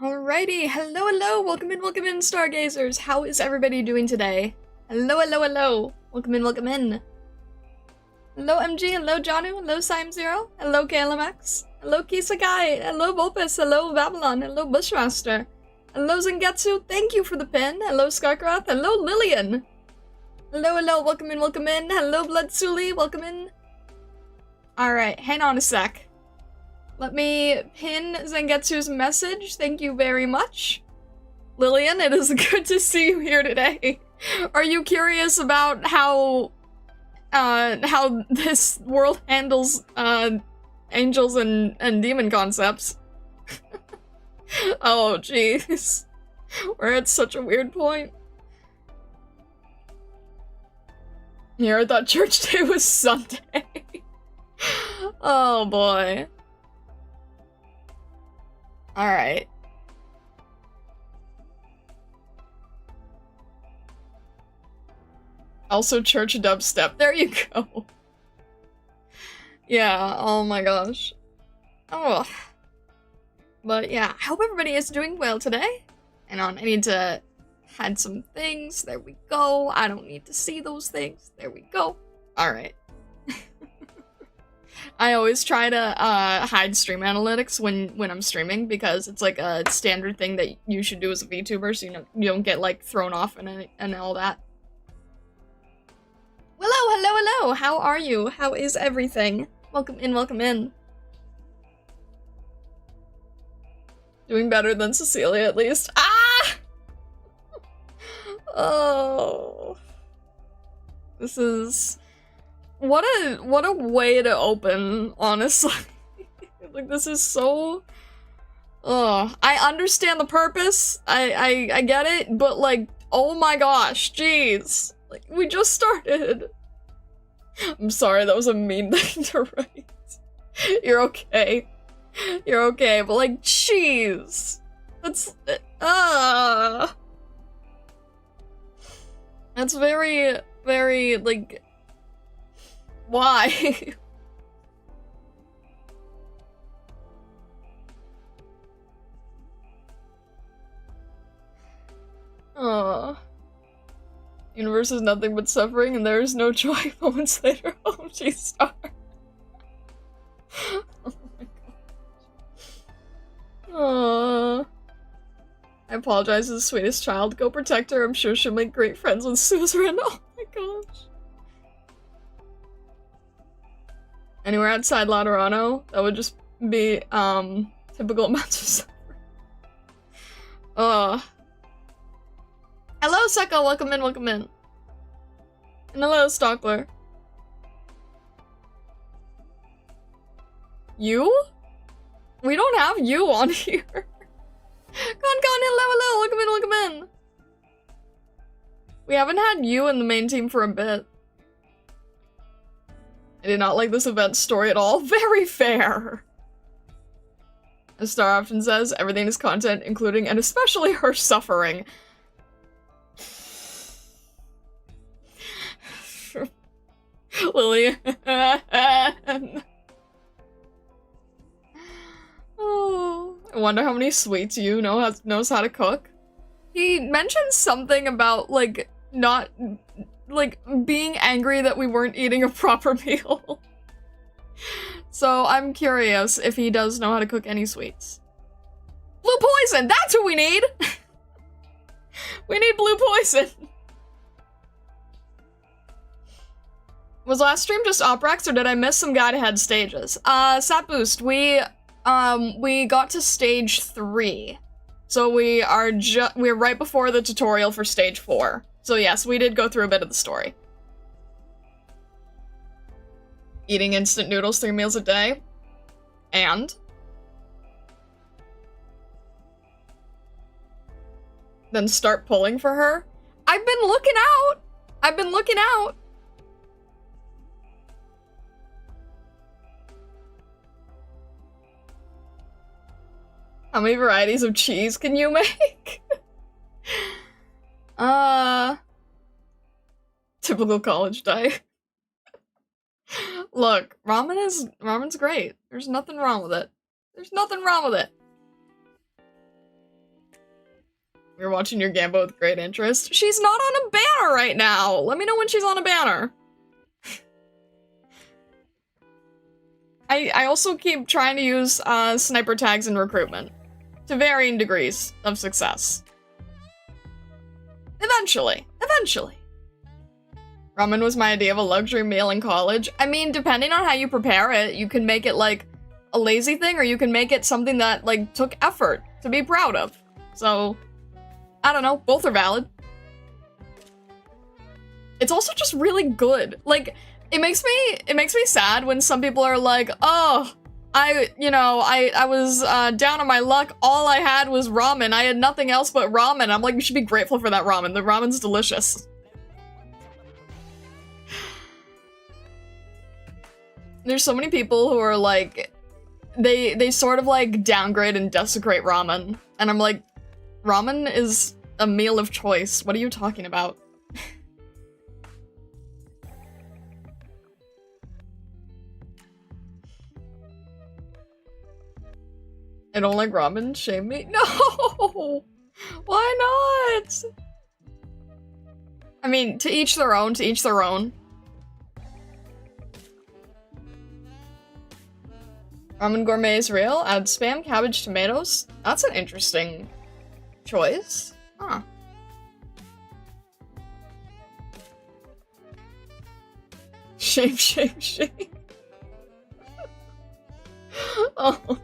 Alrighty, hello, welcome in, stargazers. How is everybody doing today? Hello, welcome in. Hello, MG, hello, Janu, hello, Sime0, hello, KLMX, hello, Kisakai, hello, Volpus, hello, Babylon, hello, Bushmaster, hello, Zangetsu, thank you for the pin, hello, Skarkrath, hello, Lillian. Hello, welcome in, hello, Bloodsuli, welcome in. Alright, hang on a sec. Let me pin Zangetsu's message. Thank you very much. Lillian, it is good to see you here today. Are you curious about how this world handles, angels and demon concepts? Oh, jeez. We're at such a weird point. Here, I thought church day was Sunday. Oh, boy. Alright. Also church dubstep. There you go. Yeah, oh my gosh. Oh. But yeah, I hope everybody is doing well today. Hang on, I need to hide some things. There we go. I don't need to see those things. There we go. Alright. I always try to hide stream analytics when I'm streaming because it's like a standard thing that you should do as a VTuber, so you don't get like thrown off and all that. Hello, how are you? How is everything? Welcome in. Doing better than Cecilia at least. Ah! Oh. This is... What a way to open, honestly. Like, this is so... Ugh. I understand the purpose, I get it, but like, oh my gosh, jeez. Like, we just started. I'm sorry, that was a mean thing to write. You're okay. You're okay, but like, jeez. That's, That's very, very, like... Why? Aww. Universe is nothing but suffering and there is no joy. Moments later, oh, she's star. Oh my gosh. Aww. I apologize to the sweetest child. Go protect her. I'm sure she'll make great friends with Suzerain. Oh my gosh. Anywhere outside Laterano, that would just be, typical amounts of suffering. Hello, Seka, welcome in. And hello, Stockler. You? We don't have you on here. Con, hello, welcome in. We haven't had you in the main team for a bit. I did not like this event's story at all. Very fair. As Star often says, everything is content, including and especially her suffering. Lillian. Oh, I wonder how many sweets you knows how to cook. He mentioned something about, like, not... like, being angry that we weren't eating a proper meal. So, I'm curious if he does know how to cook any sweets. Blue poison! That's who we need! We need blue poison! Was last stream just Oprax, or did I miss some guide-ahead stages? Sat Boost, we got to stage 3. So we're right before the tutorial for stage 4. So yes, we did go through a bit of the story. Eating instant noodles 3 meals a day. And? Then start pulling for her? I've been looking out! How many varieties of cheese can you make? Typical college diet. Look, ramen's great. There's nothing wrong with it. We're watching your gamba with great interest. She's not on a banner right now. Let me know when she's on a banner. I also keep trying to use sniper tags in recruitment to varying degrees of success. Eventually. Ramen was my idea of a luxury meal in college. I mean, depending on how you prepare it, you can make it like a lazy thing, or you can make it something that like took effort to be proud of. So, I don't know, both are valid. It's also just really good. Like, it makes me sad when some people are like, oh, I was down on my luck. All I had was ramen. I had nothing else but ramen. I'm like, you should be grateful for that ramen. The ramen's delicious. There's so many people who are like, they sort of like downgrade and desecrate ramen. And I'm like, ramen is a meal of choice. What are you talking about? I don't like ramen, shame me? No! Why not? I mean, to each their own, to each their own. Ramen gourmet is real. Add spam, cabbage, tomatoes. That's an interesting choice. Huh. Shame. Oh.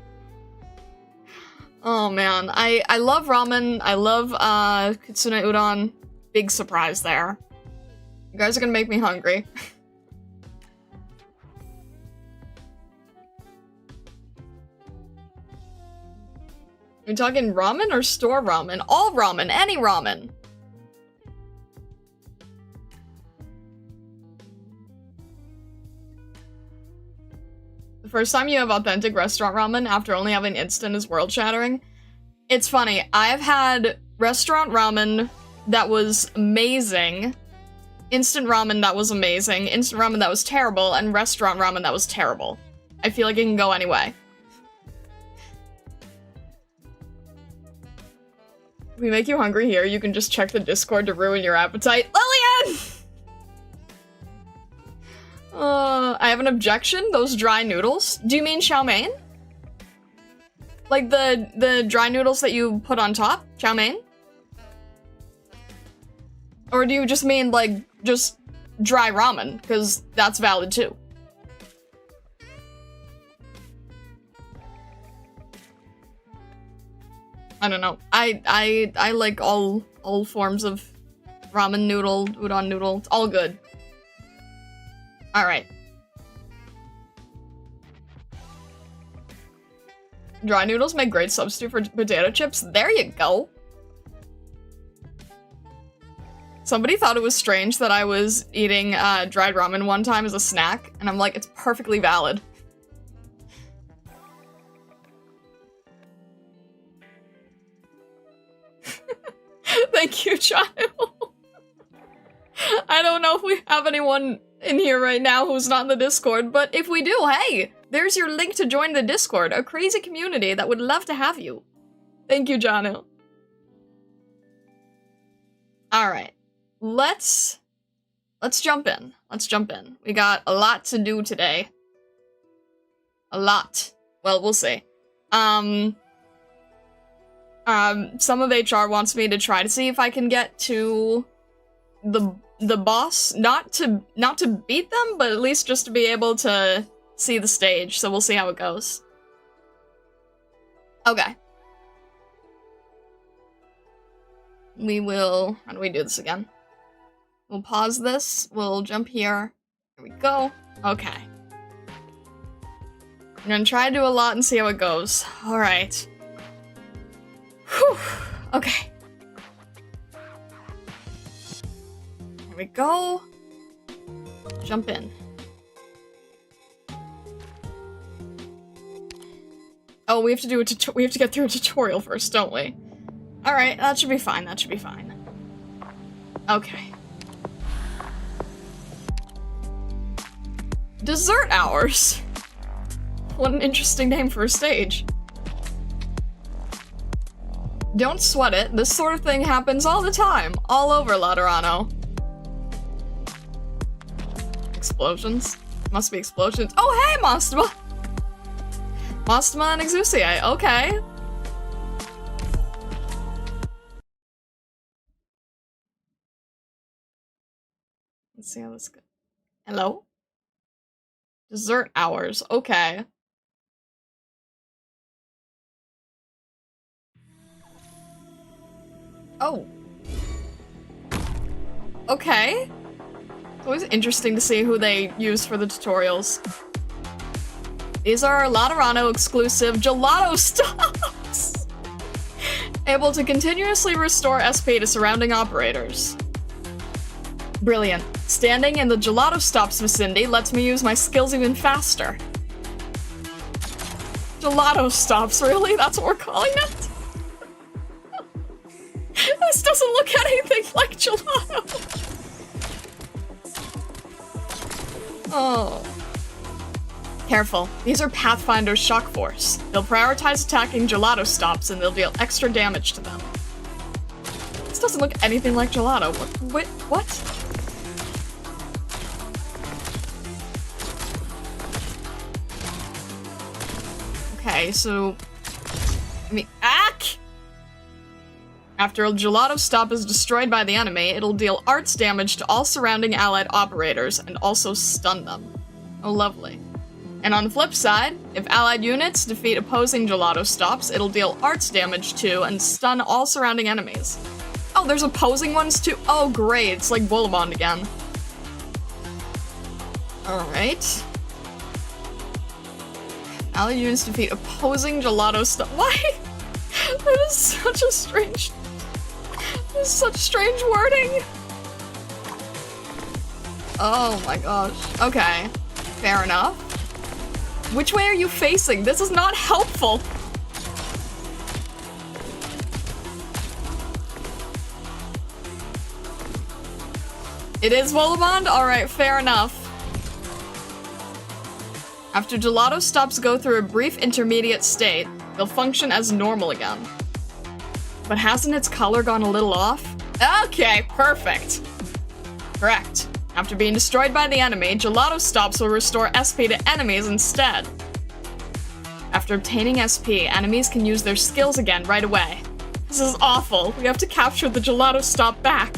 Oh man, I love ramen. I love kitsune udon. Big surprise there. You guys are gonna make me hungry. Are you talking ramen or store ramen? All ramen, any ramen. The first time you have authentic restaurant ramen after only having instant is world-shattering. It's funny, I've had restaurant ramen that was amazing, instant ramen that was amazing, instant ramen that was terrible, and restaurant ramen that was terrible. I feel like it can go any way. If we make you hungry here, you can just check the Discord to ruin your appetite. Lillian! I have an objection. Those dry noodles. Do you mean chow mein? Like the dry noodles that you put on top? Chow mein? Or do you just mean like just dry ramen? Because that's valid too. I don't know. I like all forms of ramen noodle, udon noodle. It's all good. Alright. Dry noodles make great substitute for potato chips. There you go. Somebody thought it was strange that I was eating dried ramen one time as a snack, and I'm like, it's perfectly valid. Thank you, child. I don't know if we have anyone in here right now who's not in the Discord, but if we do, hey, there's your link to join the Discord, a crazy community that would love to have you. Thank you, Janu. Alright, let's jump in. Let's jump in. We got a lot to do today. A lot. Well, we'll see. Some of HR wants me to try to see if I can get to the boss, not to beat them, but at least just to be able to see the stage, so we'll see how it goes. Okay. We will, how do we do this again? We'll pause this, we'll jump here. Here we go. Okay. I'm gonna try to do a lot and see how it goes. Alright. Whew. Okay. Here we go. Jump in. Oh, we have to do we have to get through a tutorial first, don't we? Alright, that should be fine, that should be fine. Okay. Dessert hours! What an interesting name for a stage. Don't sweat it. This sort of thing happens all the time. All over Laterano. Explosions? Must be explosions. Oh, hey, Mostama! Mostama and Exusiae. Okay. Let's see how this goes. Hello? Dessert hours. Okay. Oh. Okay. It's always interesting to see who they use for the tutorials. These are Laterano exclusive gelato stops! Able to continuously restore SP to surrounding operators. Brilliant. Standing in the gelato stops vicinity lets me use my skills even faster. Gelato stops, really? That's what we're calling it? This doesn't look anything like gelato. Oh. Careful. These are Pathfinder's shock force. They'll prioritize attacking gelato stops and they'll deal extra damage to them. This doesn't look anything like gelato. What? Okay, so... After a gelato stop is destroyed by the enemy, it'll deal arts damage to all surrounding allied operators and also stun them. Oh, lovely. And on the flip side, if allied units defeat opposing gelato stops, it'll deal arts damage to and stun all surrounding enemies. Oh, there's opposing ones too? Oh, great. It's like Volibond again. Alright. Allied units defeat opposing gelato stop. Why? That is such a strange... This is such strange wording. Oh my gosh. Okay. Fair enough. Which way are you facing? This is not helpful. It is Volibond? Alright, fair enough. After gelato stops go through a brief intermediate state, they'll function as normal again. But hasn't its color gone a little off? Okay, perfect. Correct. After being destroyed by the enemy, gelato stops will restore SP to enemies instead. After obtaining SP, enemies can use their skills again right away. This is awful. We have to capture the gelato stop back.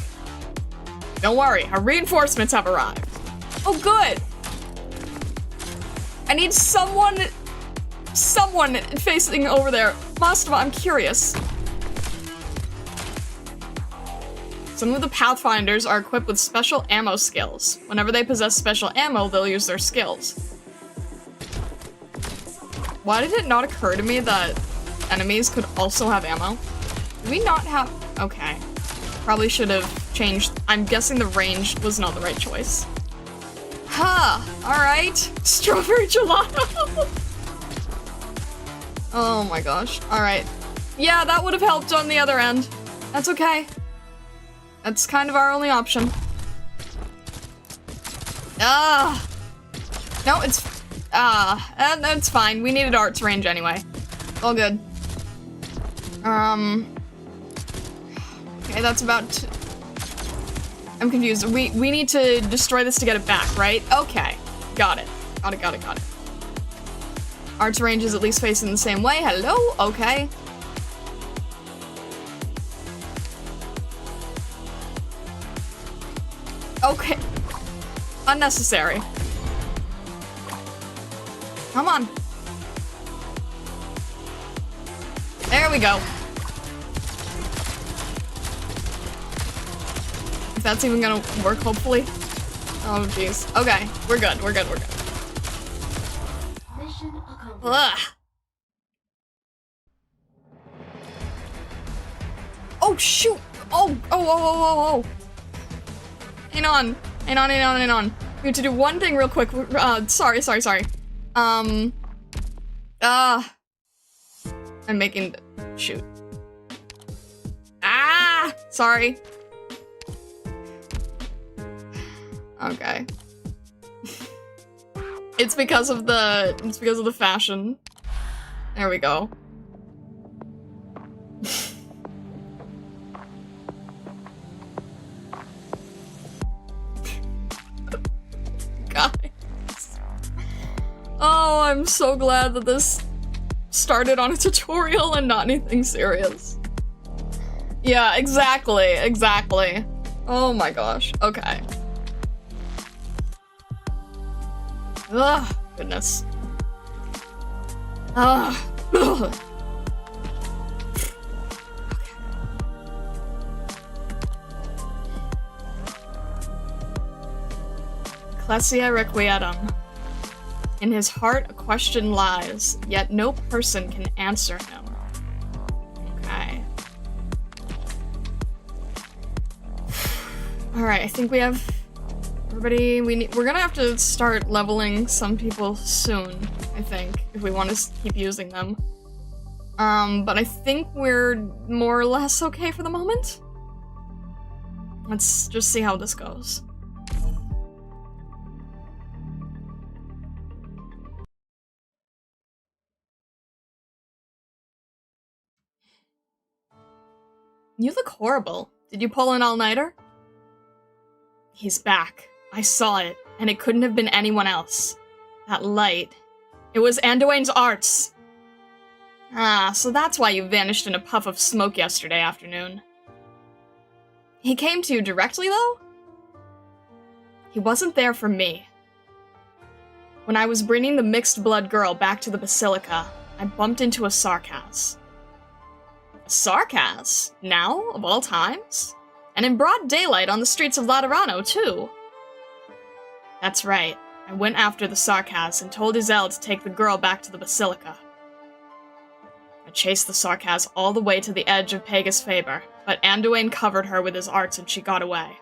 Don't worry, our reinforcements have arrived. Oh, good. I need someone facing over there. Mostama, I'm curious. Some of the Pathfinders are equipped with special ammo skills. Whenever they possess special ammo, they'll use their skills. Why did it not occur to me that enemies could also have ammo? Do we not have... Okay. Probably should have changed... I'm guessing the range was not the right choice. Huh. Alright. Strawberry gelato. Oh my gosh. Alright. Yeah, that would have helped on the other end. That's okay. That's kind of our only option. No, it's... no, it's fine. We needed arts range anyway. All good. Okay, that's about... I'm confused. We need to destroy this to get it back, right? Okay. Got it. Got it. Arts range is at least facing the same way. Hello? Okay. Okay. Unnecessary. Come on. There we go. If that's even gonna work, hopefully. Oh, jeez. Okay. We're good. Mission accomplished. Ugh. Oh, shoot! Oh. Hang on. We have to do one thing real quick. Sorry. I'm making... Shoot. Sorry. Okay. It's because of the fashion. There we go. Oh, I'm so glad that this started on a tutorial and not anything serious. Yeah, exactly, exactly. Oh my gosh, okay. Ugh, goodness. Ugh. Ugh. Ecclesia Requietum. In his heart a question lies, yet no person can answer him. Okay. Alright, I think we have everybody we're gonna have to start leveling some people soon, I think, if we want to keep using them. But I think we're more or less okay for the moment. Let's just see how this goes. You look horrible. Did you pull an all-nighter? He's back. I saw it, and it couldn't have been anyone else. That light. It was Anduin's arts. Ah, so that's why you vanished in a puff of smoke yesterday afternoon. He came to you directly, though? He wasn't there for me. When I was bringing the mixed-blood girl back to the Basilica, I bumped into a Sarkaz. Sarkaz? Now, of all times? And in broad daylight on the streets of Laterano, too. That's right. I went after the Sarkaz and told Izel to take the girl back to the Basilica. I chased the Sarkaz all the way to the edge of Pegasus Faber, but Anduin covered her with his arts and she got away.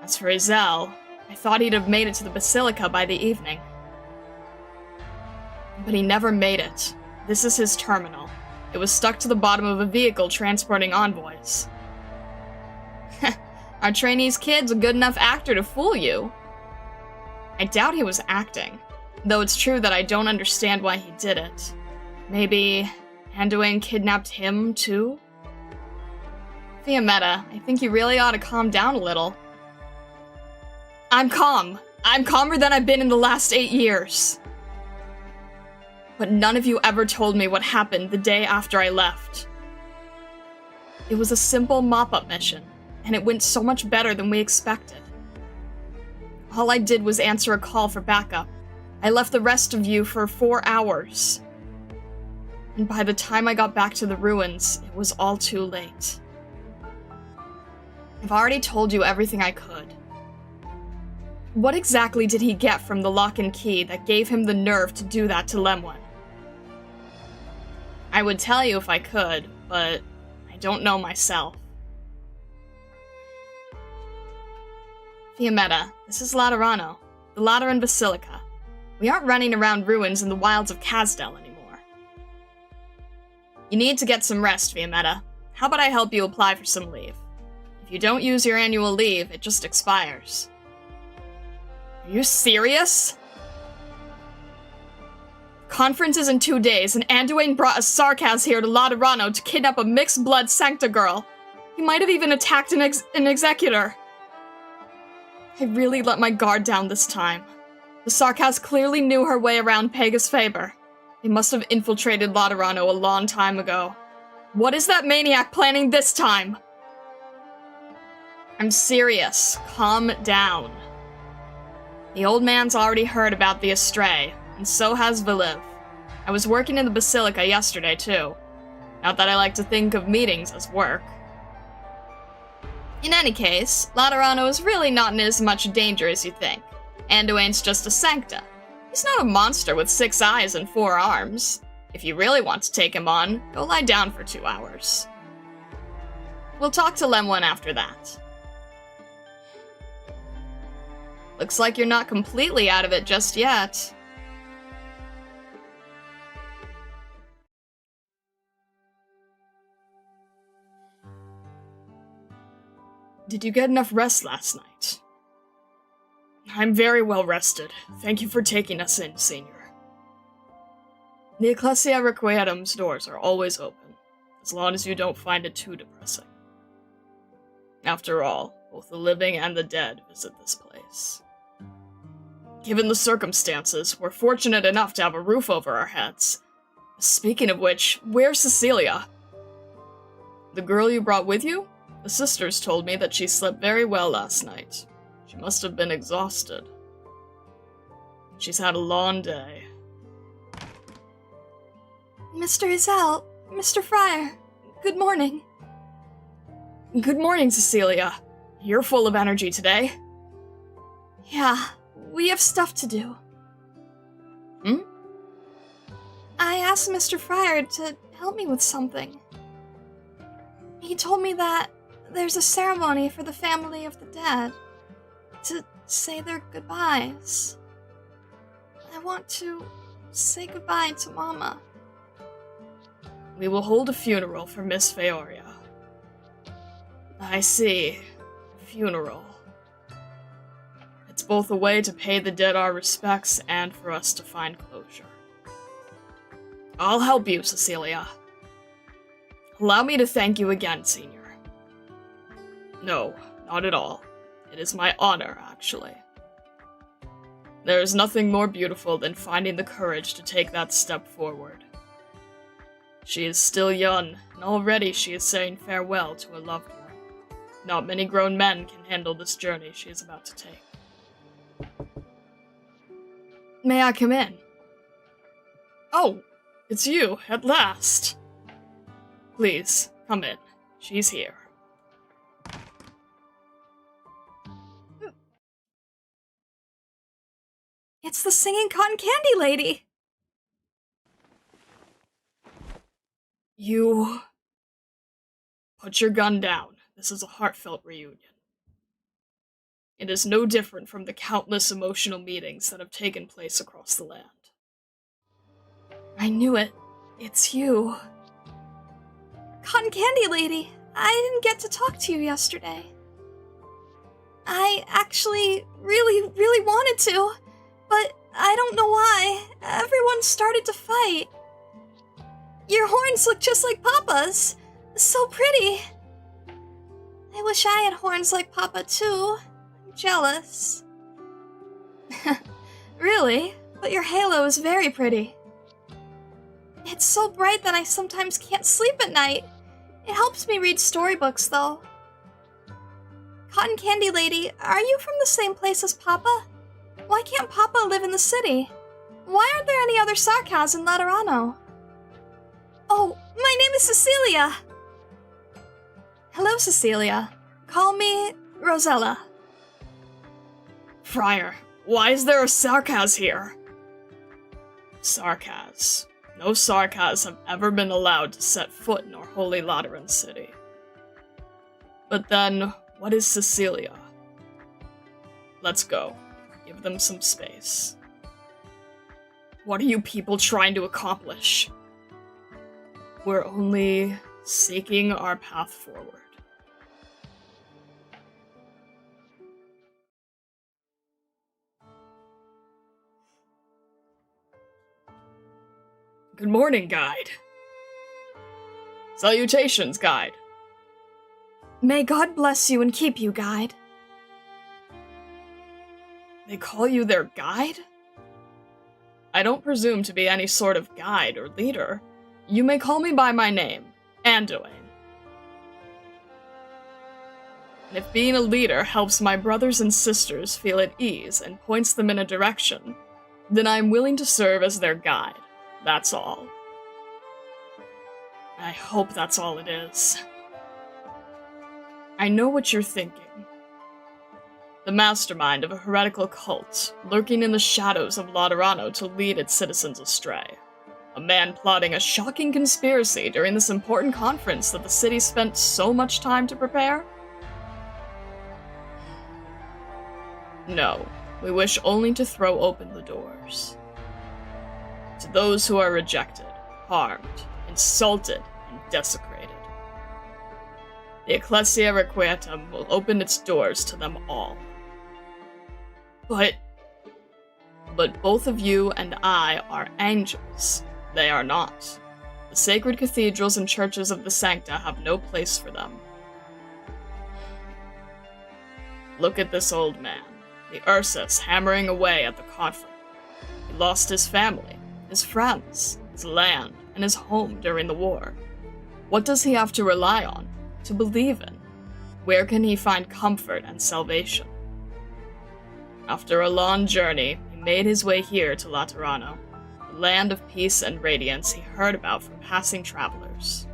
As for Izel, I thought he'd have made it to the Basilica by the evening. But he never made it. This is his terminal. It was stuck to the bottom of a vehicle transporting envoys. Our trainee's kid's a good enough actor to fool you. I doubt he was acting, though it's true that I don't understand why he did it. Maybe Anduin kidnapped him, too? Fiammetta, I think you really ought to calm down a little. I'm calm. I'm calmer than I've been in the last 8 years. But none of you ever told me what happened the day after I left. It was a simple mop-up mission, and it went so much better than we expected. All I did was answer a call for backup. I left the rest of you for 4 hours. And by the time I got back to the ruins, it was all too late. I've already told you everything I could. What exactly did he get from the lock and key that gave him the nerve to do that to Lemwin? I would tell you if I could, but I don't know myself. Fiammetta, this is Laterano, the Lateran Basilica. We aren't running around ruins in the wilds of Kazdel anymore. You need to get some rest, Fiammetta. How about I help you apply for some leave? If you don't use your annual leave, it just expires. Are you serious? Conference is in 2 days, and Anduin brought a Sarkaz here to Laterano to kidnap a mixed-blood Sancta girl. He might have even attacked an executor. I really let my guard down this time. The Sarkaz clearly knew her way around Pegasus Faber. They must have infiltrated Laterano a long time ago. What is that maniac planning this time? I'm serious. Calm down. The old man's already heard about the Astray, and so has Viliv. I was working in the Basilica yesterday, too. Not that I like to think of meetings as work. In any case, Laterano is really not in as much danger as you think. Anduin's just a Sancta. He's not a monster with 6 eyes and 4 arms. If you really want to take him on, go lie down for 2 hours. We'll talk to Lemwin after that. Looks like you're not completely out of it just yet. Did you get enough rest last night? I'm very well rested. Thank you for taking us in, Senior. The Ecclesia Requietum's doors are always open, as long as you don't find it too depressing. After all, both the living and the dead visit this place. Given the circumstances, we're fortunate enough to have a roof over our heads. Speaking of which, where's Cecilia? The girl you brought with you? The sisters told me that she slept very well last night. She must have been exhausted. She's had a long day. Mr. Isel, Mr. Friar, good morning. Good morning, Cecilia. You're full of energy today. Yeah, we have stuff to do. I asked Mr. Friar to help me with something. He told me that there's a ceremony for the family of the dead, to say their goodbyes. I want to say goodbye to Mama. We will hold a funeral for Miss Feoria. I see. Funeral. It's both a way to pay the dead our respects and for us to find closure. I'll help you, Cecilia. Allow me to thank you again, Senior. No, not at all. It is my honor, actually. There is nothing more beautiful than finding the courage to take that step forward. She is still young, and already she is saying farewell to a loved one. Not many grown men can handle this journey she is about to take. May I come in? Oh, it's you, at last. Please, come in. She's here. It's the singing cotton candy lady! You... Put your gun down. This is a heartfelt reunion. It is no different from the countless emotional meetings that have taken place across the land. I knew it. It's you. Cotton candy lady, I didn't get to talk to you yesterday. I actually really wanted to, but I don't know why. Everyone started to fight. Your horns look just like Papa's. So pretty. I wish I had horns like Papa too. I'm jealous. Really? But your halo is very pretty. It's so bright that I sometimes can't sleep at night. It helps me read storybooks, though. Cotton Candy Lady, are you from the same place as Papa? Why can't Papa live in the city? Why aren't there any other Sarkaz in Laterano? Oh, my name is Cecilia! Hello, Cecilia. Call me Rosella. Friar, why is there a Sarkaz here? Sarkaz. No Sarkaz have ever been allowed to set foot in our holy Lateran city. But then, what is Cecilia? Let's go. Give them some space. What are you people trying to accomplish? We're only seeking our path forward. Good morning, Guide. Salutations, Guide. May God bless you and keep you, Guide. They call you their guide? I don't presume to be any sort of guide or leader. You may call me by my name, Anduin. And if being a leader helps my brothers and sisters feel at ease and points them in a direction, then I am willing to serve as their guide. That's all. I hope that's all it is. I know what you're thinking. The mastermind of a heretical cult, lurking in the shadows of Laterano to lead its citizens astray. A man plotting a shocking conspiracy during this important conference that the city spent so much time to prepare? No, we wish only to throw open the doors. To those who are rejected, harmed, insulted, and desecrated. The Ecclesia Requietum will open its doors to them all. But both of you and I are angels. They are not. The sacred cathedrals and churches of the Sancta have no place for them. Look at this old man. the Ursus hammering away at the conflict. He lost his family, his friends, his land, and his home during the war. What does he have to rely on, to believe in? Where can he find comfort and salvation? After a long journey, he made his way here to Laterano, the land of peace and radiance he heard about from passing travelers.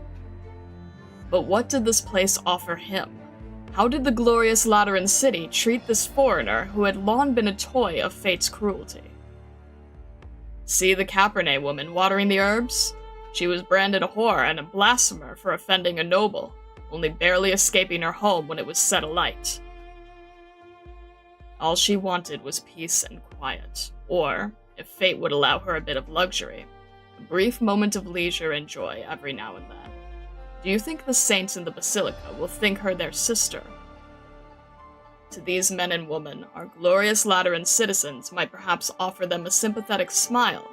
But what did this place offer him? How did the glorious Lateran city treat this foreigner who had long been a toy of fate's cruelty? See the Capernae woman watering the herbs? She was branded a whore and a blasphemer for offending a noble, only barely escaping her home when it was set alight. All she wanted was peace and quiet, or, if fate would allow her a bit of luxury, a brief moment of leisure and joy every now and then. Do you think the saints in the Basilica will think her their sister? To these men and women, our glorious Lateran citizens might perhaps offer them a sympathetic smile,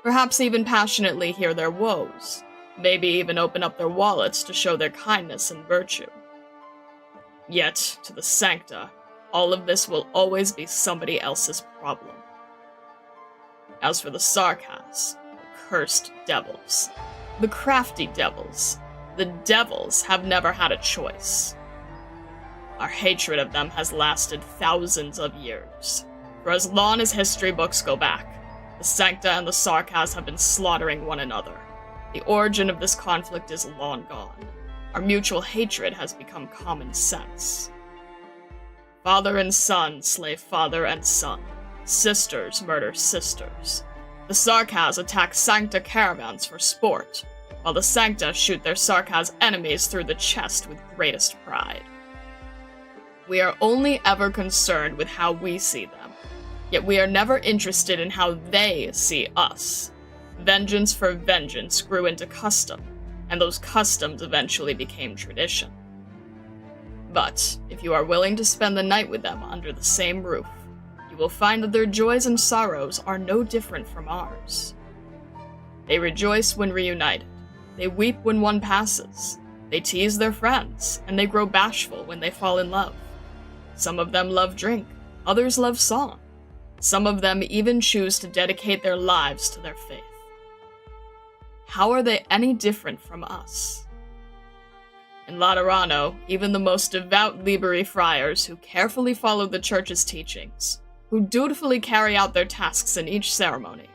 perhaps even passionately hear their woes, maybe even open up their wallets to show their kindness and virtue. Yet, to the Sancta, all of this will always be somebody else's problem. As for the Sarkas, the cursed devils, the crafty devils, the devils have never had a choice. Our hatred of them has lasted thousands of years. For as long as history books go back, the Sancta and the Sarkas have been slaughtering one another. The origin of this conflict is long gone. Our mutual hatred has become common sense. Father and son slay father and son. Sisters murder sisters. The Sarkas attack Sancta caravans for sport, while the Sancta shoot their Sarkas enemies through the chest with greatest pride. We are only ever concerned with how we see them, yet we are never interested in how they see us. Vengeance for vengeance grew into custom, and those customs eventually became tradition. But, if you are willing to spend the night with them under the same roof, you will find that their joys and sorrows are no different from ours. They rejoice when reunited. They weep when one passes. They tease their friends, and they grow bashful when they fall in love. Some of them love drink, others love song. Some of them even choose to dedicate their lives to their faith. How are they any different from us? In Laterano, even the most devout Liberi friars who carefully follow the church's teachings, who dutifully carry out their tasks in each ceremony,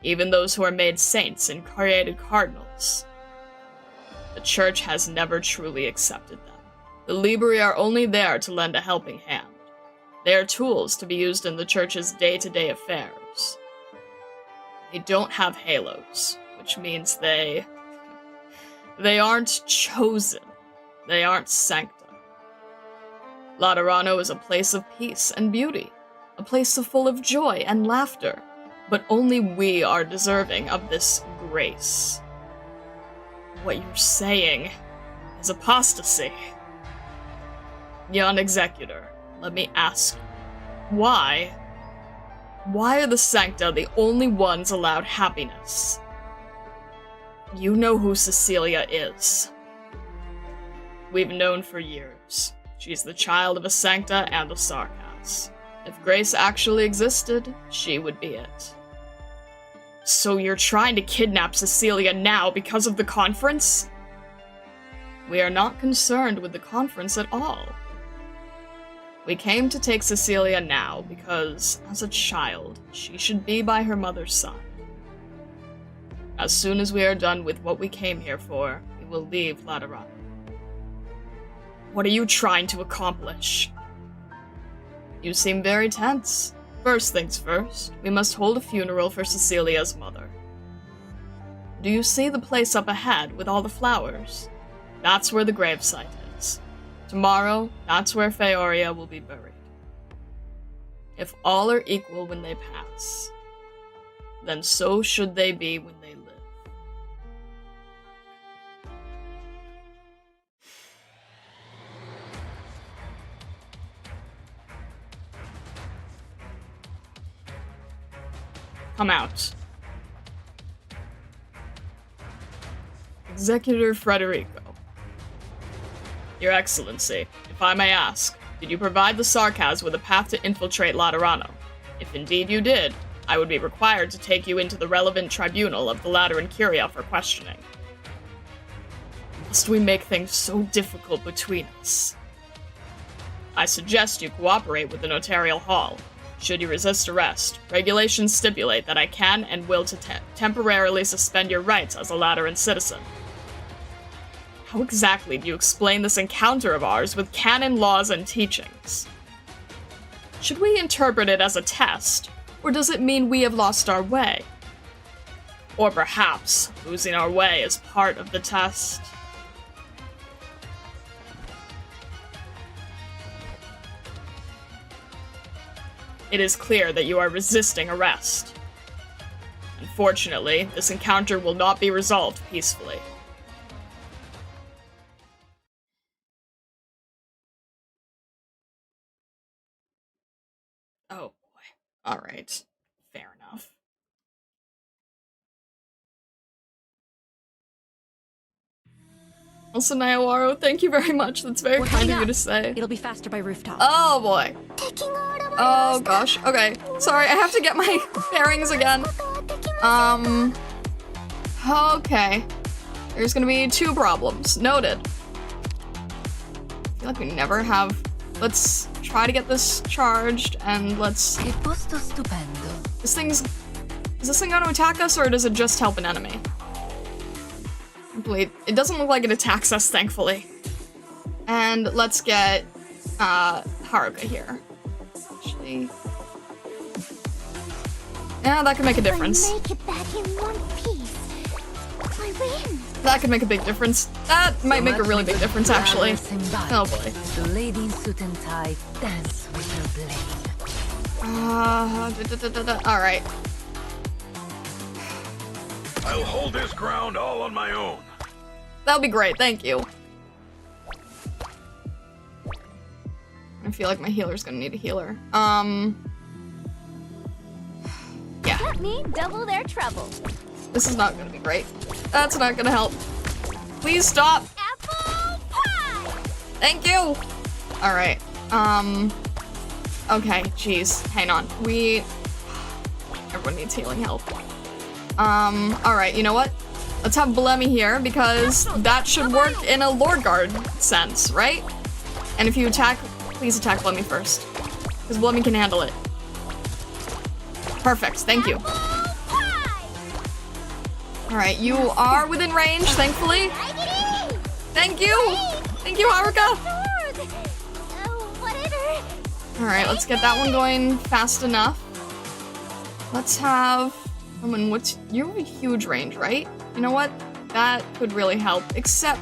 even those who are made saints and created cardinals, the church has never truly accepted them. The Liberi are only there to lend a helping hand. They are tools to be used in the church's day-to-day affairs. They don't have halos, which means they aren't chosen. They aren't sancta. Laterano is a place of peace and beauty, a place so full of joy and laughter, but only we are deserving of this grace. What you're saying is apostasy. Young Executor, let me ask you, why? Why are the Sancta the only ones allowed happiness? You know who Cecilia is. We've known for years. She's the child of a Sancta and a Sarkas. If Grace actually existed, she would be it. So you're trying to kidnap Cecilia now because of the conference? We are not concerned with the conference at all. We came to take Cecilia now because, as a child, she should be by her mother's side. As soon as we are done with what we came here for, we will leave Laterano. What are you trying to accomplish? You seem very tense. First things first, we must hold a funeral for Cecilia's mother. Do you see the place up ahead with all the flowers? That's where the gravesite is. Tomorrow, that's where Feoria will be buried. If all are equal when they pass, then so should they be when they live. Come out. Executor Frederico. Your Excellency, if I may ask, Did you provide the Sarkaz with a path to infiltrate Laterano? If indeed you did, I would be required to take you into the relevant tribunal of the Lateran Curia for questioning. Must we make things so difficult between us? I suggest you cooperate with the Notarial Hall. Should you resist arrest, regulations stipulate that I can and will temporarily suspend your rights as a Lateran citizen. How exactly do you explain this encounter of ours with canon laws and teachings? Should we interpret it as a test, or does it mean we have lost our way? Or perhaps losing our way is part of the test? It is clear that you are resisting arrest. Unfortunately, this encounter will not be resolved peacefully. Oh boy. Alright. Fair enough. Also, Nayawaro, thank you very much. That's very kind of you to say. It'll be faster by rooftop. Oh boy. Oh gosh. Okay. Sorry, I have to get my bearings again. Okay. There's gonna be 2 problems. Noted. I feel like we never have... Let's try to get this charged, and let's... This thing's... Is this thing gonna attack us, or does it just help an enemy? It doesn't look like it attacks us, thankfully. And let's get, Haruka here. Actually... Yeah, that could make a difference. Make it back in one piece. I win. That could make a big difference. That might make a really big difference, actually. Oh boy. The lady in suit and tie dance with her blade. Alright. I'll hold this ground all on my own. That'll be great, thank you. I feel like my healer's gonna need a healer. Yeah. Let me double their trouble. This is not gonna be great. That's not gonna help. Please stop! Apple pie! Thank you! Alright, okay, jeez, hang on. Everyone needs healing help. Alright, you know what? Let's have Blemmie here, because that should work in a Lord Guard sense, right? And if you attack, please attack Blemmie first. Because Blemmie can handle it. Perfect, thank you. Alright, you are within range, thankfully. Thank you! Thank you, Haruka! Alright, let's get that one going fast enough. Let's have... you have a huge range, right? You know what? That could really help, except...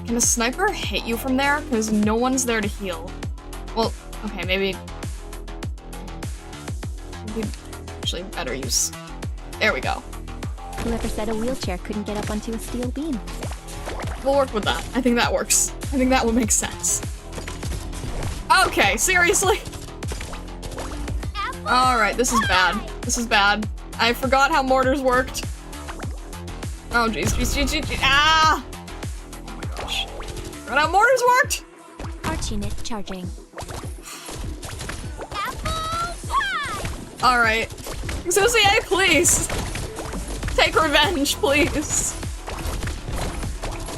Can a sniper hit you from there? Because no one's there to heal. Well, okay, maybe actually better use... There we go. Whoever said a wheelchair couldn't get up onto a steel beam. We'll work with that. I think that works. I think that will make sense. Okay, seriously? Alright, this is bad. This is bad. I forgot how mortars worked. Oh jeez, jeez. Ah! Oh my gosh. Forgot how mortars worked! Arch unit charging. Alright. Exocia, please! Take revenge, please!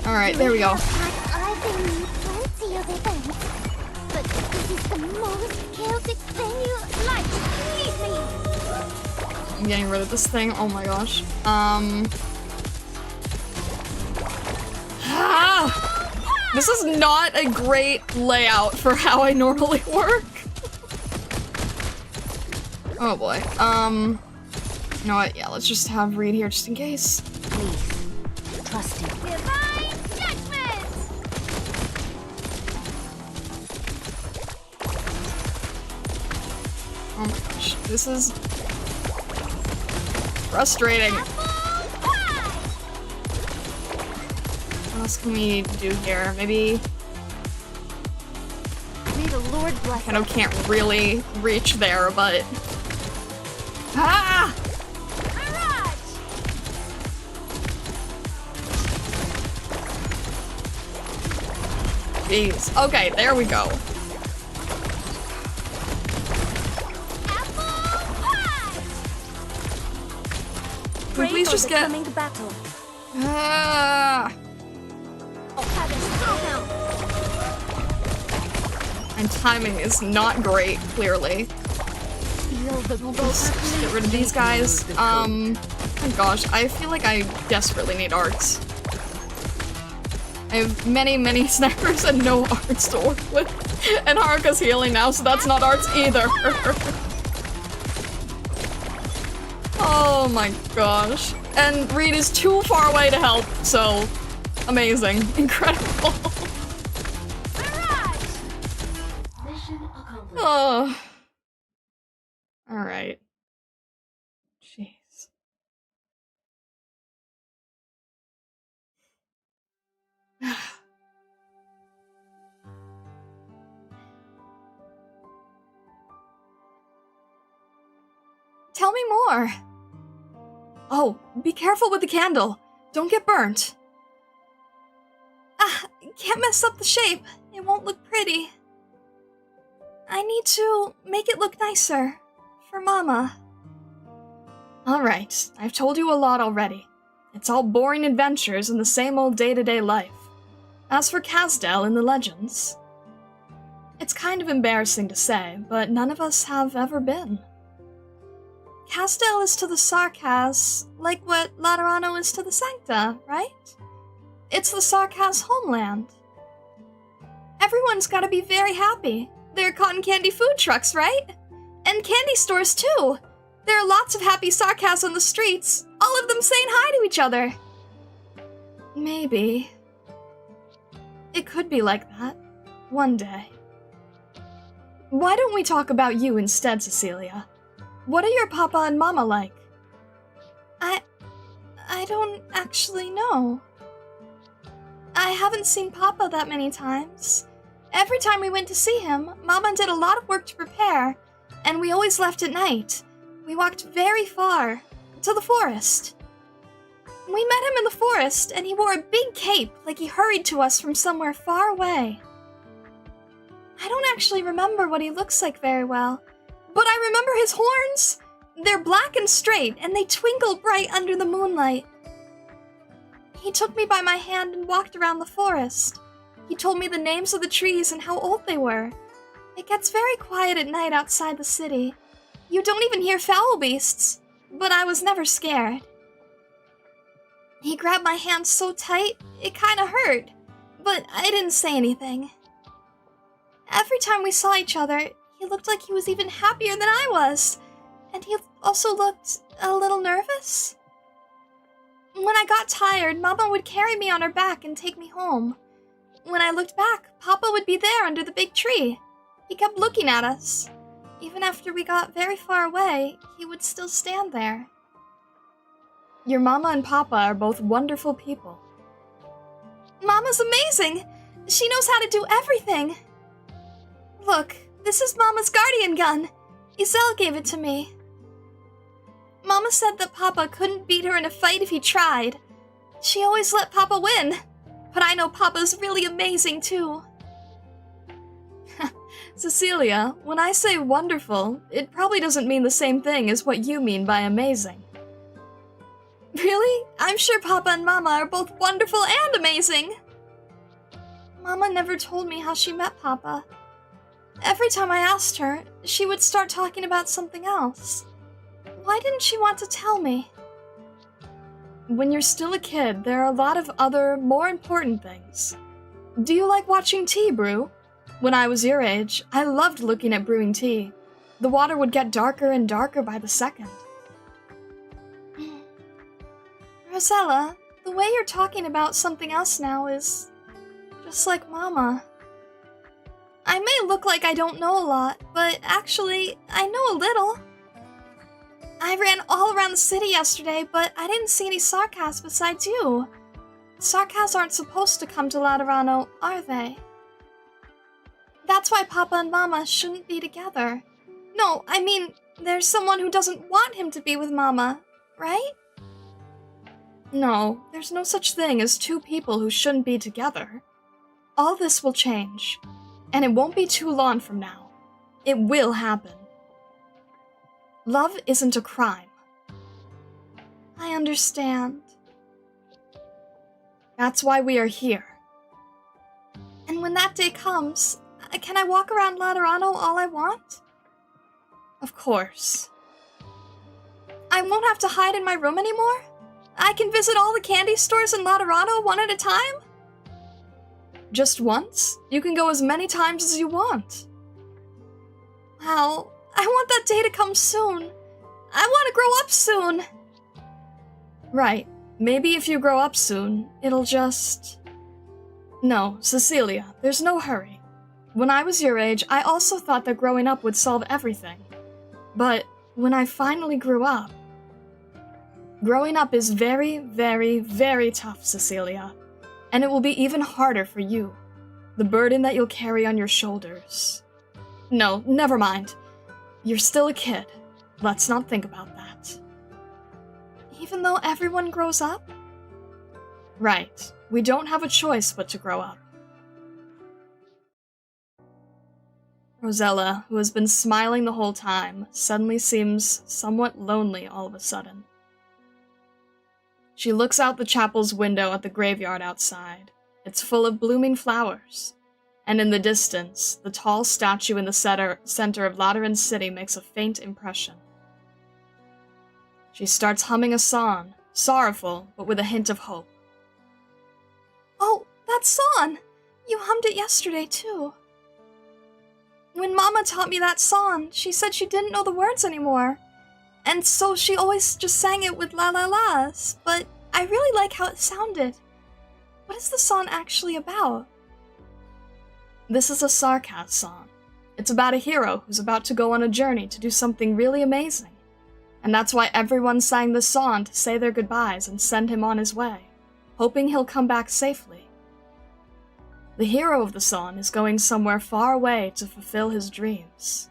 Alright, there we go. I've been in plenty of events, but this is the most chaotic thing you like. Leave me! I'm getting rid of this thing. Oh my gosh. This is not a great layout for how I normally work. Oh boy. You know what? Yeah, let's just have Reed here just in case. Please, trust him. Divine judgment! Oh my gosh. This is frustrating. What else can we do here? Maybe May the Lord bless Keno can't really reach there, but... Ah! Jeez. Okay, there we go. Can we please just get... Coming battle. Ah. And timing is not great, clearly. Feel the Just get rid of these guys. Oh my gosh, I feel like I desperately need arts. I have many snipers and no arts to work with. And Haruka's healing now, so that's not arts either. Oh my gosh. And Reed is too far away to help, so amazing. Incredible. Oh. Alright. Jeez. Tell me more. Oh, be careful with the candle. Don't get burnt. Ah, can't mess up the shape. It won't look pretty. I need to make it look nicer. For Mama. Alright, I've told you a lot already. It's all boring adventures and the same old day-to-day life. As for Kasdel in the legends, it's kind of embarrassing to say, but none of us have ever been. Kasdel is to the Sarkaz like what Laterano is to the Sancta, right? It's the Sarkaz homeland. Everyone's gotta be very happy. There are cotton candy food trucks, right? And candy stores, too. There are lots of happy Sarkaz on the streets, all of them saying hi to each other. Maybe. It could be like that. One day. Why don't we talk about you instead, Cecilia? What are your papa and mama like? I don't actually know. I haven't seen Papa that many times. Every time we went to see him, Mama did a lot of work to prepare, and we always left at night. We walked very far, to the forest. We met him in the forest, and he wore a big cape like he hurried to us from somewhere far away. I don't actually remember what he looks like very well, but I remember his horns. They're black and straight, and they twinkle bright under the moonlight. He took me by my hand and walked around the forest. He told me the names of the trees and how old they were. It gets very quiet at night outside the city. You don't even hear foul beasts, but I was never scared. He grabbed my hand so tight, it kinda hurt, but I didn't say anything. Every time we saw each other, he looked like he was even happier than I was, and he also looked a little nervous. When I got tired, Mama would carry me on her back and take me home. When I looked back, Papa would be there under the big tree. He kept looking at us. Even after we got very far away, he would still stand there. Your Mama and Papa are both wonderful people. Mama's amazing! She knows how to do everything! Look, this is Mama's guardian gun. Iselle gave it to me. Mama said that Papa couldn't beat her in a fight if he tried. She always let Papa win. But I know Papa's really amazing, too. Cecilia, when I say wonderful, it probably doesn't mean the same thing as what you mean by amazing. Really? I'm sure Papa and Mama are both wonderful and amazing. Mama never told me how she met Papa. Every time I asked her, she would start talking about something else. Why didn't she want to tell me? When you're still a kid, there are a lot of other, more important things. Do you like watching tea brew? When I was your age, I loved looking at brewing tea. The water would get darker and darker by the second. Rosella, the way you're talking about something else now is just like Mama. I may look like I don't know a lot, but actually, I know a little. I ran all around the city yesterday, but I didn't see any Sarkaz besides you. Sarkaz aren't supposed to come to Laterano, are they? That's why Papa and Mama shouldn't be together. No, I mean, there's someone who doesn't want him to be with Mama, right? No, there's no such thing as two people who shouldn't be together. all this will change, and it won't be too long from now. It will happen. Love isn't a crime. I understand. That's why we are here. And when that day comes, can I walk around Laterano all I want? Of course. I won't have to hide in my room anymore? I can visit all the candy stores in Laterano one at a time? Just once? You can go as many times as you want. Wow, I want that day to come soon. I want to grow up soon. Right. Maybe if you grow up soon, it'll just... No, Cecilia, there's no hurry. When I was your age, I also thought that growing up would solve everything. But when I finally grew up... Growing up is very, very, very tough, Cecilia. And it will be even harder for you. The burden that you'll carry on your shoulders. No, never mind. You're still a kid. Let's not think about that. Even though everyone grows up? Right. We don't have a choice but to grow up. Rosella, who has been smiling the whole time, suddenly seems somewhat lonely all of a sudden. She looks out the chapel's window at the graveyard outside. It's full of blooming flowers. And in the distance, the tall statue in the center of Lateran City makes a faint impression. She starts humming a song, sorrowful, but with a hint of hope. Oh, that song! You hummed it yesterday, too. When Mama taught me that song, she said she didn't know the words anymore. And so she always just sang it with la-la-las, but I really like how it sounded. What is the song actually about? This is a Sarkaz song. It's about a hero who's about to go on a journey to do something really amazing. And that's why everyone sang this song to say their goodbyes and send him on his way, hoping he'll come back safely. The hero of the song is going somewhere far away to fulfill his dreams.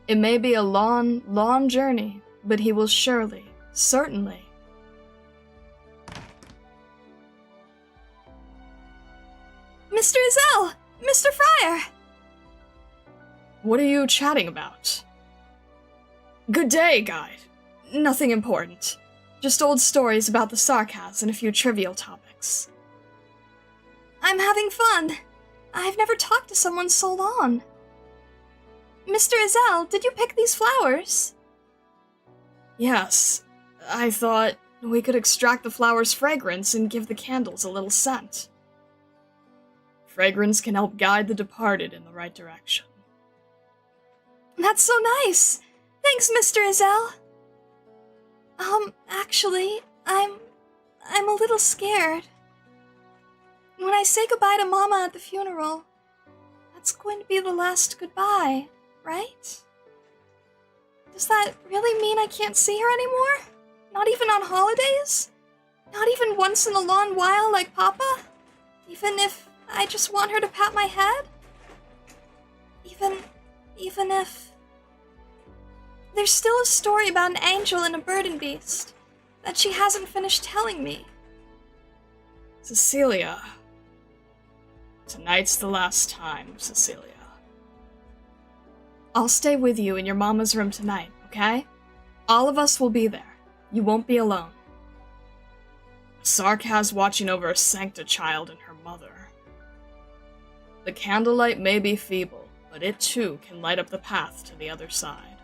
It may be a long, long journey, but he will surely, certainly. Mr. Izell! Mr. Fryer! What are you chatting about? Good day, guide. Nothing important. Just old stories about the Sarkaz and a few trivial topics. I'm having fun. I've never talked to someone so long. Mr. Izell, did you pick these flowers? Yes. I thought we could extract the flowers' fragrance and give the candles a little scent. Fragrance can help guide the departed in the right direction. That's so nice. Thanks, Mr. Izell. Actually, I'm a little scared. When I say goodbye to Mama at the funeral, that's going to be the last goodbye, right? Does that really mean I can't see her anymore? Not even on holidays? Not even once in a long while like Papa? Even if I just want her to pat my head? Even if... There's still a story about an angel and a bird and beast that she hasn't finished telling me. Cecilia. Tonight's the last time, Cecilia. I'll stay with you in your mama's room tonight, okay? All of us will be there. You won't be alone. Sarkaz watching over a Sancta child and her mother. The candlelight may be feeble, but it too can light up the path to the other side.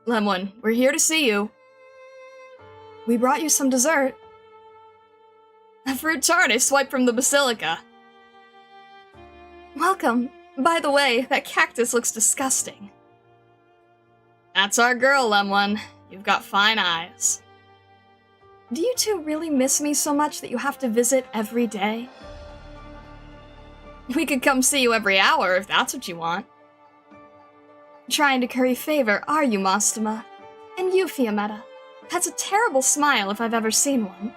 Lemon, we're here to see you. We brought you some dessert. A fruit tart I swiped from the basilica. Welcome. By the way, that cactus looks disgusting. That's our girl, Lemon. You've got fine eyes. Do you two really miss me so much that you have to visit every day? We could come see you every hour if that's what you want. Trying to curry favor, are you, Mastema? And you, Fiammetta. That's a terrible smile if I've ever seen one.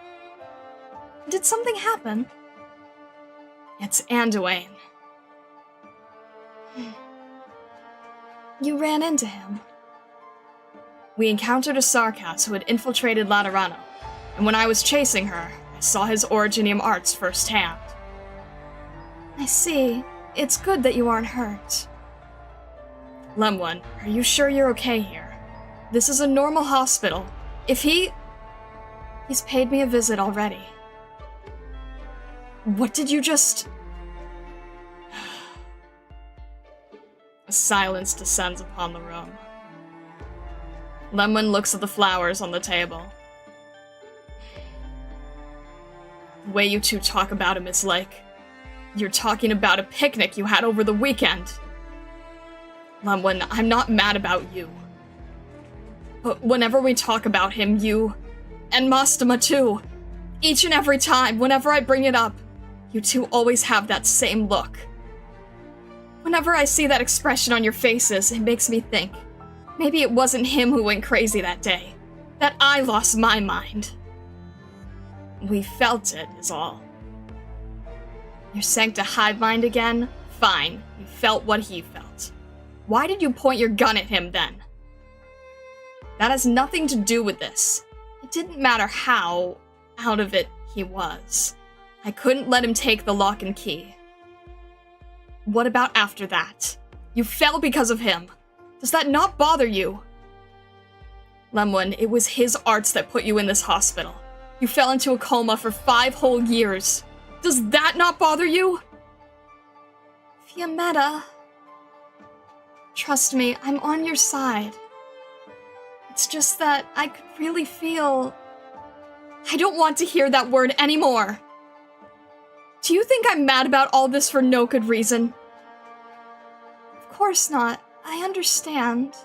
Did something happen? It's Anduin. You ran into him. We encountered a Sarkas who had infiltrated Laterano, and when I was chasing her, I saw his Originium arts firsthand. I see. It's good that you aren't hurt. Lemwin, are you sure you're okay here? This is a normal hospital. If he's paid me a visit already. What did you just... A silence descends upon the room. Lemwin looks at the flowers on the table. The way you two talk about him is like you're talking about a picnic you had over the weekend. Lemwin, I'm not mad about you. But whenever we talk about him, you, and Mastema too, each and every time, whenever I bring it up, you two always have that same look. Whenever I see that expression on your faces, it makes me think, maybe it wasn't him who went crazy that day, that I lost my mind. We felt it, is all. You sank to hive mind again? Fine, you felt what he felt. Why did you point your gun at him then? That has nothing to do with this. It didn't matter how out of it he was. I couldn't let him take the lock and key. What about after that? You fell because of him. Does that not bother you? Lemwin, it was his arts that put you in this hospital. You fell into a coma for 5 whole years. Does that not bother you? Fiametta. Trust me, I'm on your side. It's just that I could really feel... I don't want to hear that word anymore. Do you think I'm mad about all this for no good reason? Of course not. I understand.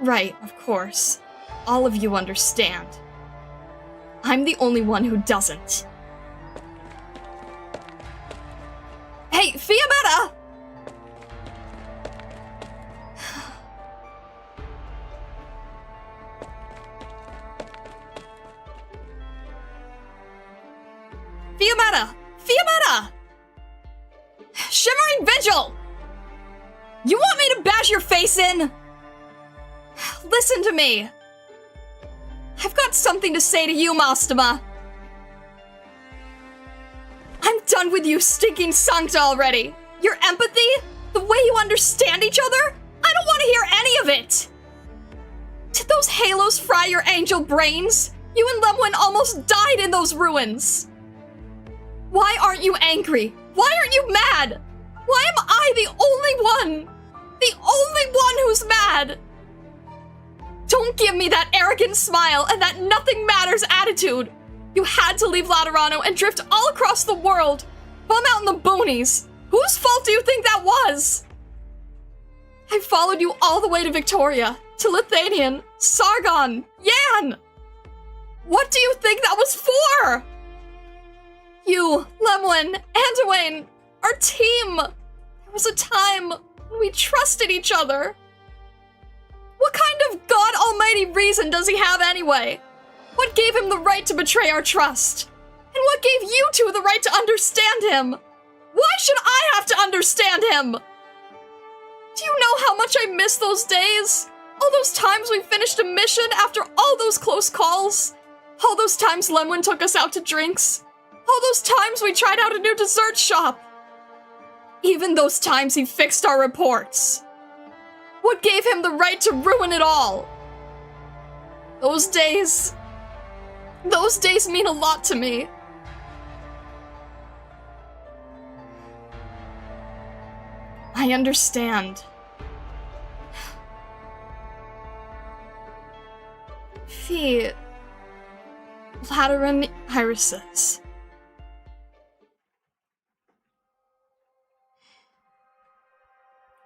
Right, of course. All of you understand. I'm the only one who doesn't. Hey, Fiametta! Fiametta! Fiametta! Shimmering Vigil! You want me to bash your face in? Listen to me. I've got something to say to you, Mastema. I'm done with you stinking Sancta already. Your empathy? The way you understand each other? I don't want to hear any of it. Did those halos fry your angel brains? You and Lemwin almost died in those ruins. Why aren't you angry? Why aren't you mad? Why am I the only one? The only one who's mad? Don't give me that arrogant smile and that nothing matters attitude. You had to leave Laterano and drift all across the world. Bum out in the boonies. Whose fault do you think that was? I followed you all the way to Victoria, to Lithanian, Sargon, Yan. What do you think that was for? You, Lemwin, Anduin, our team. There was a time when we trusted each other. What kind of God Almighty reason does he have anyway? What gave him the right to betray our trust? And what gave you two the right to understand him? Why should I have to understand him? Do you know how much I miss those days? All those times we finished a mission after all those close calls? All those times Lemwin took us out to drinks? All those times we tried out a new dessert shop? Even those times he fixed our reports? What gave him the right to ruin it all? Those days mean a lot to me. I understand. Fee... Lateran irises.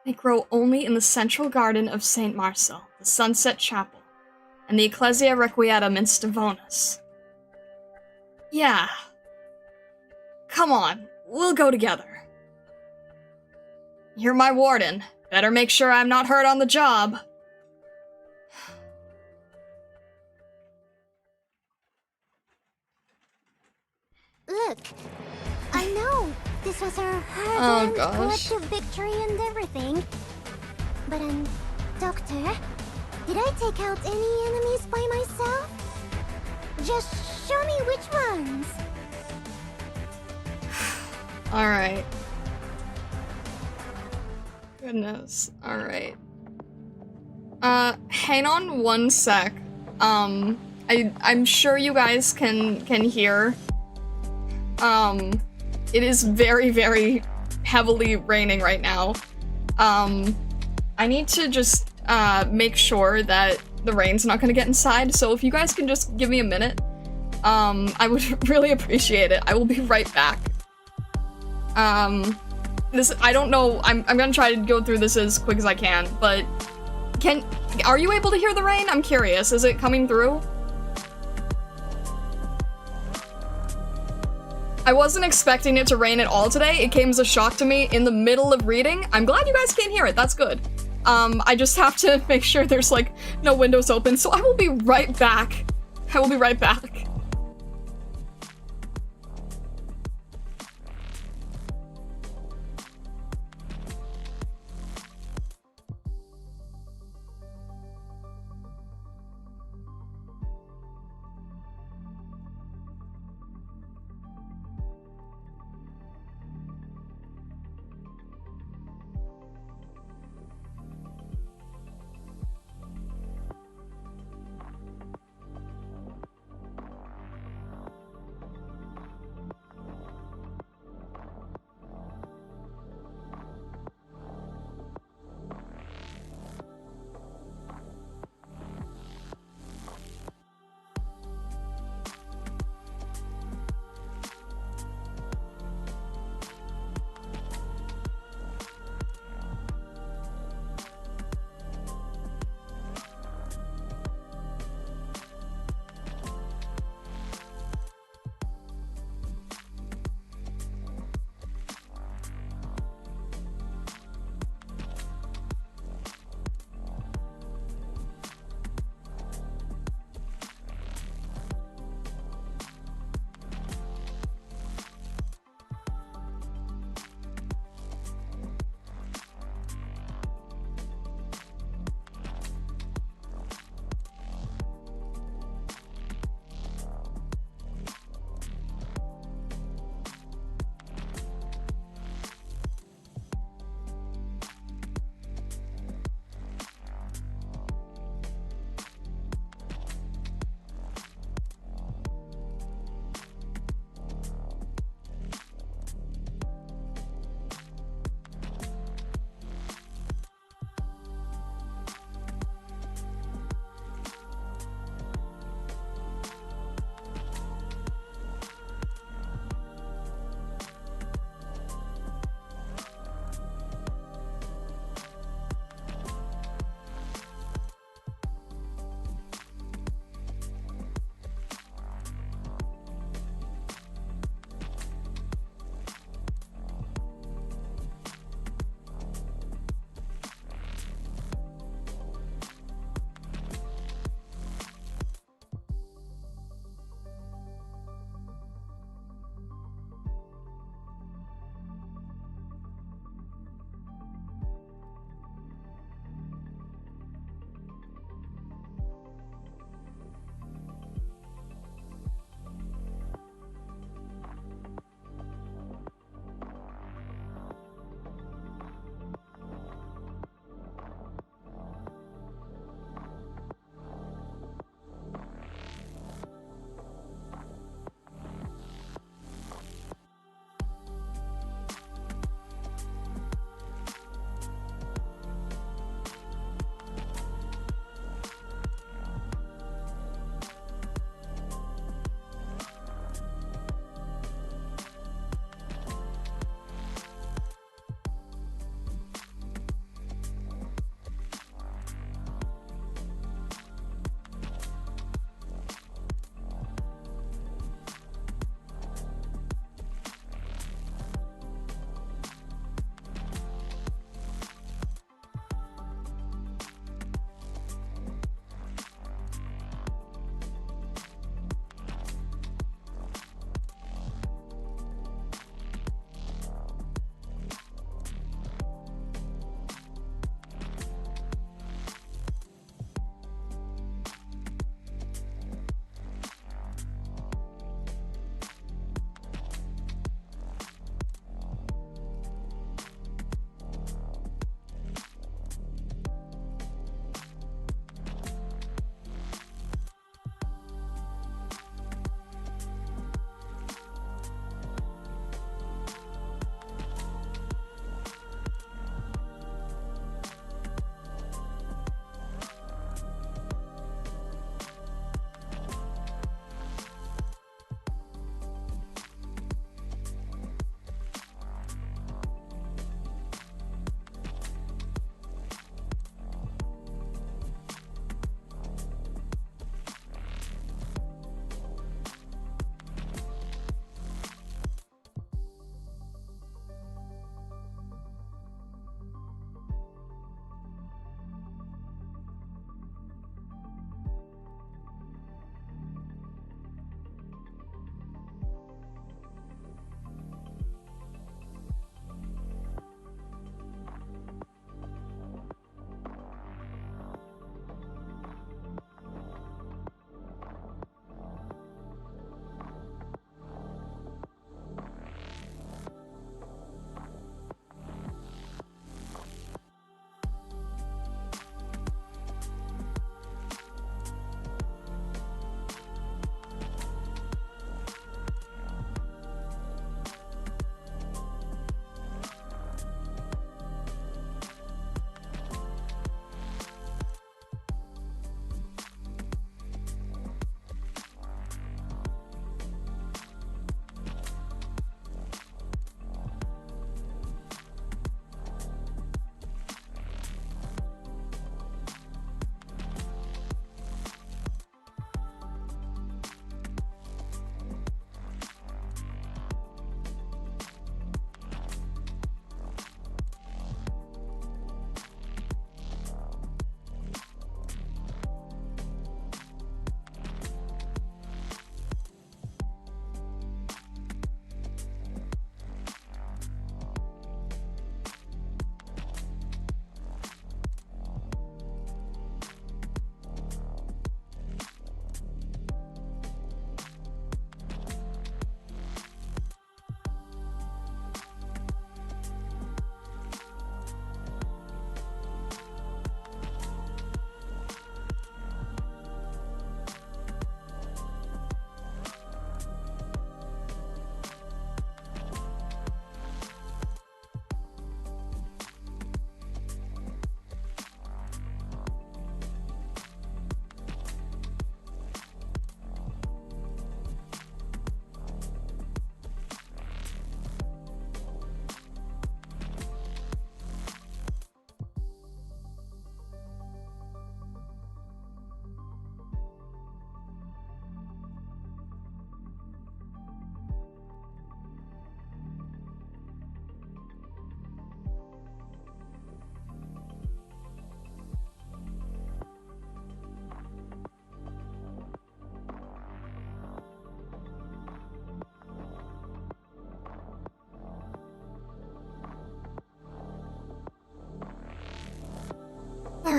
They grow only in the central garden of St. Marcel, the Sunset Chapel, and the Ecclesia Requietum in Stavonis. Yeah. Come on, we'll go together. You're my warden. Better make sure I'm not hurt on the job. Look, I know this was our hard-earned collective victory and everything. But, Doctor, Did I take out any enemies by myself? Just show me which ones. Alright. Goodness. Alright. Hang on one sec. I'm sure you guys can hear. It is very, very heavily raining right now. I need to just, make sure that the rain's not gonna get inside, so if you guys can just give me a minute, I would really appreciate it. I will be right back. I don't know, I'm gonna try to go through this as quick as I can, but are you able to hear the rain? I'm curious, is it coming through? I wasn't expecting it to rain at all today. It came as a shock to me in the middle of reading. I'm glad you guys can't hear it, that's good. I just have to make sure there's, like, no windows open, so I will be right back. I will be right back.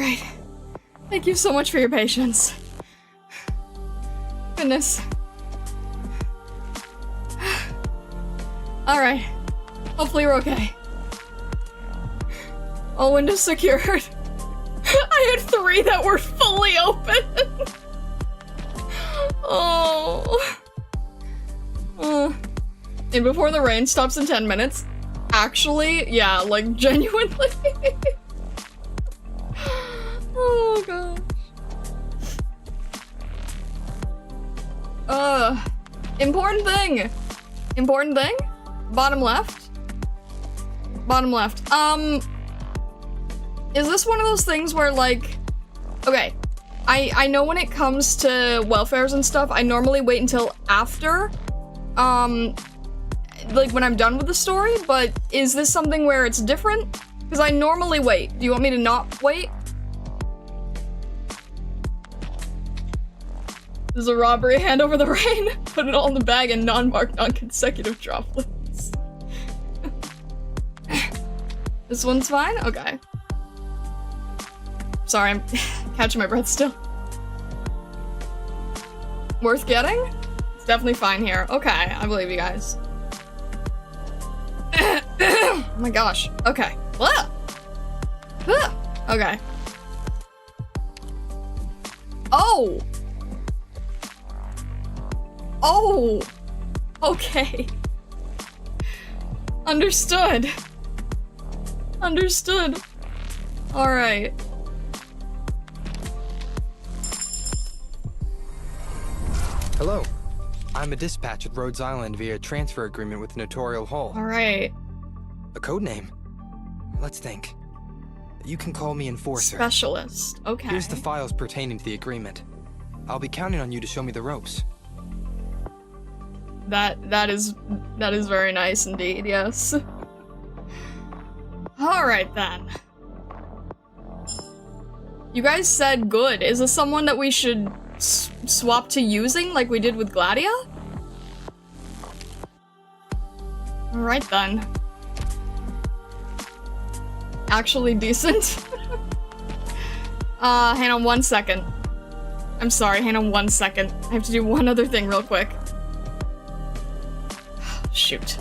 Alright. Thank you so much for your patience. Goodness. Alright. Hopefully we're okay. All windows secured. I had 3 that were fully open. Oh. And before the rain stops in 10 minutes. Actually, yeah, like genuinely. Oh gosh. Important thing. Important thing? Bottom left? Bottom left. Is this one of those things where, like... Okay. I know when it comes to welfares and stuff, I normally wait until after, like when I'm done with the story, but is this something where it's different? Because I normally wait. Do you want me to not wait? There's a robbery, hand over the rain, put it all in the bag, and non-marked non-consecutive droplets. This one's fine? Okay. Sorry, I'm catching my breath still. Worth getting? It's definitely fine here. Okay, I believe you guys. Oh my gosh. Okay. Ah! Ah! Okay. Oh! Oh! Okay. Understood. Understood. Alright. Hello. I'm a dispatch at Rhodes Island via transfer agreement with Notorial Hall. Alright. A code name? Let's think. You can call me Enforcer. Specialist. Okay. Here's the files pertaining to the agreement. I'll be counting on you to show me the ropes. That is very nice indeed, yes. Alright then. You guys said good. Is this someone that we should swap to using like we did with Gladia? Alright then. Actually decent. Hang on 1 second. I'm sorry, hang on 1 second. I have to do one other thing real quick. Shoot.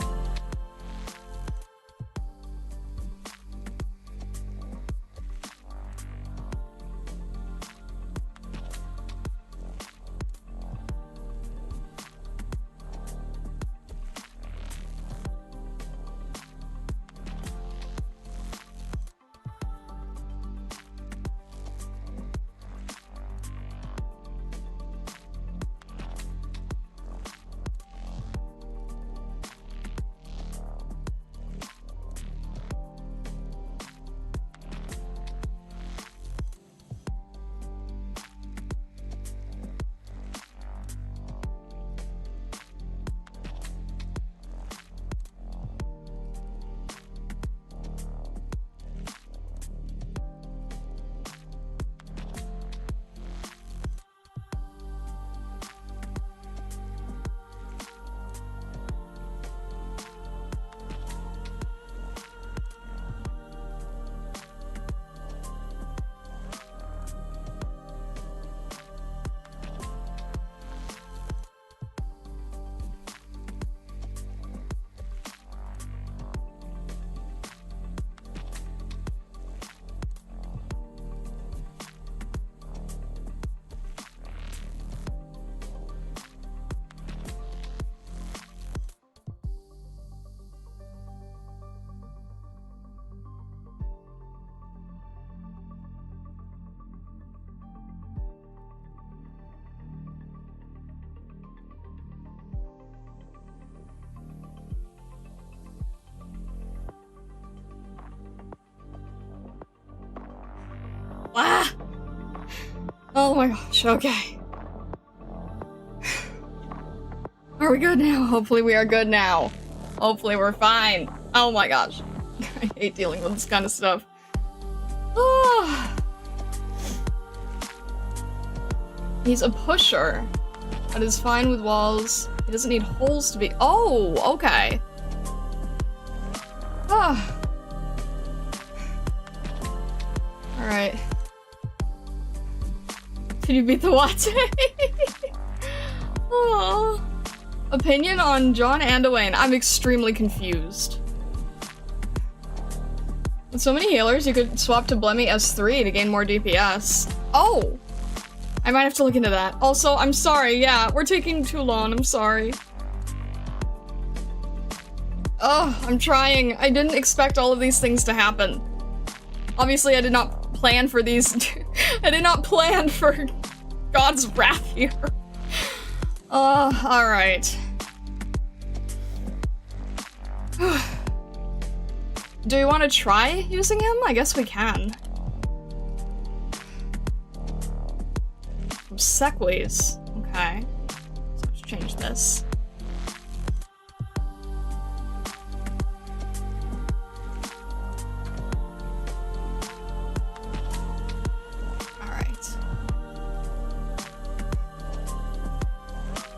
Ah! Oh my gosh, okay. Are we good now? Hopefully we are good now. Hopefully we're fine. Oh my gosh. I hate dealing with this kind of stuff. Oh. He's a pusher, but is fine with walls. He doesn't need holes to be- Oh, okay. Ah. Alright. Did you beat the latte? Oh. Opinion on John and Owain. I'm extremely confused. With so many healers, you could swap to Blemmy S3 to gain more DPS. Oh! I might have to look into that. Also, I'm sorry, yeah, we're taking too long, I'm sorry. Oh, I'm trying. I didn't expect all of these things to happen. Obviously, I did not plan for these. I did not plan for God's wrath here. Alright. Do we want to try using him? I guess we can. Obsequies. Okay. So let's change this. Alright.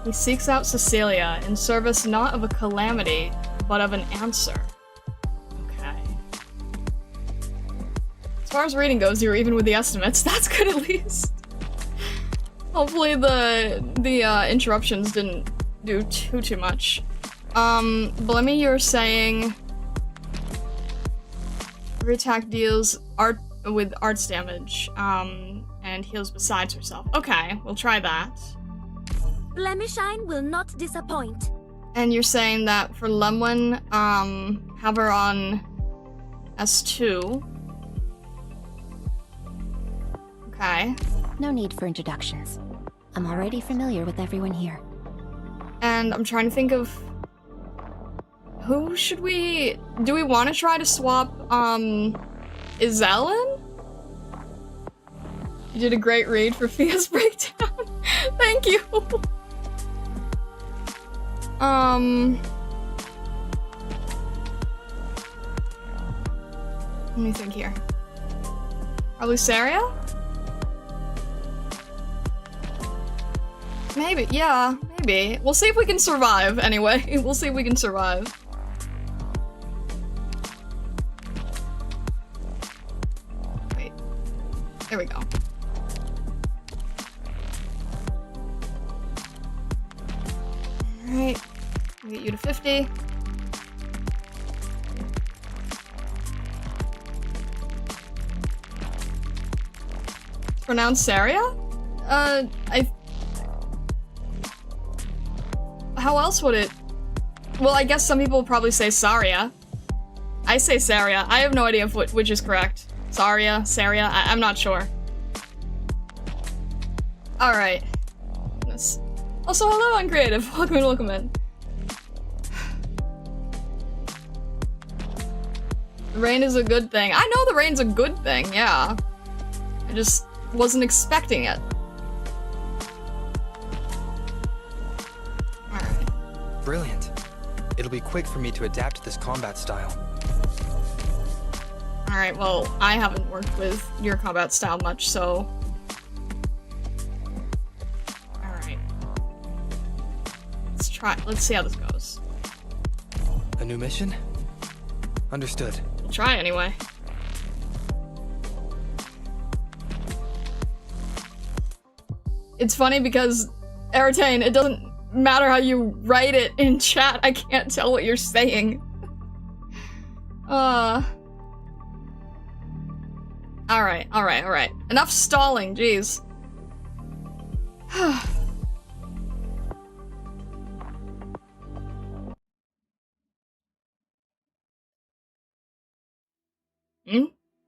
He seeks out Cecilia in service not of a calamity, but of an answer. Okay. As far as reading goes, you're even with the estimates. That's good at least. Hopefully the interruptions didn't do too much. Blemmy, you're saying every attack deals arts damage, and heals besides herself. Okay, we'll try that. Blemishine will not disappoint. And you're saying that for Lemwin, have her on S2. Okay. No need for introductions. I'm already familiar with everyone here. And I'm trying to think of who should we do we want to try to swap Izellen? You did a great read for Fia's breakdown. Thank you. Let me think here. Probably Saria? Maybe, yeah, maybe. We'll see if we can survive, anyway. We'll see if we can survive. Wait. There we go. Alright. We'll get you to 50. It's pronounced Saria? How else would it? Well, I guess some people will probably say Saria. I say Saria. I have no idea which is correct. Saria, I'm not sure. Alright. Also, hello, Uncreative. Welcome in, welcome in. The rain is a good thing. I know the rain's a good thing, yeah. I just wasn't expecting it. Brilliant. It'll be quick for me to adapt to this combat style. Alright, well, I haven't worked with your combat style much, so... Alright. Let's see how this goes. A new mission? Understood. We'll try anyway. It's funny because, Eritane, it doesn't matter how you write it in chat, I can't tell what you're saying. Alright. Enough stalling, jeez.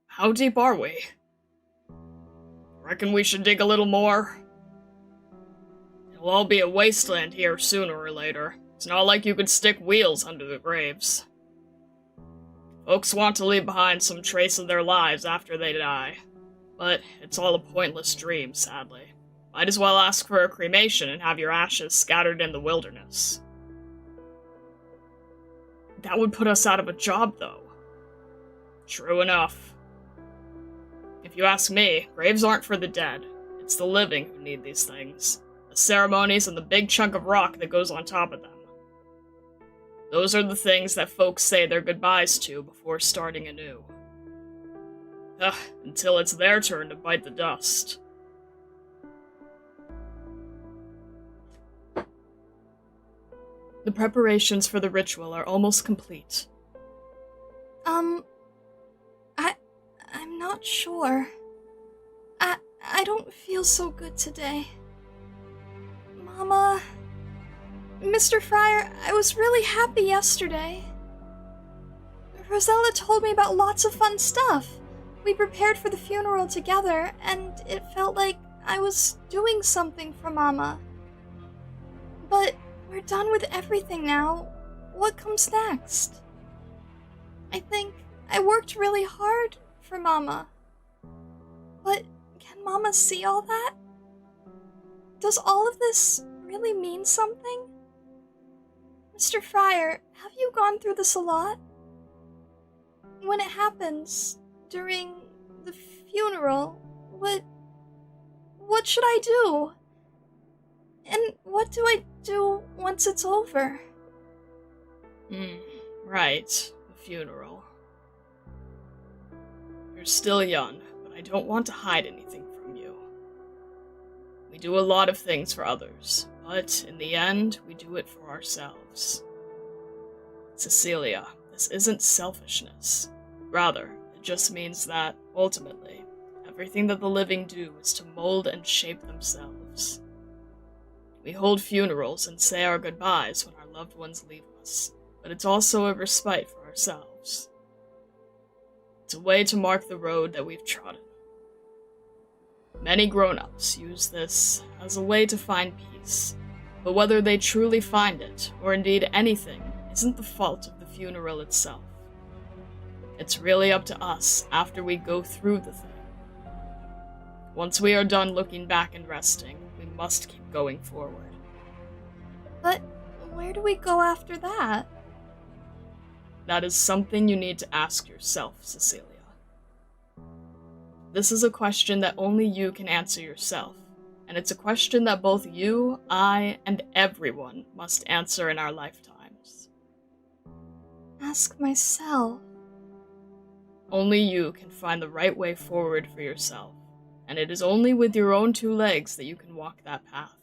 How deep are we? Reckon we should dig a little more? It'll all be a wasteland here sooner or later. It's not like you could stick wheels under the graves. Folks want to leave behind some trace of their lives after they die. But it's all a pointless dream, sadly. Might as well ask for a cremation and have your ashes scattered in the wilderness. That would put us out of a job, though. True enough. If you ask me, graves aren't for the dead. It's the living who need these things. The ceremonies and the big chunk of rock that goes on top of them. Those are the things that folks say their goodbyes to before starting anew. Until it's their turn to bite the dust. The preparations for the ritual are almost complete. I'm not sure. I don't feel so good today. Mama... Mr. Fryer, I was really happy yesterday. Rosella told me about lots of fun stuff. We prepared for the funeral together, and it felt like I was doing something for Mama. But we're done with everything now. What comes next? I think I worked really hard for Mama. But can Mama see all that? Does all of this really mean something? Mr. Fryer, have you gone through this a lot? When it happens, during the funeral, what should I do? And what do I do once it's over? Right. The funeral. You're still young, but I don't want to hide anything from you. We do a lot of things for others, but in the end, we do it for ourselves. Cecilia, this isn't selfishness. Rather, it just means that, ultimately, everything that the living do is to mold and shape themselves. We hold funerals and say our goodbyes when our loved ones leave us, but it's also a respite for ourselves. It's a way to mark the road that we've trodden. Many grown-ups use this as a way to find peace, but whether they truly find it, or indeed anything, isn't the fault of the funeral itself. It's really up to us after we go through the thing. Once we are done looking back and resting, we must keep going forward. But where do we go after that? That is something you need to ask yourself, Cecilia. This is a question that only you can answer yourself, and it's a question that both you, I, and everyone must answer in our lifetimes. Ask myself. Only you can find the right way forward for yourself, and it is only with your own two legs that you can walk that path.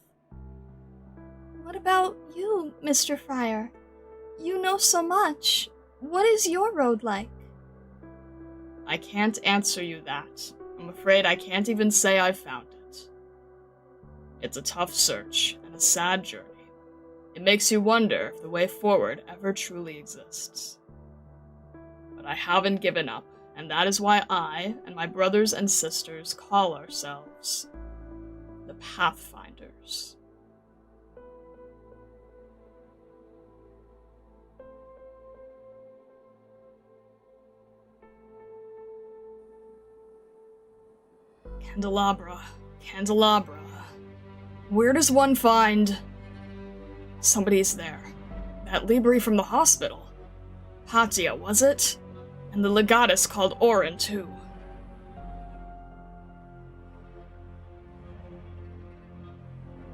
What about you, Mr. Fryer? You know so much. What is your road like? I can't answer you that. I'm afraid I can't even say I've found it. It's a tough search and a sad journey. It makes you wonder if the way forward ever truly exists. But I haven't given up, and that is why I and my brothers and sisters call ourselves the Pathfinders. Candelabra, candelabra. Where does one find... Somebody's there. That Libri from the hospital. Patia, was it? And the legatus called Orin, too.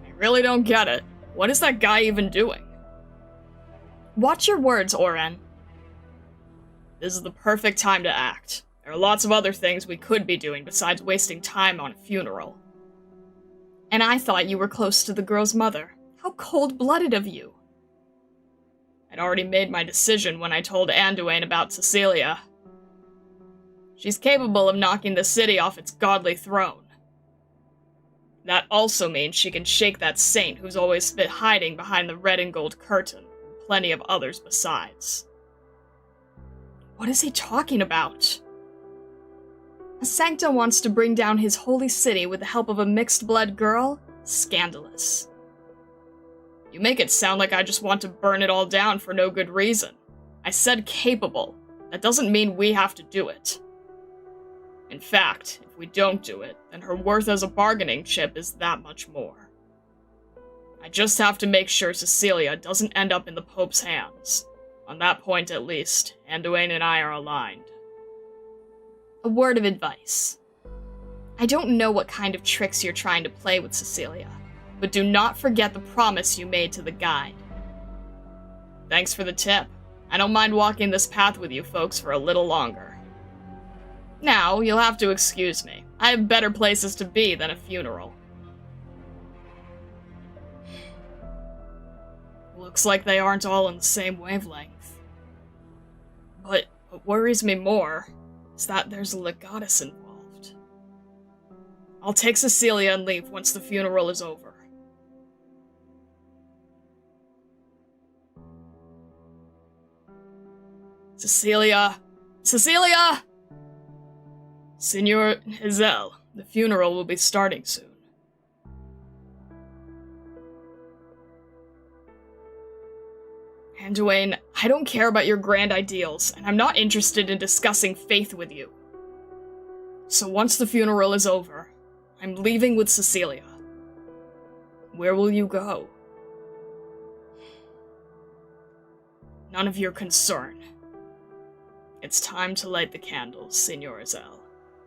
I really don't get it. What is that guy even doing? Watch your words, Oren. This is the perfect time to act. There are lots of other things we could be doing besides wasting time on a funeral. And I thought you were close to the girl's mother. How cold-blooded of you. I'd already made my decision when I told Anduin about Cecilia. She's capable of knocking the city off its godly throne. That also means she can shake that saint who's always been hiding behind the red and gold curtain, and plenty of others besides. What is he talking about? A Sancta wants to bring down his holy city with the help of a mixed-blood girl? Scandalous. You make it sound like I just want to burn it all down for no good reason. I said capable. That doesn't mean we have to do it. In fact, if we don't do it, then her worth as a bargaining chip is that much more. I just have to make sure Cecilia doesn't end up in the Pope's hands. On that point, at least, Anduin and I are aligned. A word of advice. I don't know what kind of tricks you're trying to play with Cecilia, but do not forget the promise you made to the guide. Thanks for the tip. I don't mind walking this path with you folks for a little longer. Now, you'll have to excuse me. I have better places to be than a funeral. Looks like they aren't all on the same wavelength. But what worries me more is that there's a legatus involved. I'll take Cecilia and leave once the funeral is over. Cecilia! Cecilia! Senor Hazel, the funeral will be starting soon. Anduin, I don't care about your grand ideals, and I'm not interested in discussing faith with you. So once the funeral is over, I'm leaving with Cecilia. Where will you go? None of your concern. It's time to light the candles, Senor Hazel.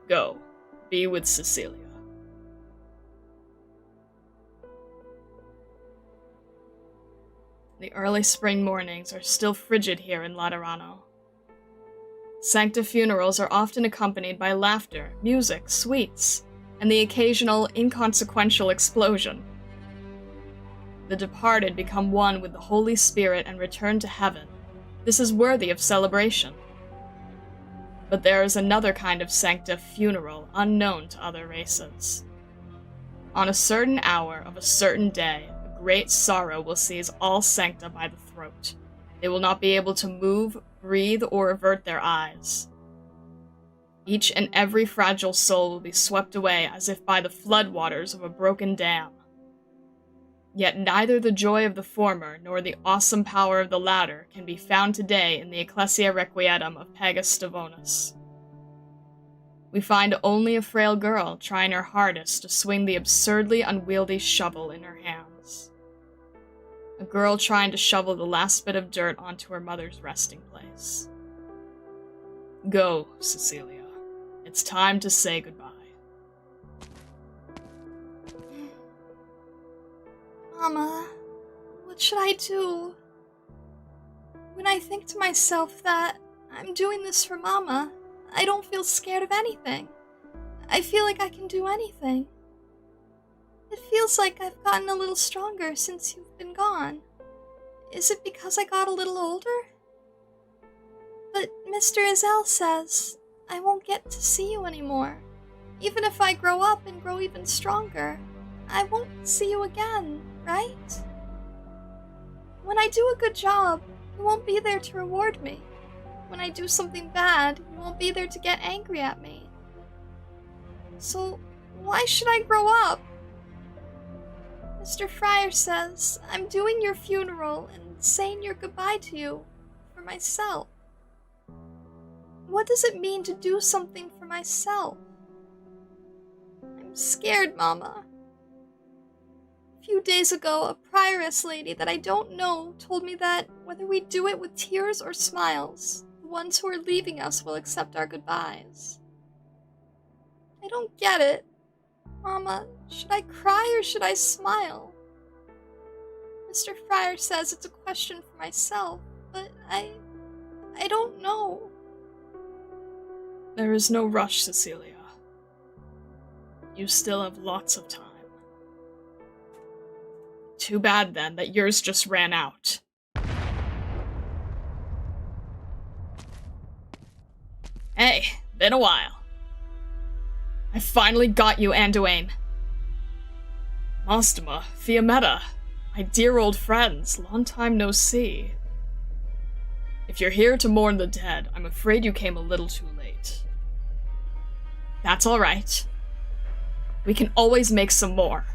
Go, be with Cecilia. The early spring mornings are still frigid here in Laterano. Sancta funerals are often accompanied by laughter, music, sweets, and the occasional inconsequential explosion. The departed become one with the Holy Spirit and return to heaven. This is worthy of celebration. But there is another kind of Sancta funeral unknown to other races. On a certain hour of a certain day, great sorrow will seize all Sancta by the throat. They will not be able to move, breathe, or avert their eyes. Each and every fragile soul will be swept away as if by the floodwaters of a broken dam. Yet neither the joy of the former nor the awesome power of the latter can be found today in the Ecclesia Requietum of Pagus Stavonus. We find only a frail girl trying her hardest to swing the absurdly unwieldy shovel in her hands. A girl trying to shovel the last bit of dirt onto her mother's resting place. Go, Cecilia. It's time to say goodbye. Mama, what should I do? When I think to myself that I'm doing this for Mama, I don't feel scared of anything. I feel like I can do anything. It feels like I've gotten a little stronger since you've been gone. Is it because I got a little older? But Mr. Hazel says I won't get to see you anymore. Even if I grow up and grow even stronger, I won't see you again, right? When I do a good job, you won't be there to reward me. When I do something bad, you won't be there to get angry at me. So, why should I grow up? Mr. Friar says I'm doing your funeral and saying your goodbye to you for myself. What does it mean to do something for myself? I'm scared, Mama. A few days ago, a prioress lady that I don't know told me that whether we do it with tears or smiles, the ones who are leaving us will accept our goodbyes. I don't get it. Mama, should I cry or should I smile? Mr. Friar says it's a question for myself, but I don't know. There is no rush, Cecilia. You still have lots of time. Too bad, then, that yours just ran out. Hey, been a while. I finally got you, Anduin. Mastema, Fiametta, my dear old friends, long time no see. If you're here to mourn the dead, I'm afraid you came a little too late. That's all right. We can always make some more.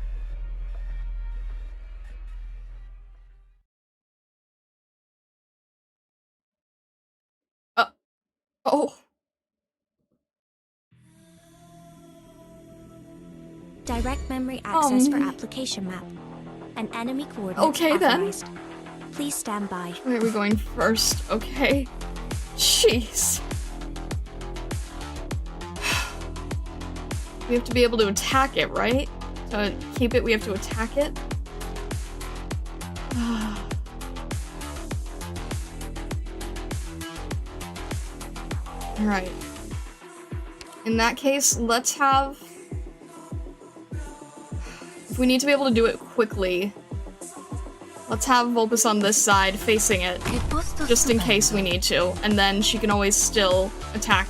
Oh. Direct memory access for application map. An enemy coordinate Okay, then. authorized. Please stand by. Where are we going first? Okay. Jeez. We have to be able to attack it, right? To keep it, we have to attack it? Alright. In that case, let's have... If we need to be able to do it quickly, Let's have Vulpus on this side, facing it, just in case we need to, and then she can always still attack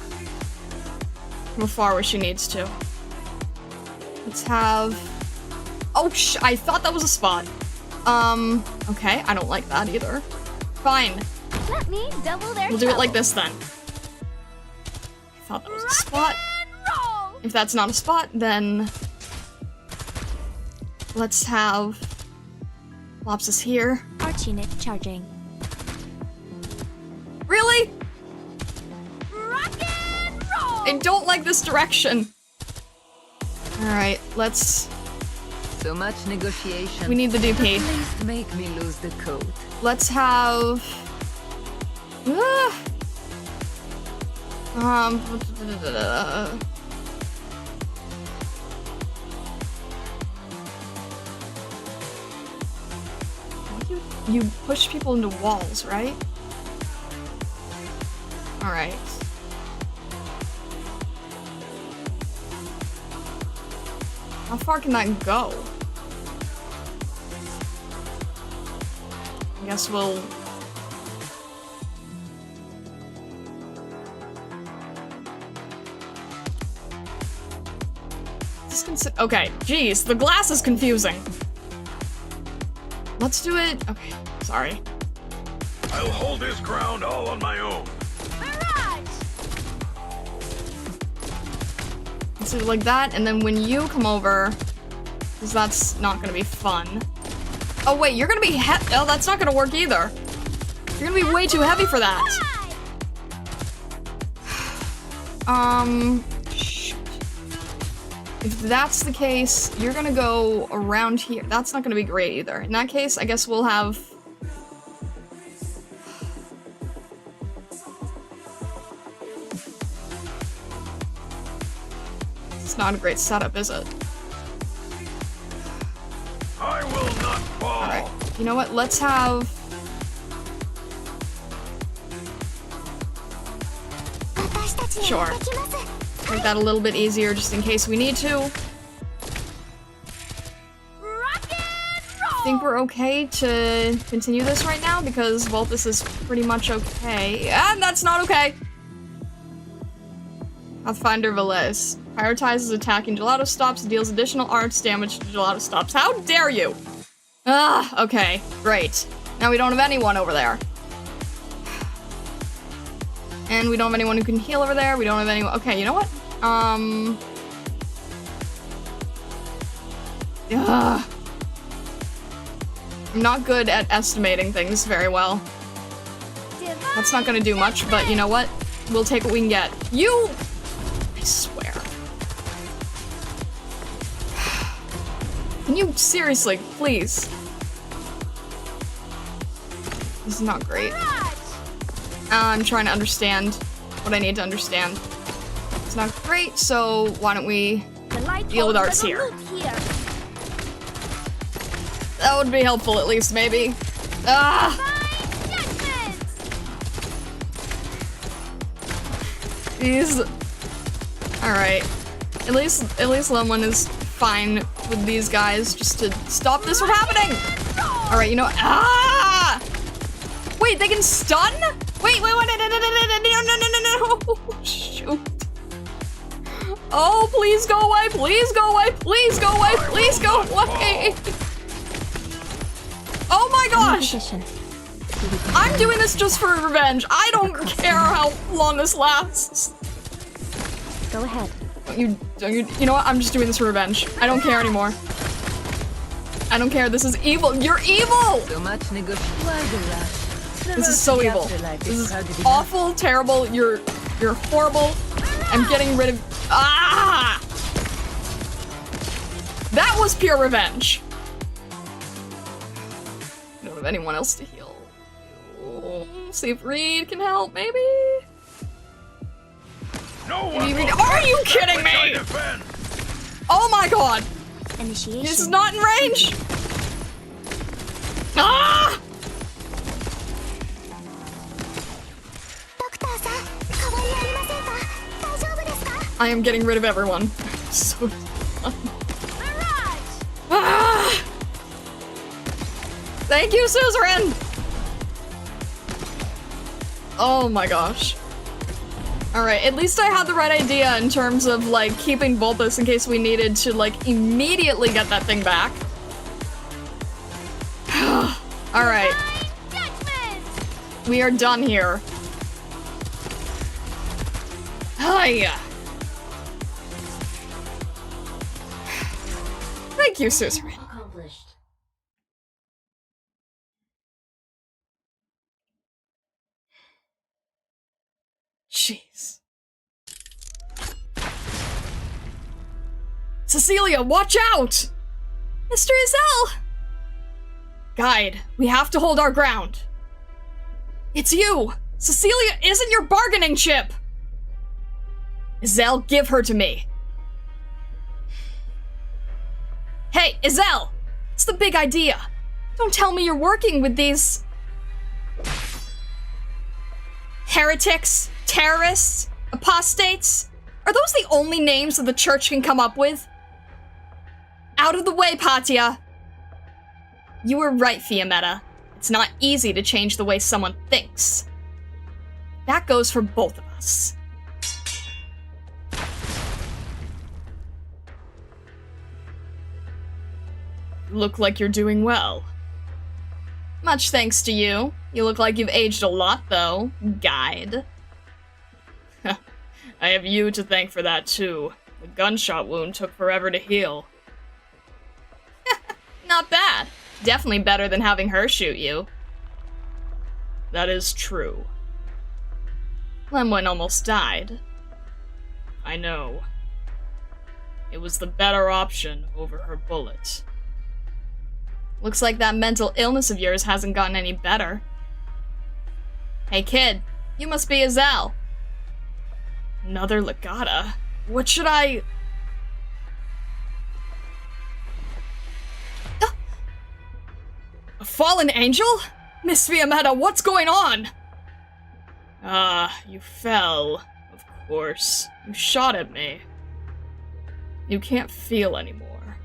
from afar where she needs to. Let's have... Oh, I thought that was a spot. Okay, I don't like that either. Fine. Let me double their We'll do it like this then. I thought that was a spot. roll. If that's not a spot, then... Let's have... Lopsis here. Arch unit charging. Really? Rock and roll. I don't like this direction. Alright, let's... So much negotiation. We need the At DP. least make me lose the coat. Let's have... You push people into walls, right? Alright. How far can that go? I guess we'll... Okay, geez, the glass is confusing. Let's do it. Okay, sorry. I'll hold this ground all on my own. Barrage. Let's do it like that, and then when you come over, because that's not gonna be fun. Oh wait, you're gonna be oh, that's not gonna work either. You're gonna be way too heavy for that. Shoot. If that's the case, you're gonna go around here. That's not gonna be great either. In that case, I guess we'll have... It's not a great setup, is it? I will not fall. Alright, you know what? Let's have... Sure. Make that a little bit easier just in case we need to. I think we're okay to continue this right now because Vulpus is pretty much okay. And that's not okay! Pathfinder Velez. Prioritizes attacking gelato stops and deals additional arts damage to gelato stops. How dare you! Ah, okay, great. Now we don't have anyone over there. And we don't have anyone who can heal over there. We don't have anyone. Okay, you know what? Ugh. I'm not good at estimating things very well. That's not gonna do much, but you know what? We'll take what we can get. You! I swear. Can you seriously, please? This is not great. I'm trying to understand what I need to understand. It's not great, so why don't we deal with ours here? That would be helpful, at least, maybe. Ah! These... Alright. At least Lemon is fine with these guys, just to stop this from happening! Alright, you know... Ah! Wait, they can stun? Wait, no, shoot. Oh, please go away, please go away, please go away, please go away. Oh my gosh. I'm doing this just for revenge. I don't care how long this lasts. Go ahead. You know what? I'm just doing this for revenge. I don't care anymore. I don't care. This is evil. You're evil! So much negotiation. Why the rush? This is so evil. This is awful, terrible. You're horrible. I'm getting rid of... Ah! That was pure revenge. I don't have anyone else to heal. See if Reed can help, maybe? No one Reed. Are you kidding me? Oh my god! Initiation. This is not in range! Ah! I am getting rid of everyone. So done. Ah! Thank you, Suzerain! Oh my gosh. Alright, at least I had the right idea in terms of, like, keeping Vulpus in case we needed to, like, immediately get that thing back. Alright. We are done here. Hiya. Thank you, Suzerain. Accomplished. Jeez. Cecilia, watch out! Mr. Isel! Guide, we have to hold our ground. It's you! Cecilia isn't your bargaining chip! Isel, give her to me. Hey, Isel! It's the big idea. Don't tell me you're working with these... heretics? Terrorists? Apostates? Are those the only names that the church can come up with? Out of the way, Patia! You were right, Fiammetta. It's not easy to change the way someone thinks. That goes for both of us. Look like you're doing well. Much thanks to you. You look like you've aged a lot, though, guide. I have you to thank for that, too. The gunshot wound took forever to heal. Not bad. Definitely better than having her shoot you. That is true. Lemwin almost died. I know. It was the better option over her bullet. Looks like that mental illness of yours hasn't gotten any better. Hey kid, you must be Isel. Another Legata? What should I... A fallen angel? Miss Fiammetta, what's going on? Ah, you fell. Of course. You shot at me. You can't feel anymore.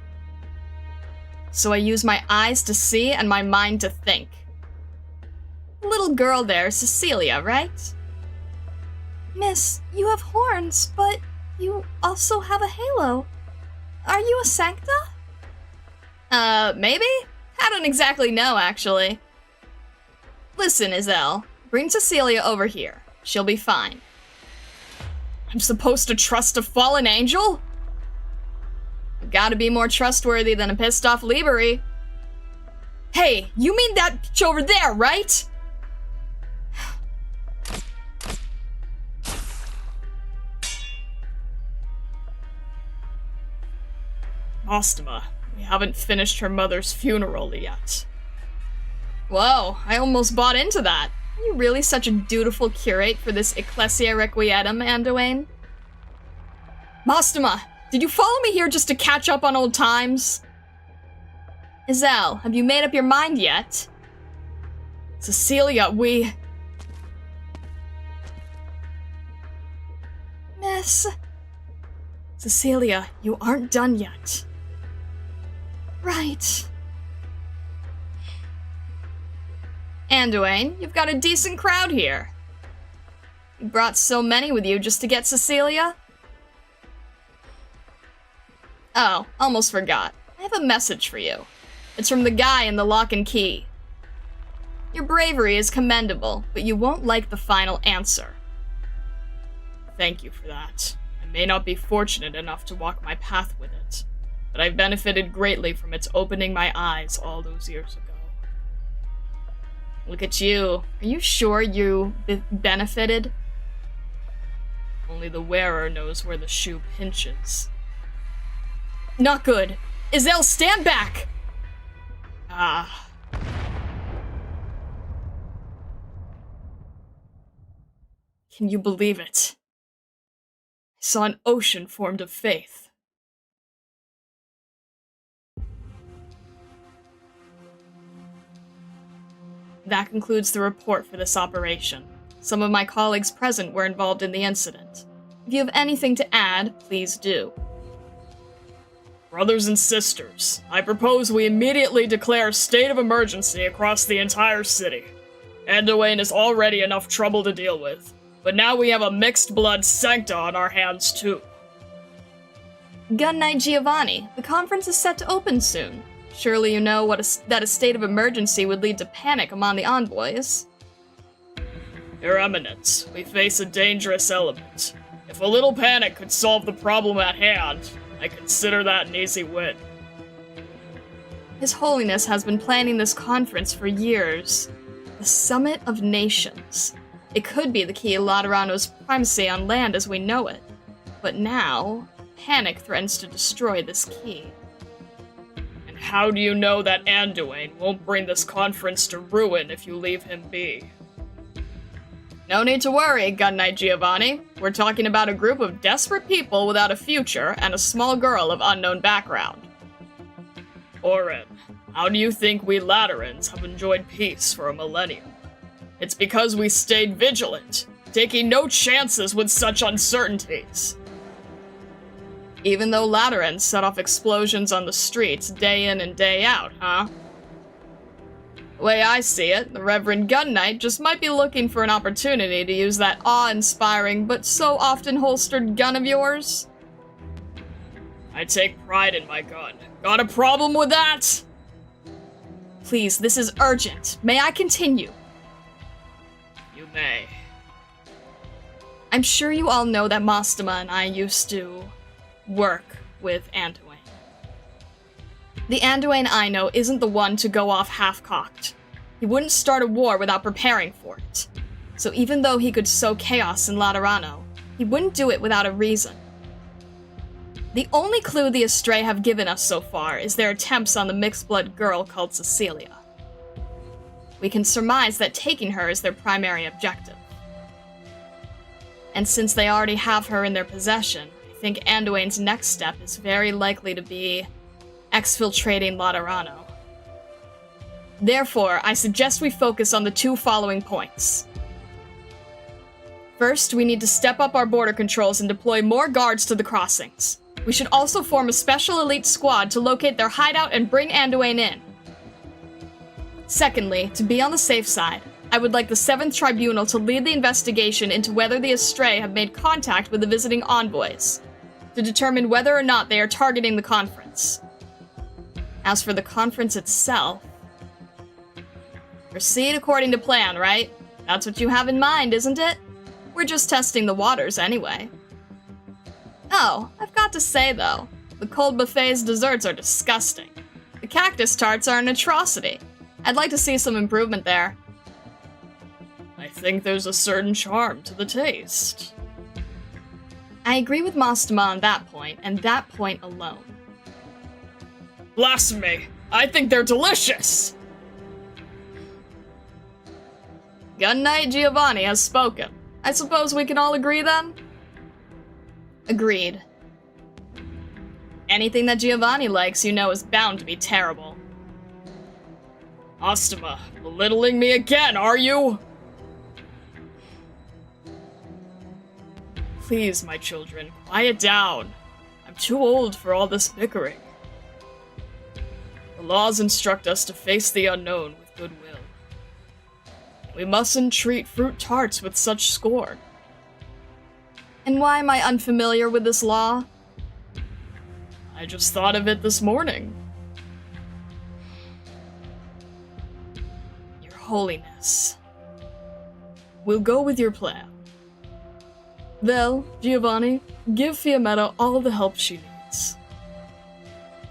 So I use my eyes to see and my mind to think. The little girl there, Cecilia, right? Miss, you have horns, but you also have a halo. Are you a Sancta? Maybe? I don't exactly know, actually. Listen, Isel, bring Cecilia over here. She'll be fine. I'm supposed to trust a fallen angel? You've gotta be more trustworthy than a pissed off Liberi. Hey, you mean that bitch over there, right? Ostema, we haven't finished her mother's funeral yet. Whoa, I almost bought into that. Are you really such a dutiful curate for this Ecclesia Requietum, Anduin? Ostema, did you follow me here just to catch up on old times? Isel, have you made up your mind yet? Cecilia, we... Miss... Cecilia, you aren't done yet. Right. Anduin, you've got a decent crowd here. You brought so many with you just to get Cecilia? Oh, almost forgot. I have a message for you. It's from the guy in the lock and key. Your bravery is commendable, but you won't like the final answer. Thank you for that. I may not be fortunate enough to walk my path with it, but I've benefited greatly from its opening my eyes all those years ago. Look at you. Are you sure you benefited? Only the wearer knows where the shoe pinches. Not good. Isel, stand back! Ah. Can you believe it? I saw an ocean formed of faith. That concludes the report for this operation. Some of my colleagues present were involved in the incident. If you have anything to add, please do. Brothers and sisters, I propose we immediately declare a state of emergency across the entire city. Anduin is already enough trouble to deal with, but now we have a mixed blood Sancta on our hands too. Gun Knight Giovanni, the conference is set to open soon. Surely you know that a state of emergency would lead to panic among the envoys. Your Eminence, we face a dangerous element. If a little panic could solve the problem at hand, I consider that an easy win. His Holiness has been planning this conference for years. The Summit of Nations. It could be the key to Laterano's primacy on land as we know it. But now, panic threatens to destroy this key. And how do you know that Anduin won't bring this conference to ruin if you leave him be? No need to worry, Gun Knight Giovanni. We're talking about a group of desperate people without a future and a small girl of unknown background. Orin, how do you think we Laterans have enjoyed peace for a millennium? It's because we stayed vigilant, taking no chances with such uncertainties. Even though Laterans set off explosions on the streets day in and day out, huh? The way I see it, the Reverend Gun Knight just might be looking for an opportunity to use that awe-inspiring but so often holstered gun of yours. I take pride in my gun. Got a problem with that? Please, this is urgent. May I continue? You may. I'm sure you all know that Mastema and I used to work with Anduin. The Anduin I know isn't the one to go off half-cocked. He wouldn't start a war without preparing for it. So even though he could sow chaos in Laterano, he wouldn't do it without a reason. The only clue the Astray have given us so far is their attempts on the mixed-blood girl called Cecilia. We can surmise that taking her is their primary objective. And since they already have her in their possession, I think Anduin's next step is very likely to be exfiltrating Laterano. Therefore, I suggest we focus on the two following points. First, we need to step up our border controls and deploy more guards to the crossings. We should also form a special elite squad to locate their hideout and bring Anduin in. Secondly, to be on the safe side, I would like the 7th Tribunal to lead the investigation into whether the Astray have made contact with the visiting envoys, to determine whether or not they are targeting the conference. As for the conference itself, proceed according to plan, right? That's what you have in mind, isn't it? We're just testing the waters anyway. Oh, I've got to say though, the cold buffet's desserts are disgusting. The cactus tarts are an atrocity. I'd like to see some improvement there. I think there's a certain charm to the taste. I agree with Mastema on that point, and that point alone. Blasphemy! I think they're delicious! Gun Knight Giovanni has spoken. I suppose we can all agree then? Agreed. Anything that Giovanni likes, you know, is bound to be terrible. Mastema, belittling me again, are you? Please, my children, quiet down. I'm too old for all this bickering. The laws instruct us to face the unknown with goodwill. We mustn't treat fruit tarts with such scorn. And why am I unfamiliar with this law? I just thought of it this morning. Your Holiness. We'll go with your plan. Well, Giovanni, give Fiammetta all the help she needs.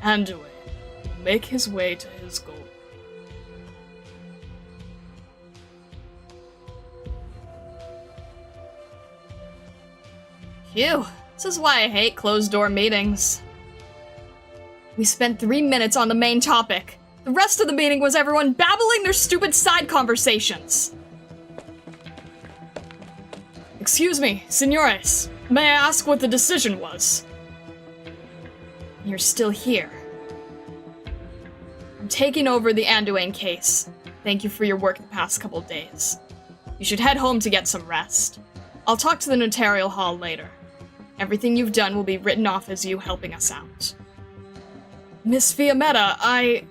Anduin will make his way to his goal. Phew, this is why I hate closed-door meetings. We spent 3 minutes on the main topic. The rest of the meeting was everyone babbling their stupid side conversations. Excuse me, senores. May I ask what the decision was? You're still here. I'm taking over the Anduin case. Thank you for your work the past couple days. You should head home to get some rest. I'll talk to the notarial hall later. Everything you've done will be written off as you helping us out. Miss Fiametta,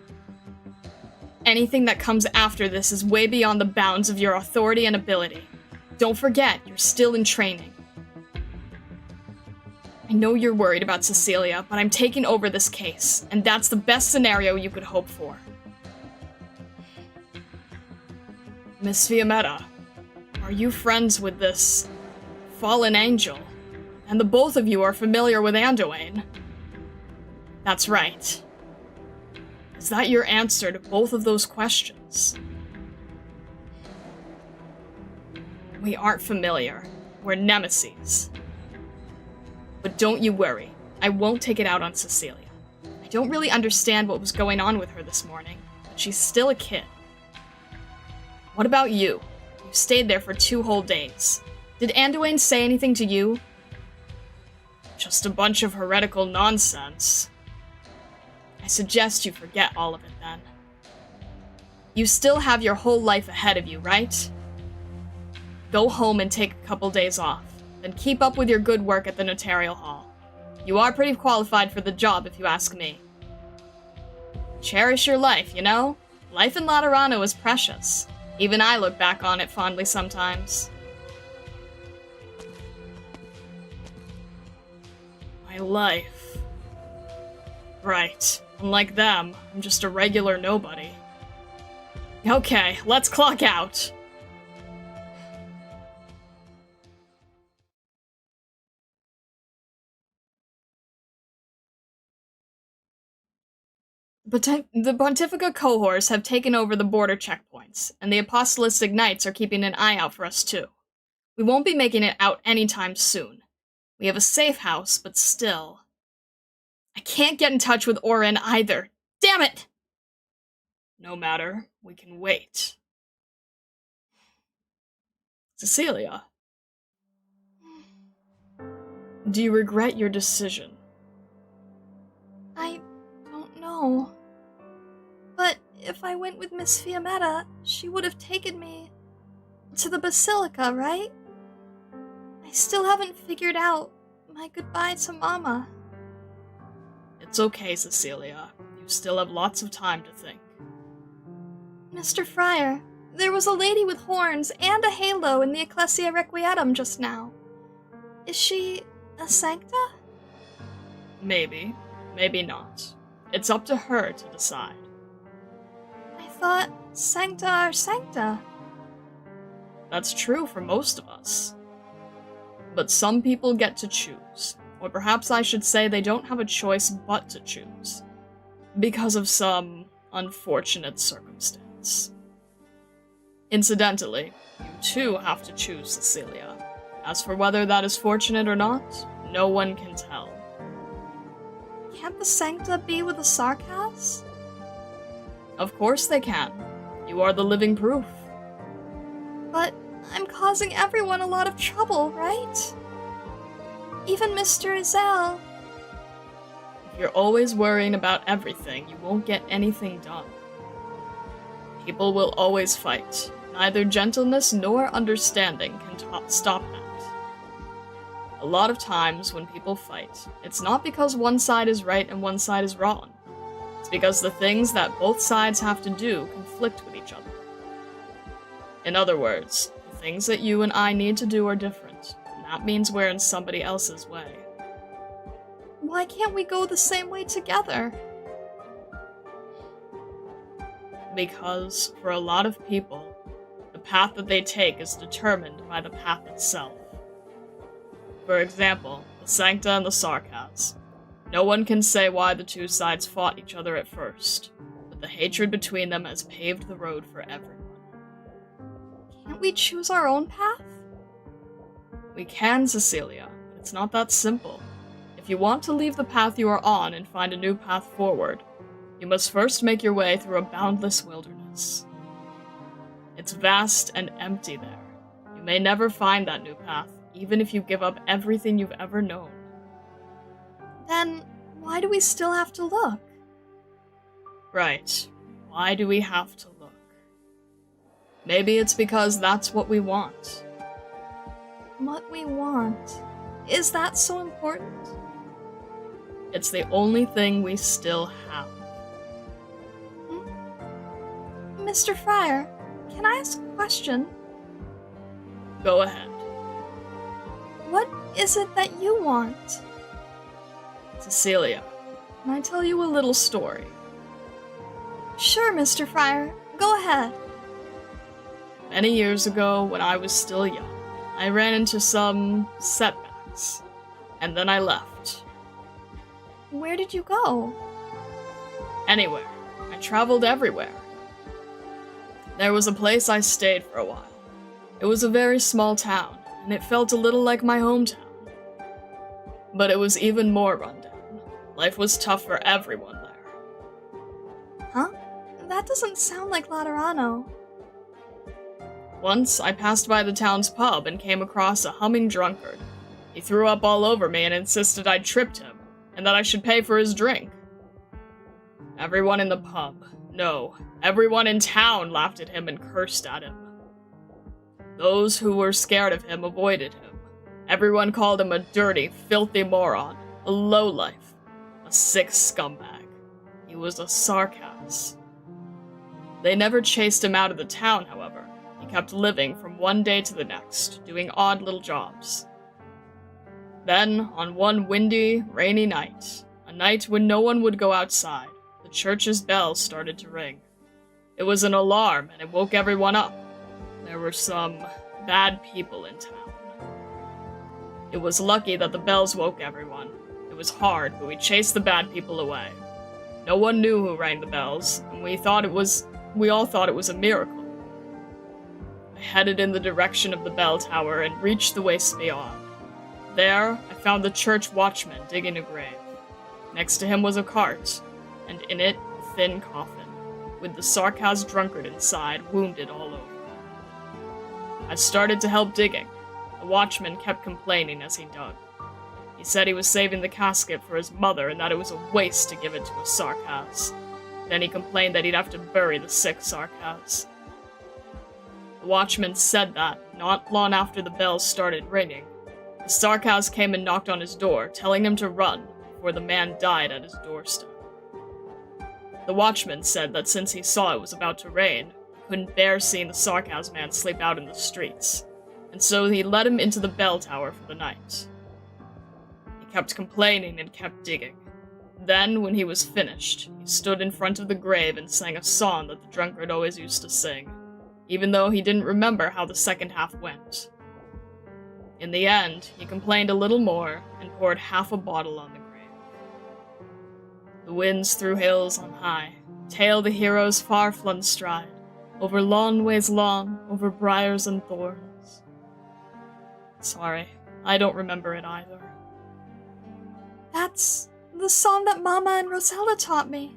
Anything that comes after this is way beyond the bounds of your authority and ability. Don't forget, you're still in training. I know you're worried about Cecilia, but I'm taking over this case, and that's the best scenario you could hope for. Miss Fiametta, are you friends with this fallen angel? And the both of you are familiar with Anduin? That's right. Is that your answer to both of those questions? We aren't familiar. We're nemesis. But don't you worry. I won't take it out on Cecilia. I don't really understand what was going on with her this morning, but she's still a kid. What about you? You stayed there for 2 whole days. Did Anduin say anything to you? Just a bunch of heretical nonsense. I suggest you forget all of it then. You still have your whole life ahead of you, right? Go home and take a couple days off, then keep up with your good work at the Notarial Hall. You are pretty qualified for the job, if you ask me. Cherish your life, you know? Life in Laterano is precious. Even I look back on it fondly sometimes. My life. Right. Unlike them, I'm just a regular nobody. Okay, let's clock out. The Pontifica cohorts have taken over the border checkpoints, and the Apostolistic Knights are keeping an eye out for us too. We won't be making it out anytime soon. We have a safe house, but still. I can't get in touch with Orin either. Damn it! No matter, we can wait. Cecilia. Do you regret your decision? I don't know. But if I went with Miss Fiametta, she would have taken me to the Basilica, right? I still haven't figured out my goodbye to Mama. It's okay, Cecilia. You still have lots of time to think. Mr. Friar, there was a lady with horns and a halo in the Ecclesia Requietum just now. Is she a Sancta? Maybe. Maybe not. It's up to her to decide. I thought Sancta are Sancta. That's true for most of us. But some people get to choose. Or perhaps I should say they don't have a choice but to choose. Because of some unfortunate circumstance. Incidentally, you too have to choose, Cecilia. As for whether that is fortunate or not, no one can tell. Can't the Sancta be with the Sarkas? Of course they can. You are the living proof. But I'm causing everyone a lot of trouble, right? Even Mr. Izel. If you're always worrying about everything, you won't get anything done. People will always fight. Neither gentleness nor understanding can stop that. A lot of times when people fight, it's not because one side is right and one side is wrong. It's because the things that both sides have to do conflict with each other. In other words, the things that you and I need to do are different, and that means we're in somebody else's way. Why can't we go the same way together? Because, for a lot of people, the path that they take is determined by the path itself. For example, the Sancta and the Sarkas. No one can say why the two sides fought each other at first, but the hatred between them has paved the road for everyone. Can't we choose our own path? We can, Cecilia, but it's not that simple. If you want to leave the path you are on and find a new path forward, you must first make your way through a boundless wilderness. It's vast and empty there. You may never find that new path, even if you give up everything you've ever known. Then, why do we still have to look? Right. Why do we have to look? Maybe it's because that's what we want. What we want. Is that so important? It's the only thing we still have. Mr. Friar, can I ask a question? Go ahead. What is it that you want? Cecilia, can I tell you a little story? Sure, Mr. Friar. Go ahead. Many years ago, when I was still young, I ran into some setbacks, and then I left. Where did you go? Anywhere. I traveled everywhere. There was a place I stayed for a while. It was a very small town, and it felt a little like my hometown. But it was even more rundown. Life was tough for everyone there. Huh? That doesn't sound like Laterano. Once, I passed by the town's pub and came across a humming drunkard. He threw up all over me and insisted I'd tripped him, and that I should pay for his drink. Everyone in the pub, no, everyone in town laughed at him and cursed at him. Those who were scared of him avoided him. Everyone called him a dirty, filthy moron, a lowlife, a sick scumbag. He was a sarcas. They never chased him out of the town, however. He kept living from one day to the next, doing odd little jobs. Then, on one windy, rainy night, a night when no one would go outside, the church's bell started to ring. It was an alarm, and it woke everyone up. There were some bad people in town. It was lucky that the bells woke everyone. It was hard, but we chased the bad people away. No one knew who rang the bells, and we all thought it was a miracle. I headed in the direction of the bell tower and reached the waste beyond. There, I found the church watchman digging a grave. Next to him was a cart, and in it, a thin coffin, with the sarcas drunkard inside, wounded all over. I started to help digging. The watchman kept complaining as he dug. He said he was saving the casket for his mother and that it was a waste to give it to a sarcas. Then he complained that he'd have to bury the sick sarcas. The watchman said that, not long after the bells started ringing, the sarcas came and knocked on his door, telling him to run, before the man died at his doorstep. The watchman said that since he saw it was about to rain, he couldn't bear seeing the sarcas man sleep out in the streets, and so he let him into the bell tower for the night. He kept complaining and kept digging. Then, when he was finished, he stood in front of the grave and sang a song that the drunkard always used to sing, even though he didn't remember how the second half went. In the end, he complained a little more and poured half a bottle on the grave. The winds through hills on high, tail the heroes far flung stride, over long ways long, over briars and thorns. Sorry, I don't remember it either. That's the song that Mama and Rosella taught me.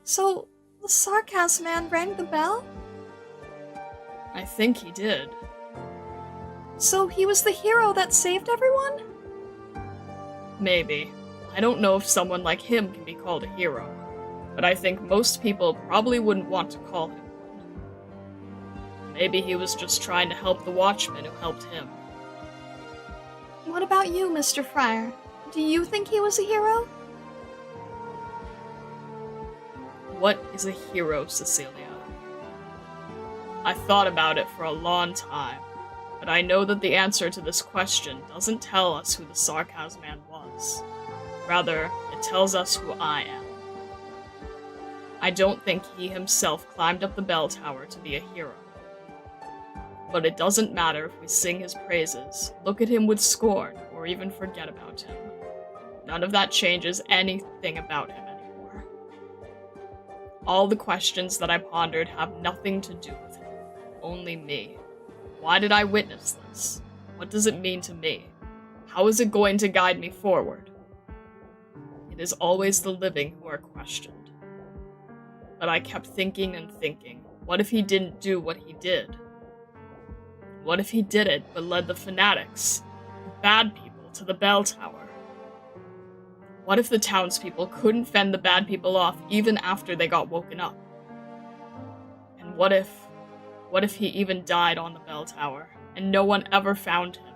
So, the sarcas man rang the bell? I think he did. So he was the hero that saved everyone? Maybe. I don't know if someone like him can be called a hero, but I think most people probably wouldn't want to call him one. Maybe he was just trying to help the watchman who helped him. What about you, Mr. Friar? Do you think he was a hero? What is a hero, Cecilia? I thought about it for a long time, but I know that the answer to this question doesn't tell us who the sarcas man was. Rather, it tells us who I am. I don't think he himself climbed up the bell tower to be a hero. But it doesn't matter if we sing his praises, look at him with scorn, or even forget about him. None of that changes anything about him anymore. All the questions that I pondered have nothing to do with him. Only me. Why did I witness this? What does it mean to me? How is it going to guide me forward? It is always the living who are questioned. But I kept thinking and thinking, what if he didn't do what he did? What if he did it but led the fanatics, the bad people, to the bell tower? What if the townspeople couldn't fend the bad people off even after they got woken up? And what if he even died on the bell tower, and no one ever found him?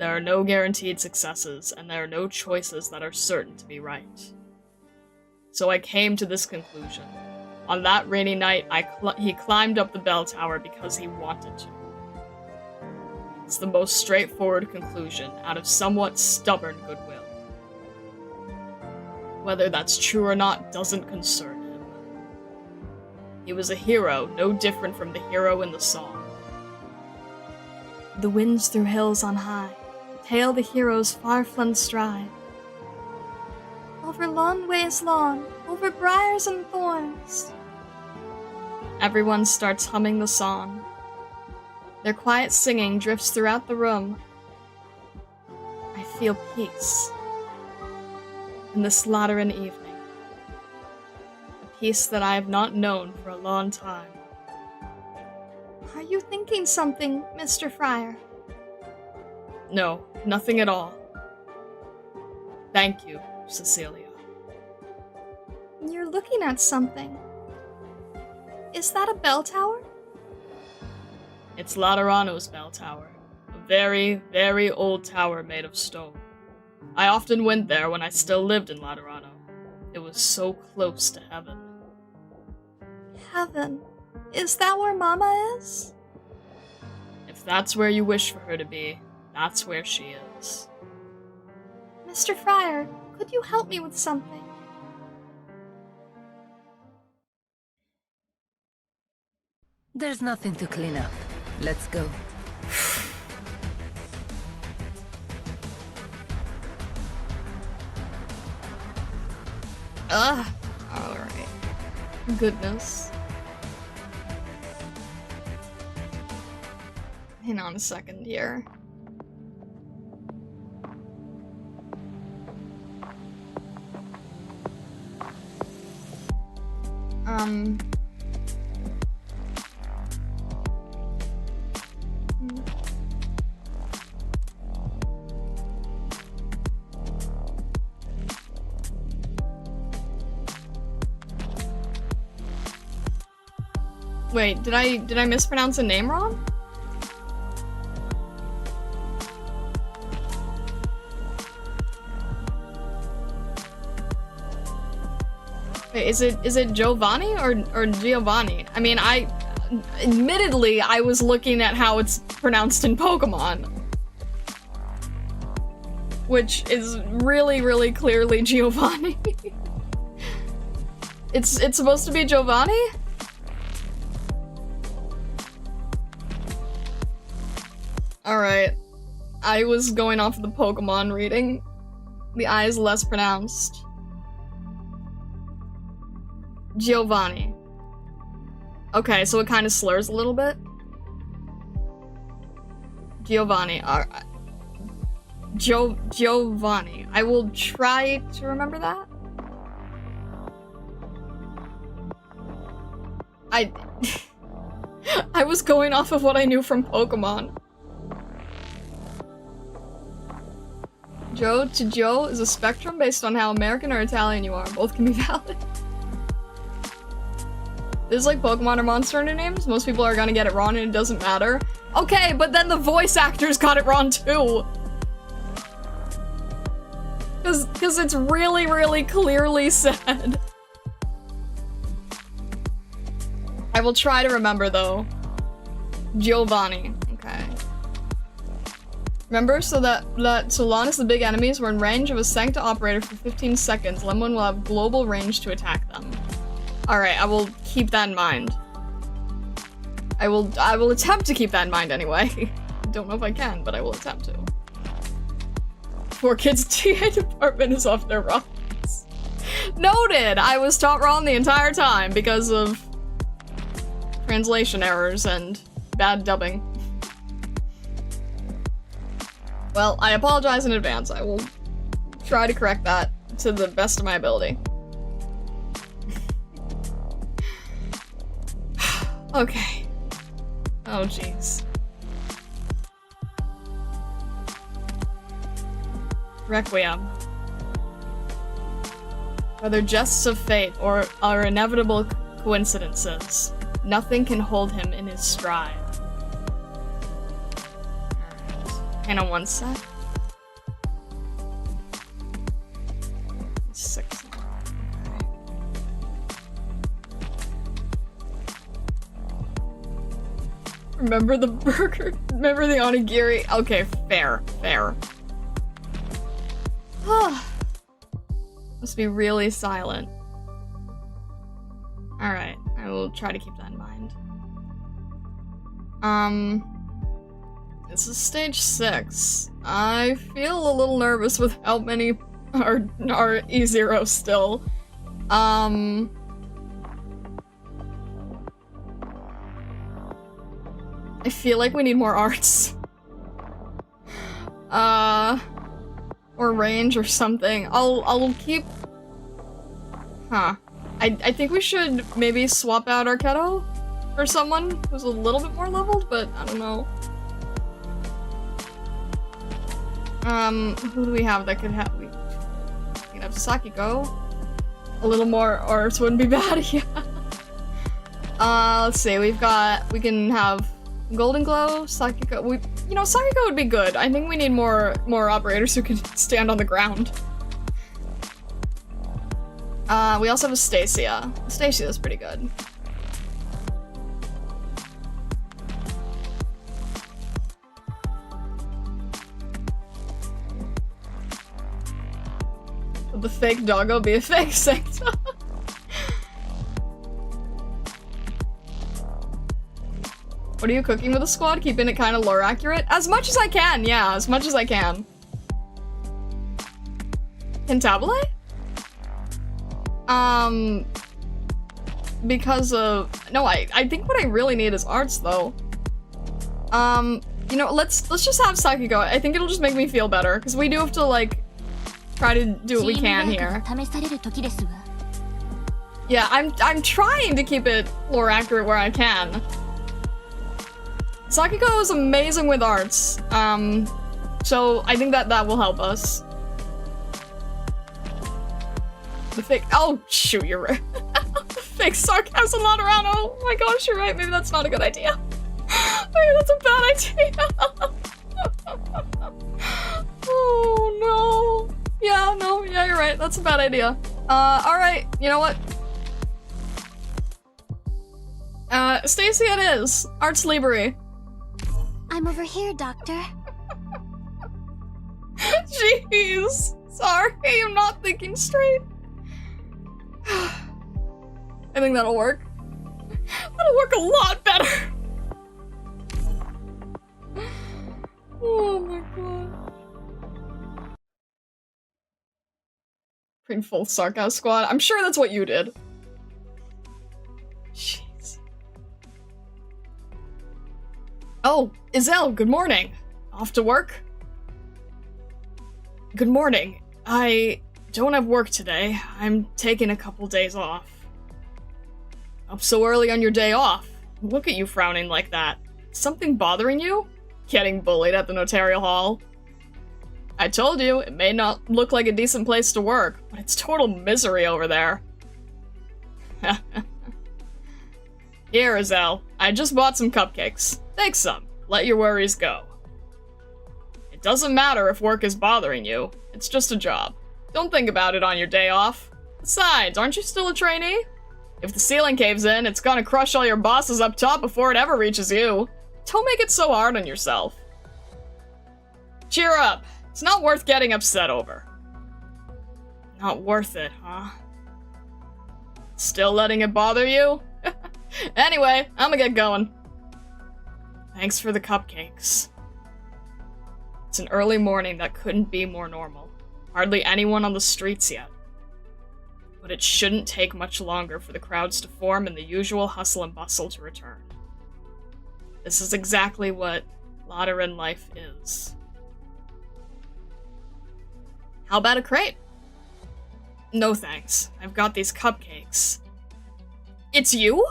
There are no guaranteed successes, and there are no choices that are certain to be right. So I came to this conclusion. On that rainy night, he climbed up the bell tower because he wanted to. It's the most straightforward conclusion out of somewhat stubborn goodwill. Whether that's true or not doesn't concern him. He was a hero, no different from the hero in the song. The winds through hills on high, hail the hero's far-flung stride. Over long ways long, over briars and thorns. Everyone starts humming the song. Their quiet singing drifts throughout the room. I feel peace. In this Lateran evening. A peace that I have not known for a long time. Are you thinking something, Mr. Friar? No, nothing at all. Thank you, Cecilia. You're looking at something. Is that a bell tower? It's Laterano's bell tower. A very, very old tower made of stone. I often went there when I still lived in Laterano. It was so close to heaven. Heaven? Is that where Mama is? If that's where you wish for her to be, that's where she is. Mr. Friar, could you help me with something? There's nothing to clean up. Let's go. Ugh. Alright. Goodness. Hang on a second here. Wait, did I mispronounce a name wrong? Wait, is it Giovanni or Giovanni? I mean, admittedly, I was looking at how it's pronounced in Pokemon. Which is really, really clearly Giovanni. It's supposed to be Giovanni? Alright. I was going off of the Pokemon reading. The I is less pronounced. Giovanni. Okay, so it kind of slurs a little bit. Giovanni. Giovanni. I will try to remember that. I was going off of what I knew from Pokemon. Joe to Joe is a spectrum based on how American or Italian you are. Both can be valid. There's like Pokemon or Monster Hunter names. Most people are gonna get it wrong and it doesn't matter. Okay, but then the voice actors got it wrong too. Cause it's really, really clearly said. I will try to remember though. Giovanni. Okay. Remember, so long as the big enemies were in range of a Sancta operator for 15 seconds, Lemon will have global range to attack them. Alright, I will keep that in mind. I will attempt to keep that in mind anyway. Don't know if I can, but I will attempt to. Poor kids' TA department is off their rocks. Noted! I was taught wrong the entire time because of translation errors and bad dubbing. Well, I apologize in advance. I will try to correct that to the best of my ability. Okay. Oh, jeez. Requiem. Whether jests of fate or are inevitable coincidences, nothing can hold him in his stride. Hang on one sec. Remember the burger? Remember the onigiri? Okay, fair. Must be really silent. Alright, I will try to keep that in mind. This is stage 6. I feel a little nervous with how many are E0 still. I feel like we need more arts. Or range or something. I'll keep... Huh. I think we should maybe swap out Arknights for someone who's a little bit more leveled, but I don't know. Who do we have that could have... We can have Sakiko. A little more arts wouldn't be bad, yeah. Let's see, we can have Golden Glow, Sakiko. You know, Sakiko would be good. I think we need more operators who can stand on the ground. We also have a Stacia. Stacia's pretty good. Would the fake doggo be a fake Sancta? What are you cooking with the squad? Keeping it kind of lore accurate? As much as I can, yeah, as much as I can. Cantabile? Because of... No, I think what I really need is arts, though. You know, let's just have Sakiko. I think it'll just make me feel better, because we do have to, like, try to do what we can here. Yeah, I'm trying to keep it lore accurate where I can. Sakiko is amazing with arts, so I think that will help us. The fake- oh, shoot, you're right. The fake sarcasm not around, oh my gosh, you're right, maybe that's not a good idea. Maybe that's a bad idea. Oh no. Yeah, no, yeah, you're right, that's a bad idea. Alright, you know what? Stacy it is. Arts Libre. I'm over here, Doctor. Jeez. Sorry, I'm not thinking straight. I think that'll work. That'll work a lot better. Oh my god. Bring full sarcasm squad. I'm sure that's what you did. Jeez. Oh, Izelle, good morning. Off to work? Good morning. I don't have work today. I'm taking a couple days off. Up so early on your day off. Look at you frowning like that. Something bothering you? Getting bullied at the notarial hall? I told you, it may not look like a decent place to work, but it's total misery over there. Here, Izelle. I just bought some cupcakes. Take some. Let your worries go. It doesn't matter if work is bothering you. It's just a job. Don't think about it on your day off. Besides, aren't you still a trainee? If the ceiling caves in, it's gonna crush all your bosses up top before it ever reaches you. Don't make it so hard on yourself. Cheer up. It's not worth getting upset over. Not worth it, huh? Still letting it bother you? Anyway, I'ma get going. Thanks for the cupcakes. It's an early morning that couldn't be more normal. Hardly anyone on the streets yet. But it shouldn't take much longer for the crowds to form and the usual hustle and bustle to return. This is exactly what Lateran life is. How about a crepe? No thanks. I've got these cupcakes. It's you?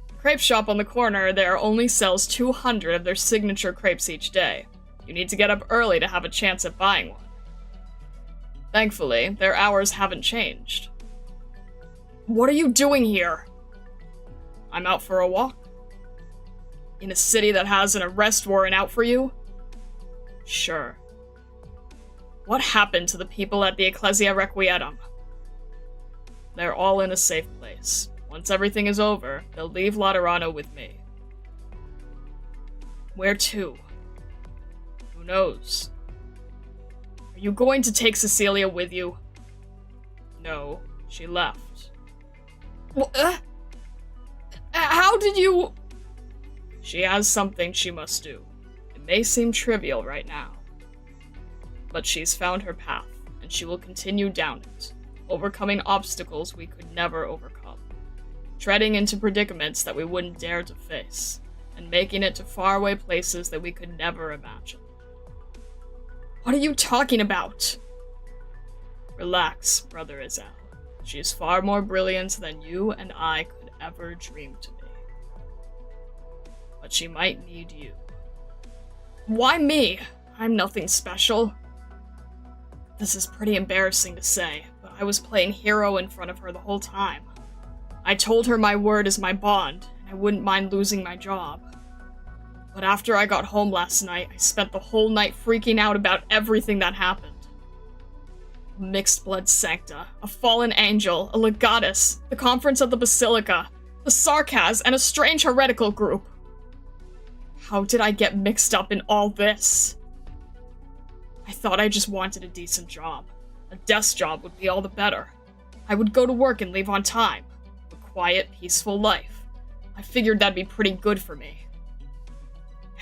The crepe shop on the corner there only sells 200 of their signature crepes each day. You need to get up early to have a chance at buying one. Thankfully, their hours haven't changed. What are you doing here? I'm out for a walk. In a city that has an arrest warrant out for you? Sure. What happened to the people at the Ecclesia Requietum? They're all in a safe place. Once everything is over, they'll leave Laterano with me. Where to? Who knows? Are you going to take Cecilia with you? No, she left. How did you... She has something she must do. It may seem trivial right now, but she's found her path, and she will continue down it, overcoming obstacles we could never overcome, treading into predicaments that we wouldn't dare to face, and making it to faraway places that we could never imagine. What are you talking about? Relax, Brother Isel. She is far more brilliant than you and I could ever dream to be. But she might need you. Why me? I'm nothing special. This is pretty embarrassing to say, but I was playing hero in front of her the whole time. I told her my word is my bond, and I wouldn't mind losing my job. But after I got home last night, I spent the whole night freaking out about everything that happened. A mixed blood sancta, a fallen angel, a legatus, the conference of the Basilica, the Sarkaz, and a strange heretical group. How did I get mixed up in all this? I thought I just wanted a decent job. A desk job would be all the better. I would go to work and leave on time. A quiet, peaceful life. I figured that'd be pretty good for me.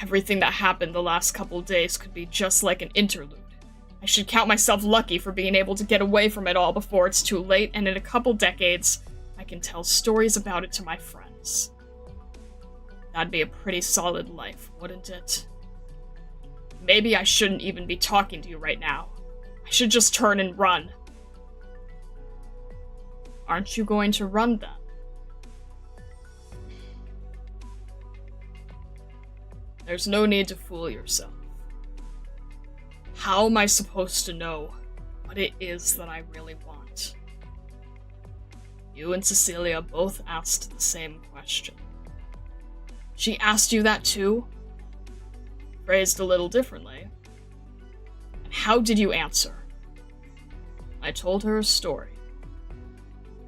Everything that happened the last couple days could be just like an interlude. I should count myself lucky for being able to get away from it all before it's too late, and in a couple decades, I can tell stories about it to my friends. That'd be a pretty solid life, wouldn't it? Maybe I shouldn't even be talking to you right now. I should just turn and run. Aren't you going to run then? There's no need to fool yourself. How am I supposed to know what it is that I really want? You and Cecilia both asked the same question. She asked you that too? Phrased a little differently. And how did you answer? I told her a story.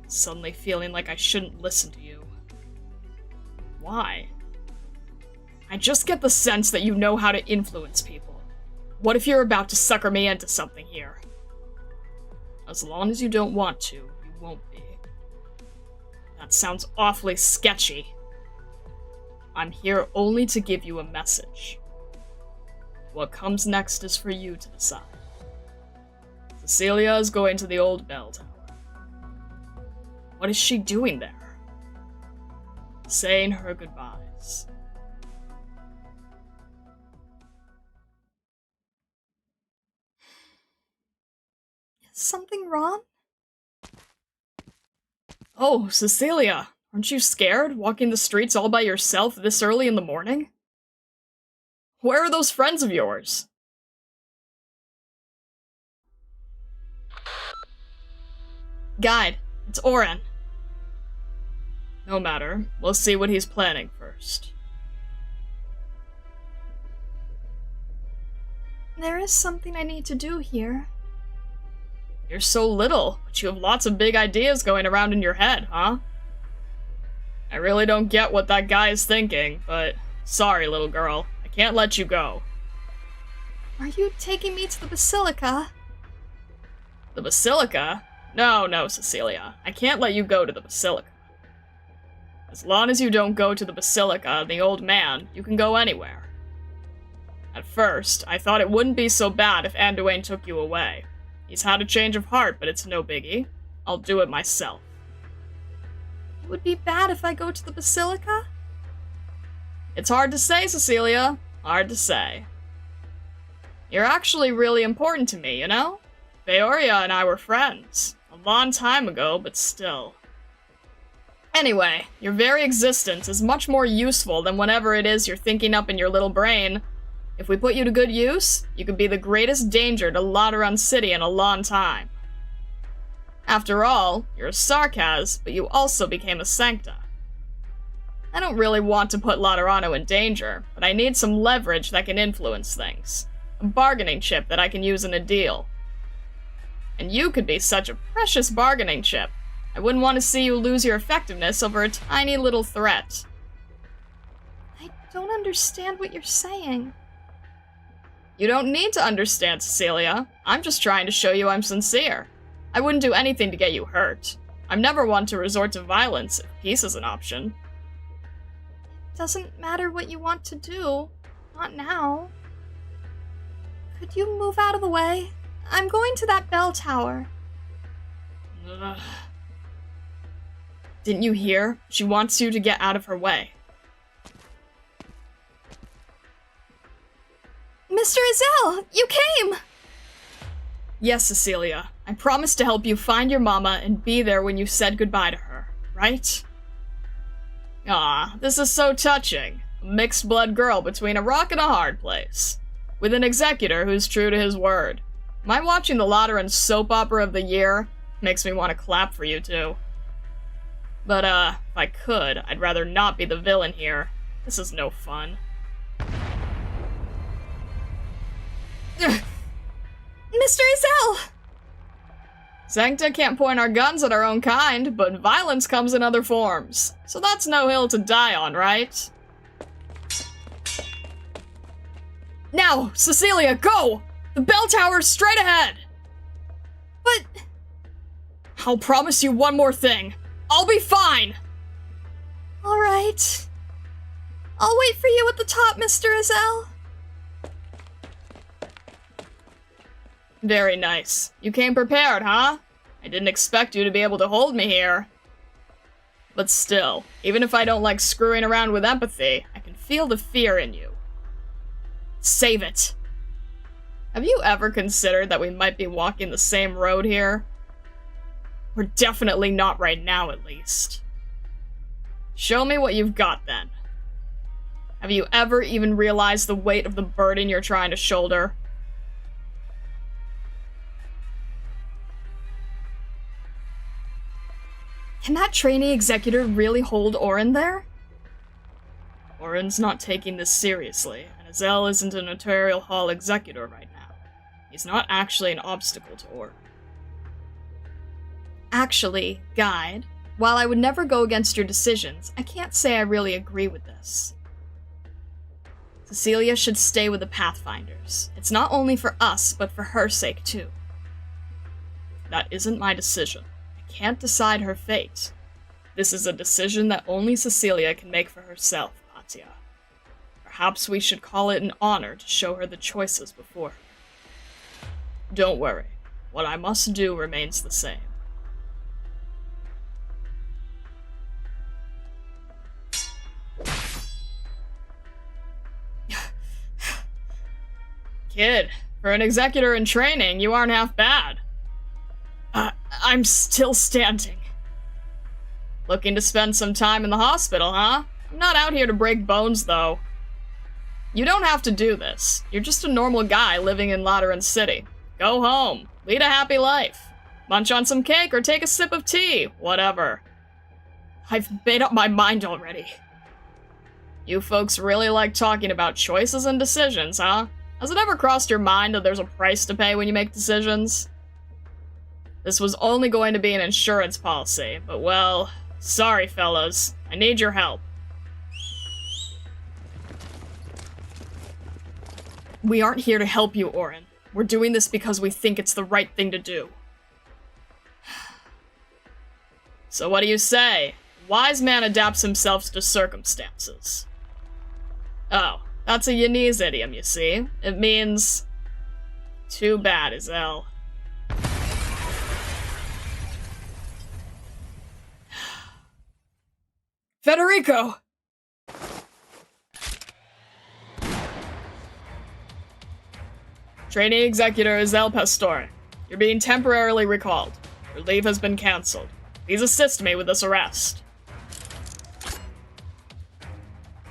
Suddenly feeling like I shouldn't listen to you. Why? I just get the sense that you know how to influence people. What if you're about to sucker me into something here? As long as you don't want to, you won't be. That sounds awfully sketchy. I'm here only to give you a message. What comes next is for you to decide. Cecilia is going to the old bell tower. What is she doing there? Saying her goodbyes. Is something wrong? Oh, Cecilia, aren't you scared, walking the streets all by yourself this early in the morning? Where are those friends of yours? Guide, it's Oren. No matter, we'll see what he's planning first. There is something I need to do here. You're so little, but you have lots of big ideas going around in your head, huh? I really don't get what that guy is thinking, but sorry, little girl. I can't let you go. Are you taking me to the Basilica? The Basilica? No, Cecilia. I can't let you go to the Basilica. As long as you don't go to the Basilica and the old man, you can go anywhere. At first, I thought it wouldn't be so bad if Anduin took you away. He's had a change of heart, but it's no biggie. I'll do it myself. It would be bad if I go to the Basilica? It's hard to say, Cecilia. Hard to say. You're actually really important to me, you know? Feoria and I were friends. A long time ago, but still. Anyway, your very existence is much more useful than whatever it is you're thinking up in your little brain. If we put you to good use, you could be the greatest danger to Lateran City in a long time. After all, you're a Sarkaz, but you also became a Sancta. I don't really want to put Laterano in danger, but I need some leverage that can influence things. A bargaining chip that I can use in a deal. And you could be such a precious bargaining chip. I wouldn't want to see you lose your effectiveness over a tiny little threat. I don't understand what you're saying. You don't need to understand, Cecilia. I'm just trying to show you I'm sincere. I wouldn't do anything to get you hurt. I'm never one to resort to violence if peace is an option. It doesn't matter what you want to do. Not now. Could you move out of the way? I'm going to that bell tower. Ugh. Didn't you hear? She wants you to get out of her way. Mr. Azelle, you came! Yes, Cecilia. I promised to help you find your mama and be there when you said goodbye to her, right? Ah, this is so touching. A mixed-blood girl between a rock and a hard place. With an executor who's true to his word. Am I watching the Lateran soap opera of the year? Makes me want to clap for you two. But, if I could, I'd rather not be the villain here. This is no fun. Mr. Azelle! Sancta can't point our guns at our own kind, but violence comes in other forms. So that's no hill to die on, right? Now, Cecilia, go! The bell tower's straight ahead! But... I'll promise you one more thing. I'll be fine! Alright. I'll wait for you at the top, Mr. Azelle. Very nice. You came prepared, huh? I didn't expect you to be able to hold me here. But still, even if I don't like screwing around with empathy, I can feel the fear in you. Save it. Have you ever considered that we might be walking the same road here? We're definitely not right now, at least. Show me what you've got, then. Have you ever even realized the weight of the burden you're trying to shoulder? Can that trainee executor really hold Orin there? Orin's not taking this seriously, and Azelle isn't a notarial hall executor right now. He's not actually an obstacle to Orin. Actually, Guide, while I would never go against your decisions, I can't say I really agree with this. Cecilia should stay with the Pathfinders. It's not only for us, but for her sake too. That isn't my decision. I can't decide her fate. This is a decision that only Cecilia can make for herself, Patia. Perhaps we should call it an honor to show her the choices before her. Don't worry. What I must do remains the same. Kid, for an executor in training, you aren't half bad. I'm still standing. Looking to spend some time in the hospital, huh? I'm not out here to break bones, though. You don't have to do this. You're just a normal guy living in Lateran City. Go home. Lead a happy life. Munch on some cake or take a sip of tea. Whatever. I've made up my mind already. You folks really like talking about choices and decisions, huh? Has it ever crossed your mind that there's a price to pay when you make decisions? This was only going to be an insurance policy, but well, sorry fellas, I need your help. We aren't here to help you, Orin. We're doing this because we think it's the right thing to do. So what do you say? Wise man adapts himself to circumstances. Oh, that's a Yanese idiom, you see. It means... Too bad, Azelle. Federico! Trainee Executor Azelle Pastore, you're being temporarily recalled. Your leave has been cancelled. Please assist me with this arrest.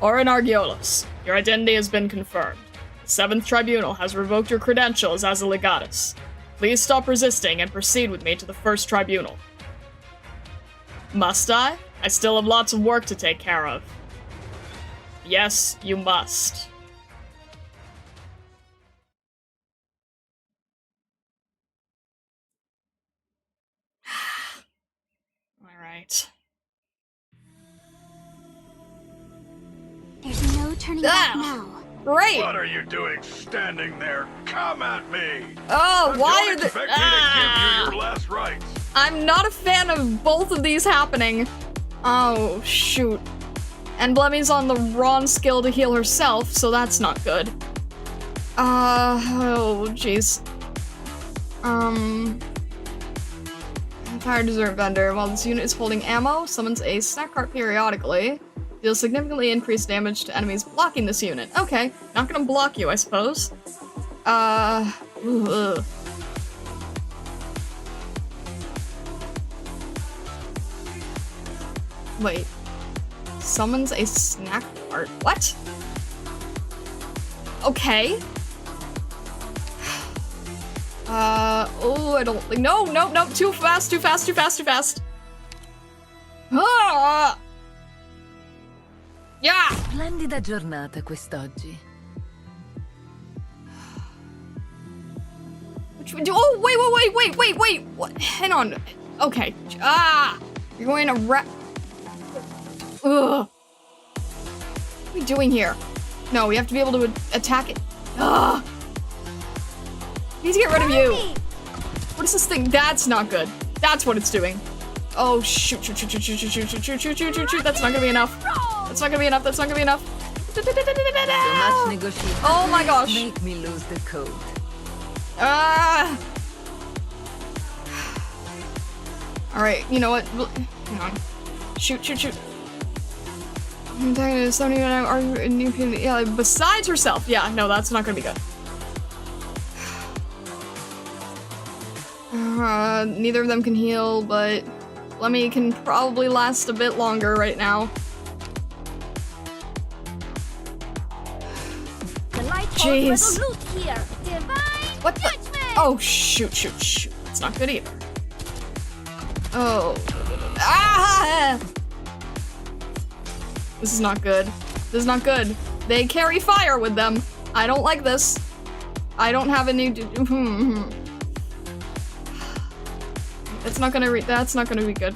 Orin Argiolos, your identity has been confirmed. The 7th Tribunal has revoked your credentials as a legatus. Please stop resisting and proceed with me to the 1st Tribunal. Must I? I still have lots of work to take care of. Yes, you must. Right. There's no turning back now. Great! What are you doing standing there? Come at me! Oh, why are Don't the- expect me to give you your last rites. I'm not a fan of both of these happening. Oh, shoot. And Blemmy's on the wrong skill to heal herself, so that's not good. Oh, jeez. Entire dessert vendor. While this unit is holding ammo, summons a snack cart periodically. Deals significantly increased damage to enemies blocking this unit. Okay, not gonna block you, I suppose. Ugh. Wait. Summons a snack cart. What? Okay. Oh, I don't think. No, no, no, too fast, too fast, too fast, too fast. Ah! Yeah! Splendida giornata quest'oggi. Oh, wait. What? Hang on. Okay. Ah! You're going to Ugh. What are we doing here? No, we have to be able to attack it. Ugh. I need to get rid of you. What is this thing? That's not good. That's what it's doing. Oh, shoot. That's not gonna be enough. That's not gonna be enough. That's not gonna be enough. So much negotiation. Oh my gosh. Make me lose the code. Ah! Alright, you know what? Hang on. Shoot. I'm talking to somebody yeah, besides herself. Yeah, no, that's not gonna be good. Neither of them can heal, but Lemmy can probably last a bit longer right now. Jeez. What the? Oh, shoot. That's not good either. Oh. Ah! This is not good. This is not good. They carry fire with them. I don't like this. I don't have any. It's not gonna that's not gonna be good.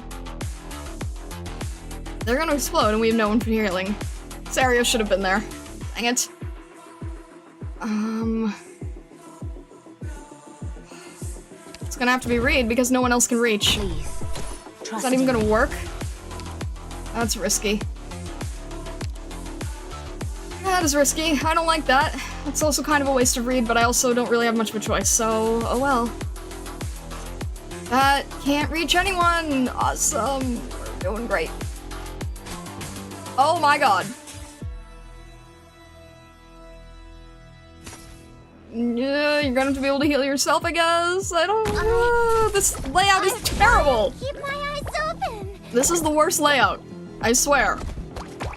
They're gonna explode and we have no one for healing. This area should have been there. Dang it. It's gonna have to be Reed because no one else can reach. Is that even gonna work? That's risky. That is risky. I don't like that. It's also kind of a waste of Reed, but I also don't really have much of a choice, so oh well. That can't reach anyone! Awesome! We're doing great. Oh my god. Yeah, you're gonna have to be able to heal yourself, I guess. I don't know. This layout is terrible! Keep my eyes open! This is the worst layout. I swear.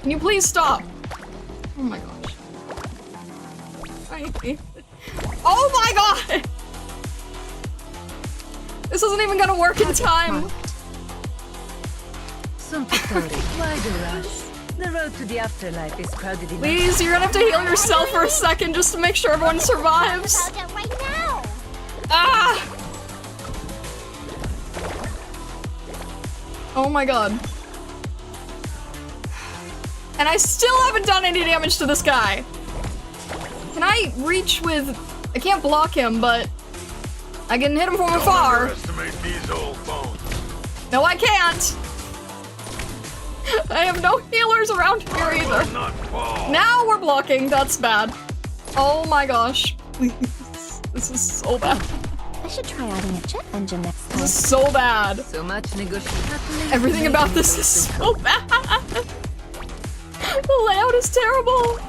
Can you please stop? Oh my gosh. I hate it. Oh my god! This isn't even gonna work in time. Why the rush? The road to the afterlife is crowded enough. Please, you're gonna have to heal yourself for a second just to make sure everyone survives. About it right now! Ah! Oh my god. And I still haven't done any damage to this guy. Can I reach with... I can't block him, but... I can hit him from afar. Underestimate these old bones. No, I can't. I have no healers around here either. Not fall. Now we're blocking. That's bad. Oh my gosh. Please. This is so bad. I should try adding a jet engine next time. This is so bad. So much negotiation. Everything about this is so bad. The layout is terrible.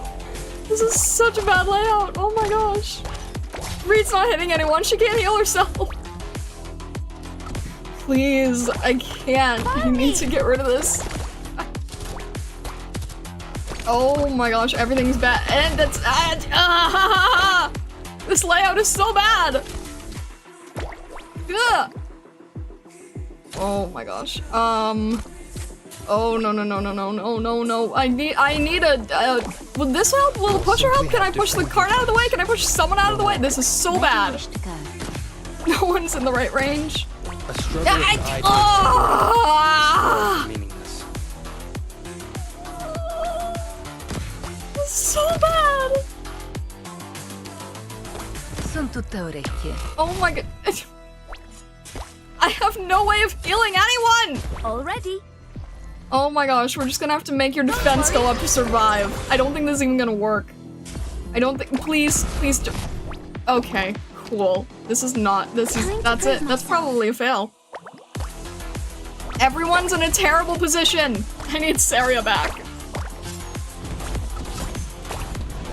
This is such a bad layout. Oh my gosh. Reed's not hitting anyone. She can't heal herself. Please, I can't. I need to get rid of this. Oh my gosh, everything's bad. And that's this layout is so bad. Ugh. Oh my gosh. Oh no. I need a will this help? Will the pusher help? Can I push the cart out of the way? Can I push someone out of the way? This is so bad. No one's in the right range. A struggle of ideas meaningless. So bad. Sono tutte orecchie. Oh my god. I have no way of healing anyone. Already. Oh my gosh, we're just gonna have to make your defense go up to survive. I don't think this is even gonna work. I don't think- please, please do- Okay, cool. This is not- that's it. That's probably a fail. Everyone's in a terrible position. I need Saria back.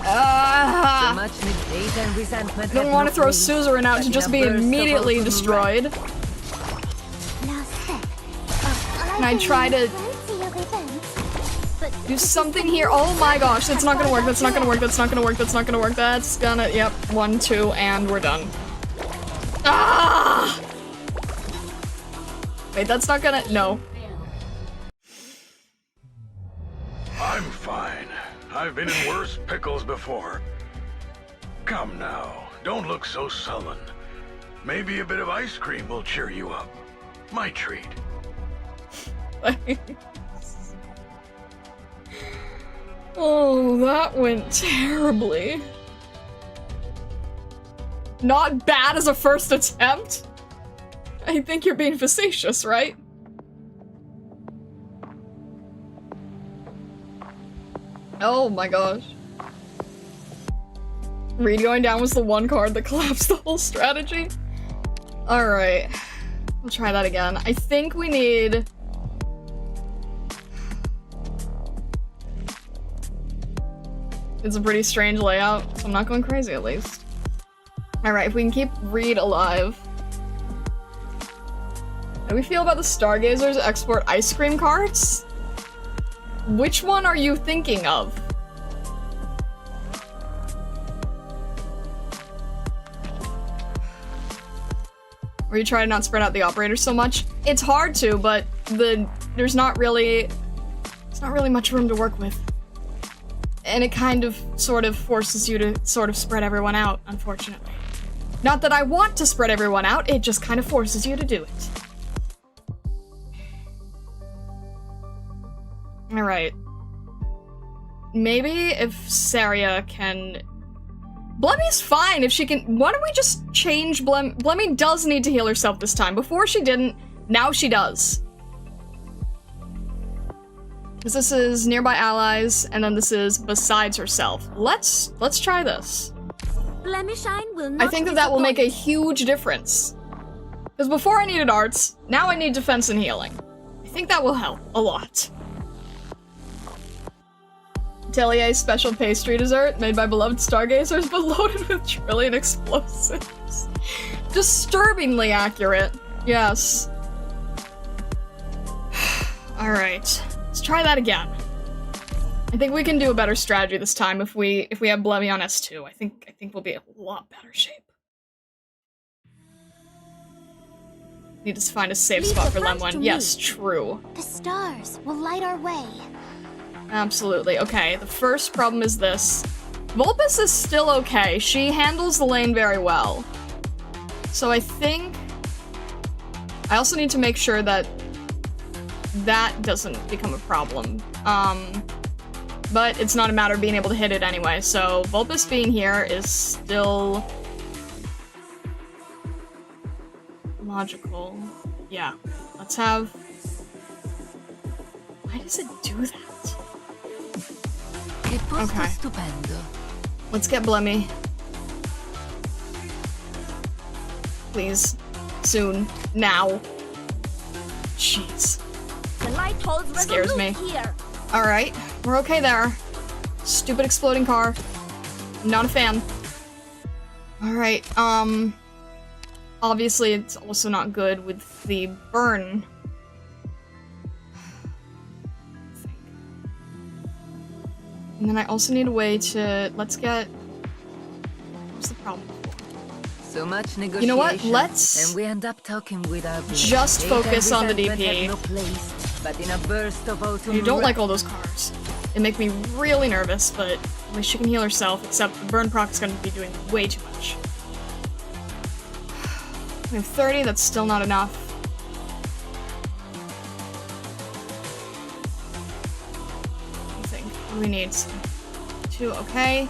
So much hate and resentment. I don't want to throw Suzerain out to just be immediately destroyed. Can I try to do something here? Oh my gosh, that's not gonna work, that's not gonna work, that's not gonna work, that's not gonna work, that's gonna- yep, 1, 2, and we're done. Ah! Wait, that's not gonna- no. I'm fine. I've been in worse pickles before. Come now, don't look so sullen. Maybe a bit of ice cream will cheer you up. My treat. Oh, that went terribly. Not bad as a first attempt? I think you're being facetious, right? Oh my gosh. Reed going down was the one card that collapsed the whole strategy. Alright. We'll try that again. I think we need... It's a pretty strange layout, so I'm not going crazy at least. Alright, if we can keep Reed alive. How do we feel about the Stargazers export ice cream carts? Which one are you thinking of? Or you try to not spread out the operators so much? It's hard to, but there's not really much room to work with. And it kind of sort of forces you to sort of spread everyone out, unfortunately. Not that I want to spread everyone out, it just kind of forces you to do it. Alright. Maybe if Saria can... Blemmy's fine if she can- why don't we just change Blemmy does need to heal herself this time. Before she didn't, now she does. Because this is nearby allies, and then this is besides herself. Let's try this. Blemishine will not I think that will make a huge difference. Because before I needed arts, now I need defense and healing. I think that will help a lot. Atelier special pastry dessert made by beloved stargazers but loaded with trillion explosives. Disturbingly accurate. Yes. Alright. Let's try that again. I think we can do a better strategy this time if we have Blemmy on S2. I think we'll be in a lot better shape. Need to find a safe spot for Lemon. Yes, true. The stars will light our way. Absolutely. Okay, the first problem is this. Vulpes is still okay. She handles the lane very well. So I think... I also need to make sure that that doesn't become a problem. But it's not a matter of being able to hit it anyway, so Vulpes being here is still... logical. Yeah. Let's have... Why does it do that? Okay. Let's get Blemmy. Please. Soon. Now. Jeez. The light holds Scares me. Here. Alright. We're okay there. Stupid exploding car. Not a fan. Alright, obviously it's also not good with the burn. And then I also need a way to... let's get... what's the problem? So much negotiation, you know what? Let's and we end up talking with our just focus on the DP. No place, but in a burst of autumn I don't like all those cars. They make me really nervous, but at least she can heal herself, except the burn proc is going to be doing way too much. We have 30, that's still not enough. do we need? 2, okay.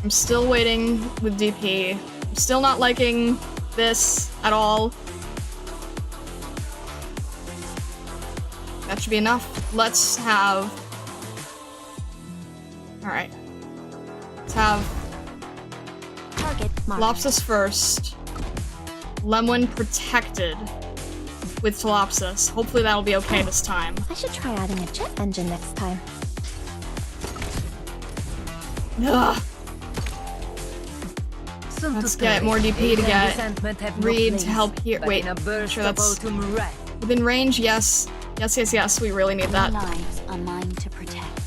I'm still waiting with DP. I'm still not liking this at all. That should be enough. Let's have... Alright. Let's have... Target marked. Lopsis first. Lemon protected with Thalopsis. Hopefully that'll be okay this time. I should try adding a jet engine next time. Ugh. Soon Let's to get tell more you, DP to alien get resentment have no Reed to place, help here. but Wait, in a burst sure of that's autumn wrath. within range. Yes, yes, yes, yes. We really need that. Lives are mine to protect.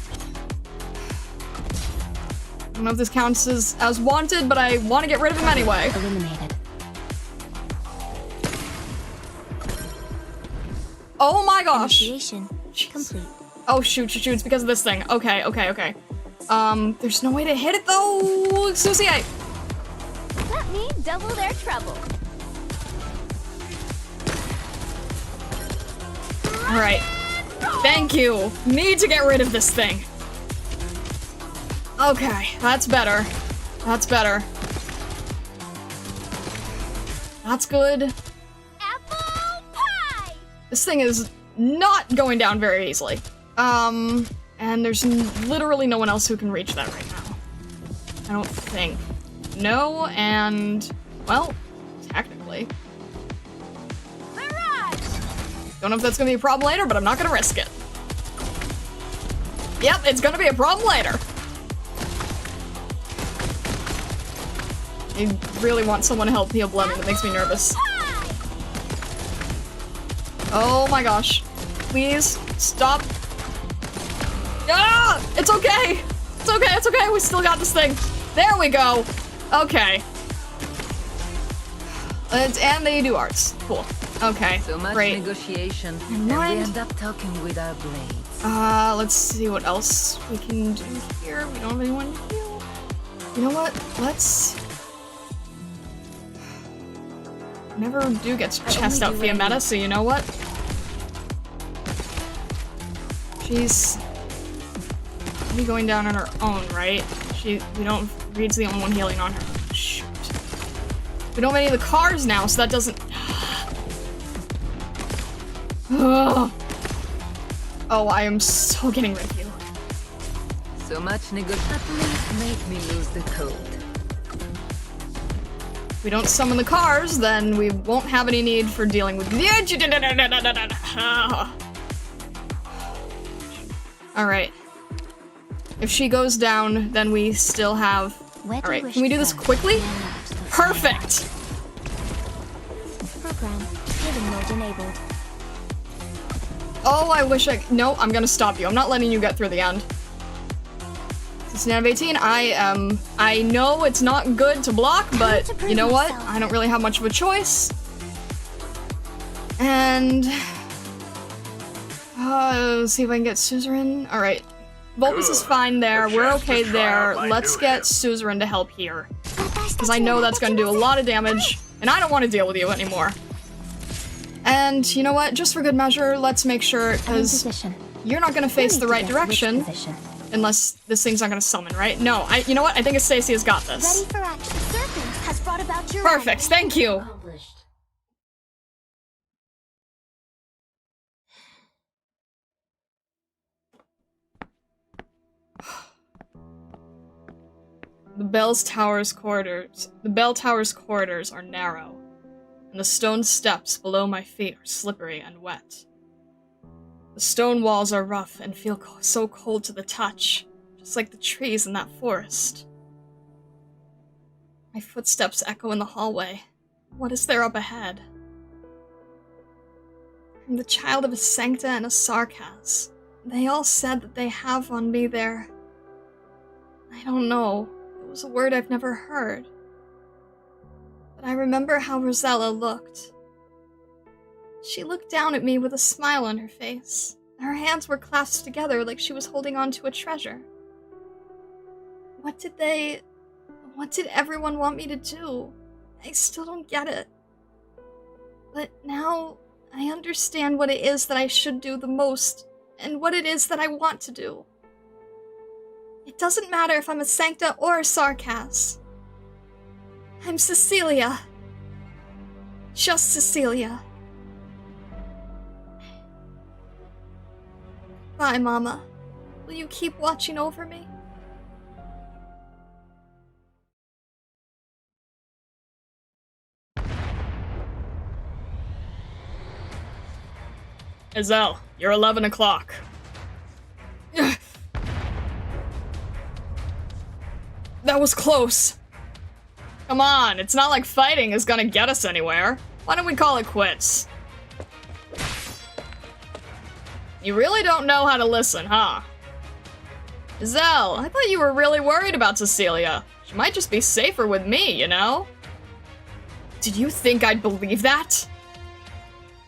I don't know if this counts as wanted, but I want to get rid of him anyway. Eliminated. Oh my gosh. Initiation complete. Oh shoot, shoot, shoot. It's because of this thing. Okay, okay, okay. There's no way to hit it though. Susie, Let me double their trouble. Alright. Thank you. Need to get rid of this thing. Okay, that's better. That's better. That's good. Apple pie! This thing is not going down very easily. And there's literally no one else who can reach that right now. I don't think. No, and... well, technically. Mirage! Don't know if that's gonna be a problem later, but I'm not gonna risk it. Yep, it's gonna be a problem later. I really want someone to help heal Blemming. That makes me nervous. Pie! Oh my gosh. Please, stop. Ah! It's okay! It's okay, it's okay, we still got this thing. There we go. Okay. And they do arts. Cool. Okay, So much great. negotiation, and we mind. end up talking with our blades. Let's see what else we can do here. We don't have anyone to heal. You know what? Let's... Never do get chest out via meta, so you know what? She's... be going down on her own, right? We don't... Reed's the only one healing on her. Shoot. We don't have any of the cars now, so that doesn't... Ugh. Oh, I am so getting rid of you. So much negotiation. At least make me lose the code. If we don't summon the cars, then we won't have any need for dealing with... Alright. If she goes down, then we still have... Where do you Alright, wish can we do to this go? quickly? Landmarks of Perfect! Program hidden mode enabled. Oh, I wish I... No, I'm gonna stop you. I'm not letting you get through the end. Since Nav 18, I know it's not good to block, but you know what? I don't really have much of a choice. And... let's see if I can get Suzerain. Alright. Volpus is Good. fine there. A We're chance to okay try there. out my Let's new get hip. Suzerain to help here. Because I know that's gonna do a lot of damage, and I don't want to deal with you anymore. And you know what? Just for good measure, let's make sure, In because position. you're not gonna face We the need to right get which direction position. unless this thing's not gonna summon, right? No, you know what? I think Stacy has got this. Ready for action. Serpent has brought about your Perfect, thank you. Accomplished. The bell tower's corridors are narrow, and the stone steps below my feet are slippery and wet. The stone walls are rough and feel so cold to the touch, just like the trees in that forest. My footsteps echo in the hallway. What is there up ahead? I'm the child of a Sancta and a Sarkaz. They all said that they have on me there. I don't know. It was a word I've never heard. But I remember how Rosella looked. She looked down at me with a smile on her face. Her hands were clasped together like she was holding on to a treasure. What did everyone want me to do? I still don't get it. But now I understand what it is that I should do the most and what it is that I want to do. It doesn't matter if I'm a Sancta or a Sarkas. I'm Cecilia. Just Cecilia. Bye, Mama. Will you keep watching over me? Azelle, you're 11 o'clock. That was close. Come on, it's not like fighting is gonna get us anywhere. Why don't we call it quits? You really don't know how to listen, huh? Azelle, I thought you were really worried about Cecilia. She might just be safer with me, you know? Did you think I'd believe that?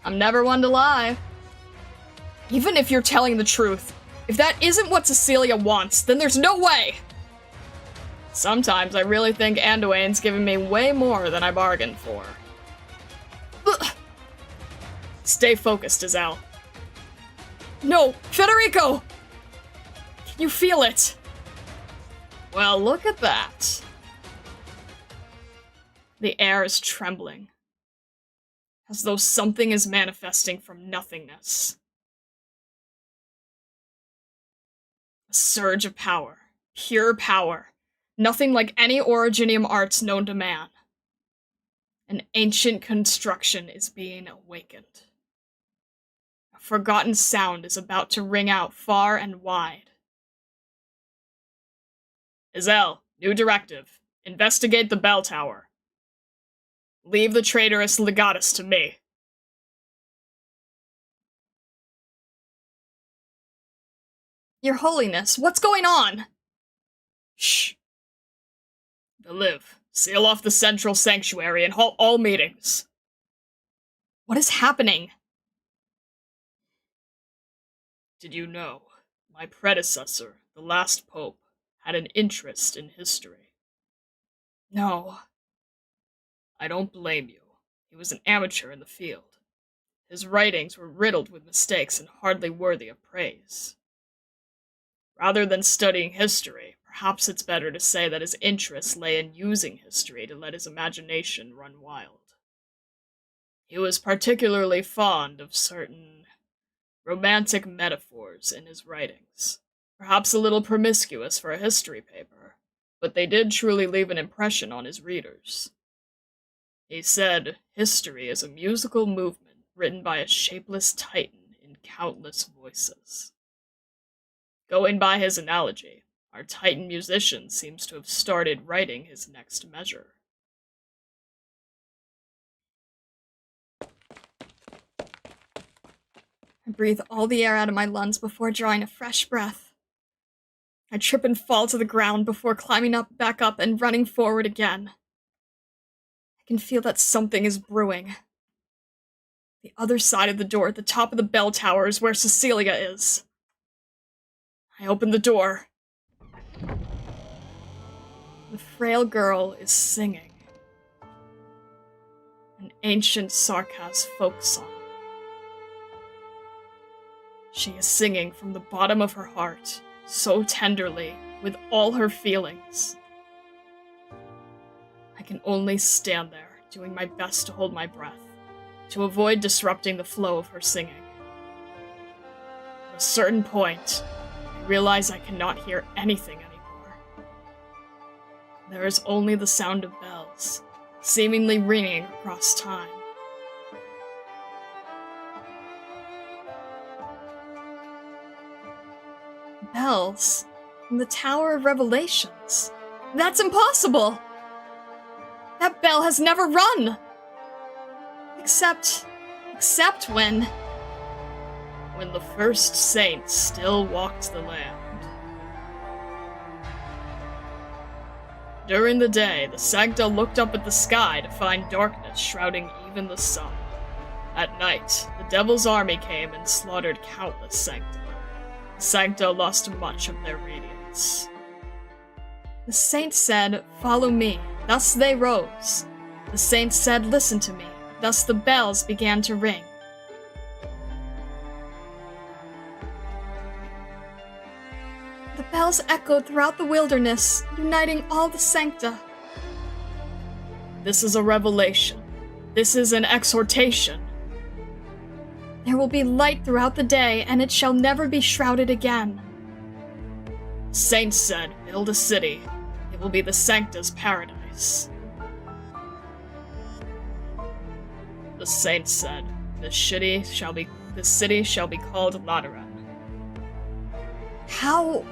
I'm never one to lie. Even if you're telling the truth, if that isn't what Cecilia wants, then there's no way! Sometimes I really think Anduin's giving me way more than I bargained for. Ugh. Stay focused, Azelle. No, Federico! Can you feel it? Well, look at that. The air is trembling, as though something is manifesting from nothingness. A surge of power, pure power, nothing like any Originium arts known to man. An ancient construction is being awakened. A forgotten sound is about to ring out far and wide. Azelle, new directive. Investigate the bell tower. Leave the traitorous legatus to me. Your Holiness, what's going on? Shh. Beliv, seal off the central sanctuary and halt all meetings. What is happening? Did you know, my predecessor, the last pope, had an interest in history? No. I don't blame you. He was an amateur in the field. His writings were riddled with mistakes and hardly worthy of praise. Rather than studying history, perhaps it's better to say that his interest lay in using history to let his imagination run wild. He was particularly fond of certain romantic metaphors in his writings, perhaps a little promiscuous for a history paper, but they did truly leave an impression on his readers. He said, history is a musical movement written by a shapeless titan in countless voices. Going by his analogy, our titan musician seems to have started writing his next measure. I breathe all the air out of my lungs before drawing a fresh breath. I trip and fall to the ground before climbing back up and running forward again. I can feel that something is brewing. The other side of the door at the top of the bell tower is where Cecilia is. I open the door. The frail girl is singing. An ancient Sarkas folk song. She is singing from the bottom of her heart, so tenderly, with all her feelings. I can only stand there, doing my best to hold my breath, to avoid disrupting the flow of her singing. At a certain point, I realize I cannot hear anything anymore. There is only the sound of bells, seemingly ringing across time. Bells from the Tower of Revelations. That's impossible! That bell has never run! Except when... When the first saint still walked the land. During the day, the Sancta looked up at the sky to find darkness shrouding even the sun. At night, the Devil's army came and slaughtered countless Sancta. The Sancta lost much of their radiance. The saint said, "Follow me." Thus they rose. The saint said, "Listen to me." Thus the bells began to ring. bells echoed throughout the wilderness, uniting all the sancta. This is a revelation. This is an exhortation. There will be light throughout the day, and it shall never be shrouded again. Saints said, build a city. It will be the sancta's paradise. The saints said, the city shall be called Lateran. How?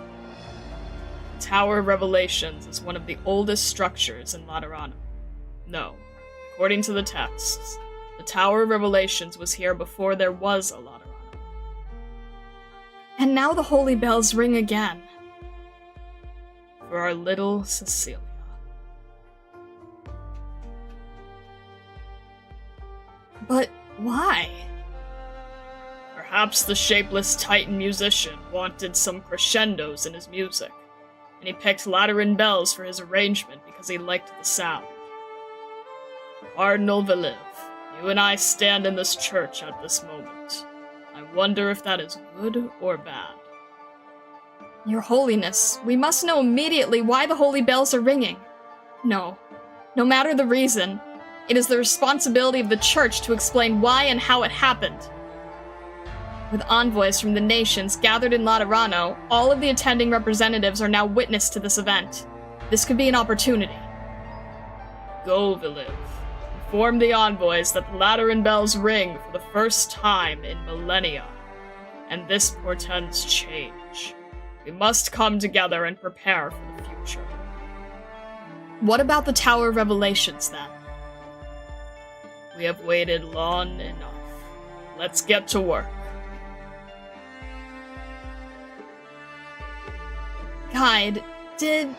Tower of Revelations is one of the oldest structures in Lateran. No. According to the texts, the Tower of Revelations was here before there was a Lateran. And now the holy bells ring again. For our little Cecilia. But why? Perhaps the shapeless Titan musician wanted some crescendos in his music, and he picked Lateran bells for his arrangement because he liked the sound. Cardinal Veliv, you and I stand in this church at this moment. I wonder if that is good or bad. Your Holiness, we must know immediately why the holy bells are ringing. No matter the reason, it is the responsibility of the church to explain why and how it happened. With envoys from the nations gathered in Laterano, all of the attending representatives are now witness to this event. This could be an opportunity. Go, Veliv. Inform the envoys that the Lateran bells ring for the first time in millennia, and this portends change. We must come together and prepare for the future. What about the Tower of Revelations, then? We have waited long enough. Let's get to work. Guide, did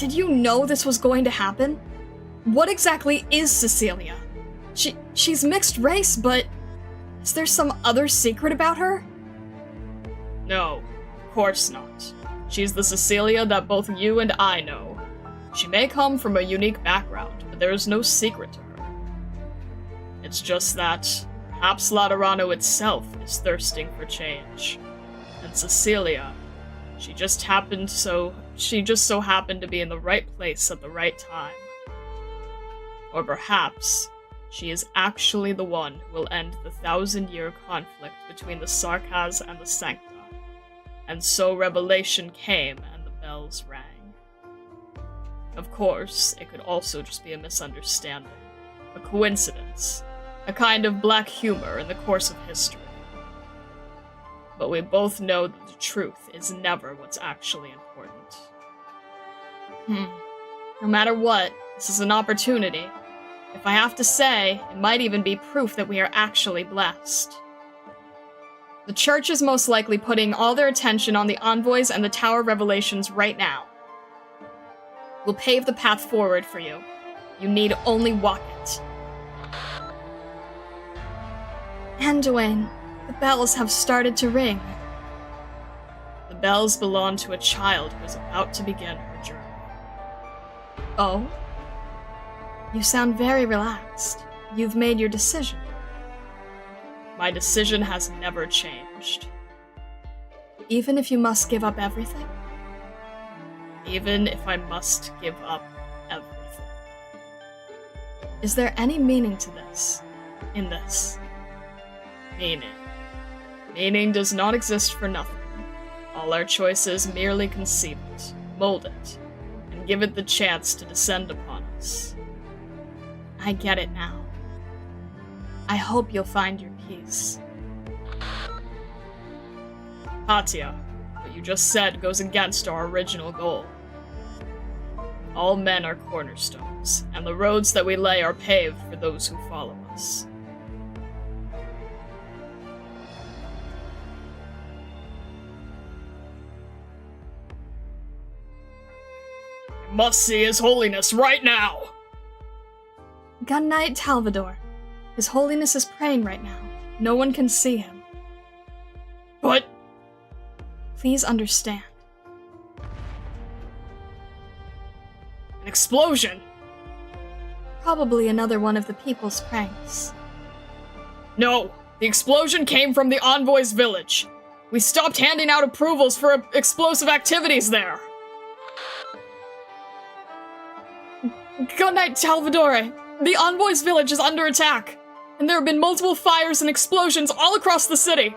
you know this was going to happen? What exactly is Cecilia? She's mixed race, but is there some other secret about her? No, of course not. She's the Cecilia that both you and I know. She may come from a unique background, but there is no secret to her. It's just that perhaps Laterano itself is thirsting for change. And Cecilia, she just so happened to be in the right place at the right time. Or perhaps she is actually the one who will end the 1,000-year conflict between the Sarkaz and the Sancta. And so revelation came and the bells rang. Of course, it could also just be a misunderstanding, a coincidence, a kind of black humor in the course of history. But we both know that the truth is never what's actually important. No matter what, this is an opportunity. If I have to say, it might even be proof that we are actually blessed. The church is most likely putting all their attention on the envoys and the Tower of Revelations right now. We'll pave the path forward for you. You need only walk it. Anduin, the bells have started to ring. The bells belong to a child who is about to begin her journey. Oh? You sound very relaxed. You've made your decision. My decision has never changed. Even if you must give up everything? Even if I must give up everything. Is there any meaning to this? In this? Meaning. Meaning does not exist for nothing. All our choices merely conceive it, mold it, and give it the chance to descend upon us. I get it now. I hope you'll find your peace. Katya, what you just said goes against our original goal. All men are cornerstones, and the roads that we lay are paved for those who follow us. I must see His Holiness right now! Gun Knight Talvador. His Holiness is praying right now. No one can see him. But... Please understand. An explosion! Probably another one of the people's pranks. No! The explosion came from the Envoy's village! We stopped handing out approvals for explosive activities there. Good night, Salvatore. The Envoy's village is under attack, and there have been multiple fires and explosions all across the city.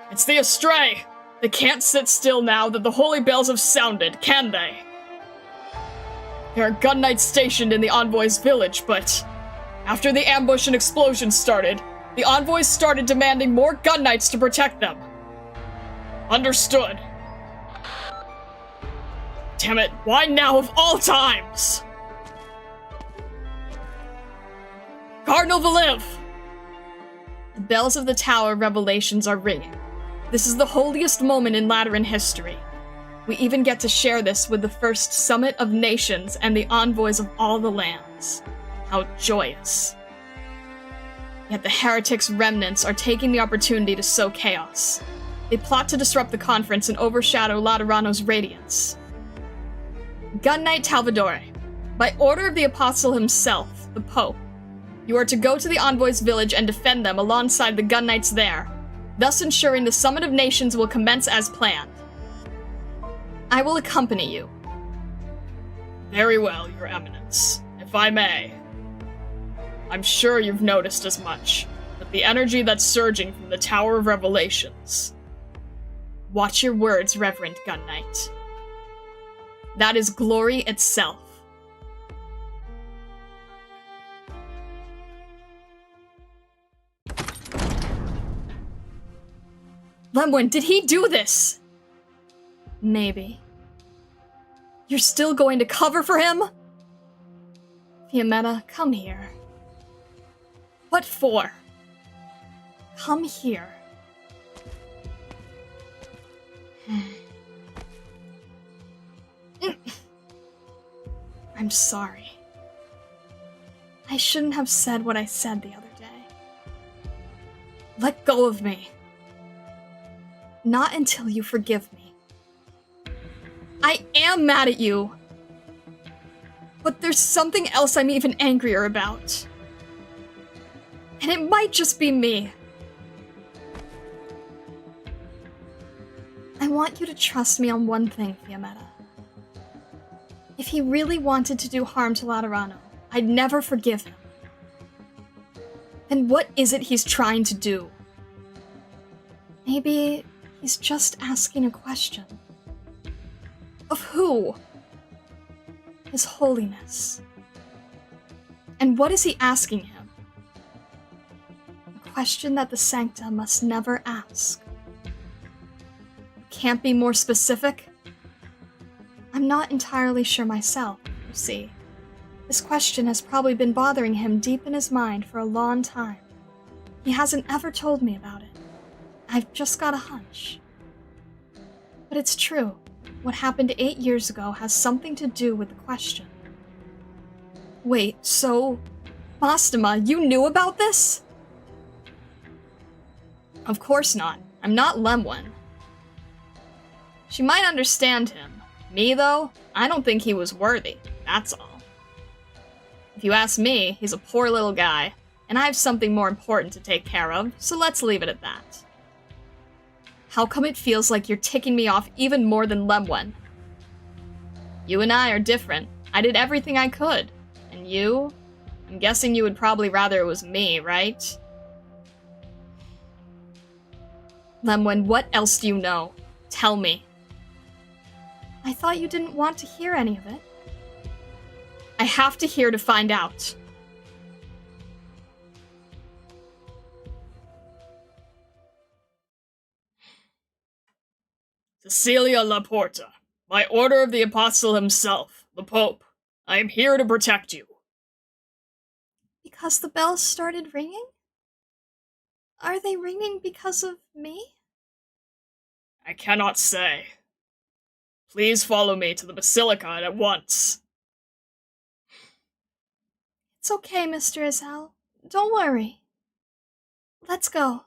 It's the Astray. They can't sit still now that the holy bells have sounded, can they? There are gun knights stationed in the Envoy's village, but after the ambush and explosions started, the Envoys started demanding more gun knights to protect them. Understood. Damn it, why now of all times? Cardinal Valiv! The bells of the Tower of Revelations are ringing. This is the holiest moment in Lateran history. We even get to share this with the first Summit of Nations and the envoys of all the lands. How joyous. Yet the heretics' remnants are taking the opportunity to sow chaos. They plot to disrupt the conference and overshadow Laterano's radiance. Gun Knight Talvadore, by order of the Apostle himself, the Pope, you are to go to the Envoy's village and defend them alongside the Gun Knights there, thus ensuring the Summit of Nations will commence as planned. I will accompany you. Very well, Your Eminence. If I may. I'm sure you've noticed as much, but the energy that's surging from the Tower of Revelations. Watch your words, Reverend Gun Knight. That is glory itself. Lemwin, did he do this? Maybe. You're still going to cover for him? Fiammetta, come here. What for? Come here. I'm sorry. I shouldn't have said what I said the other day. Let go of me. Not until you forgive me. I am mad at you. But there's something else I'm even angrier about. And it might just be me. I want you to trust me on one thing, Fiammetta. If he really wanted to do harm to Laterano, I'd never forgive him. Then what is it he's trying to do? Maybe he's just asking a question. Of who? His Holiness. And what is he asking him? A question that the Sancta must never ask. Can't be more specific? I'm not entirely sure myself, you see. This question has probably been bothering him deep in his mind for a long time. He hasn't ever told me about it. I've just got a hunch. But it's true. What happened 8 years ago has something to do with the question. Wait, so... Mastema, you knew about this? Of course not. I'm not Lemwin. She might understand him. Me, though, I don't think he was worthy, that's all. If you ask me, he's a poor little guy, and I have something more important to take care of, so let's leave it at that. How come it feels like you're ticking me off even more than Lemwin? You and I are different. I did everything I could. And you? I'm guessing you would probably rather it was me, right? Lemwin, what else do you know? Tell me. I thought you didn't want to hear any of it. I have to hear to find out. Cecilia Laporta, by order of the Apostle himself, the Pope, I am here to protect you. Because the bells started ringing? Are they ringing because of me? I cannot say. Please follow me to the Basilica at once. It's okay, Mr. Isel. Don't worry. Let's go.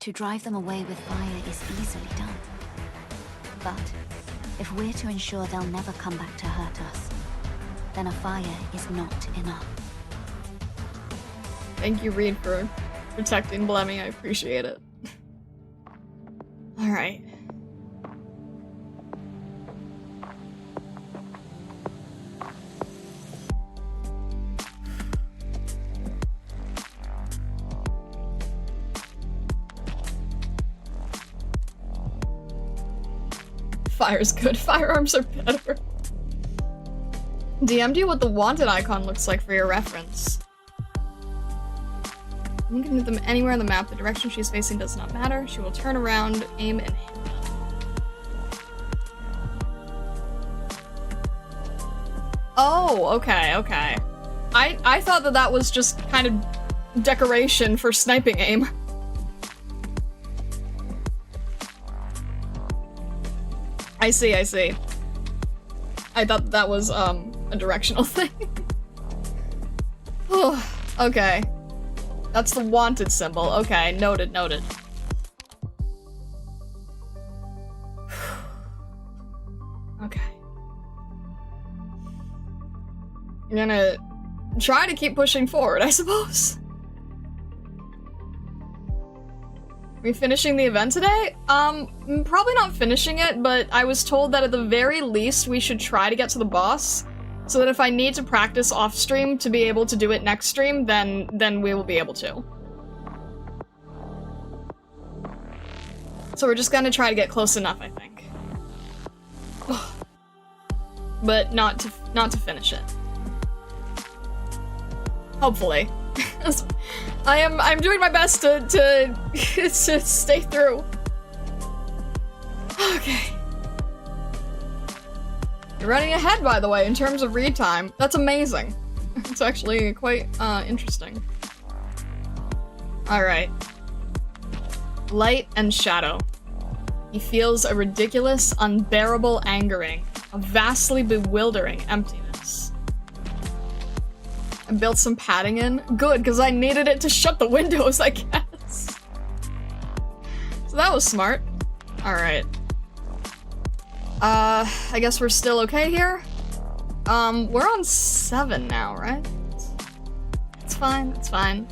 To drive them away with fire is easily done. But if we're to ensure they'll never come back to hurt us, then a fire is not enough. Thank you, Reed, for protecting Blemmy. I appreciate it. Alright. Fire's good. Firearms are better. DM'd you what the wanted icon looks like for your reference. You can move them anywhere on the map. The direction she's facing does not matter. She will turn around, aim, and hit them. Oh, okay, okay. I thought that that was just kind of decoration for sniping aim. I see, I see. I thought that was, a directional thing. Oh, okay. That's the wanted symbol. Okay, noted, noted. Okay. I'm gonna try to keep pushing forward, I suppose. Are we finishing the event today? Probably not finishing it, but I was told that at the very least we should try to get to the boss, so that if I need to practice off stream to be able to do it next stream, then we will be able to. So we're just gonna try to get close enough, I think. But not to finish it. Hopefully. I'm doing my best to stay through. Okay. You're running ahead, by the way, in terms of read time. That's amazing. It's actually quite interesting. Alright. Light and shadow. He feels a ridiculous, unbearable angering, a vastly bewildering emptiness. I built some padding in. Good, because I needed it to shut the windows, I guess. So that was smart. Alright. I guess we're still okay here? We're on 7 now, right? It's fine, it's fine.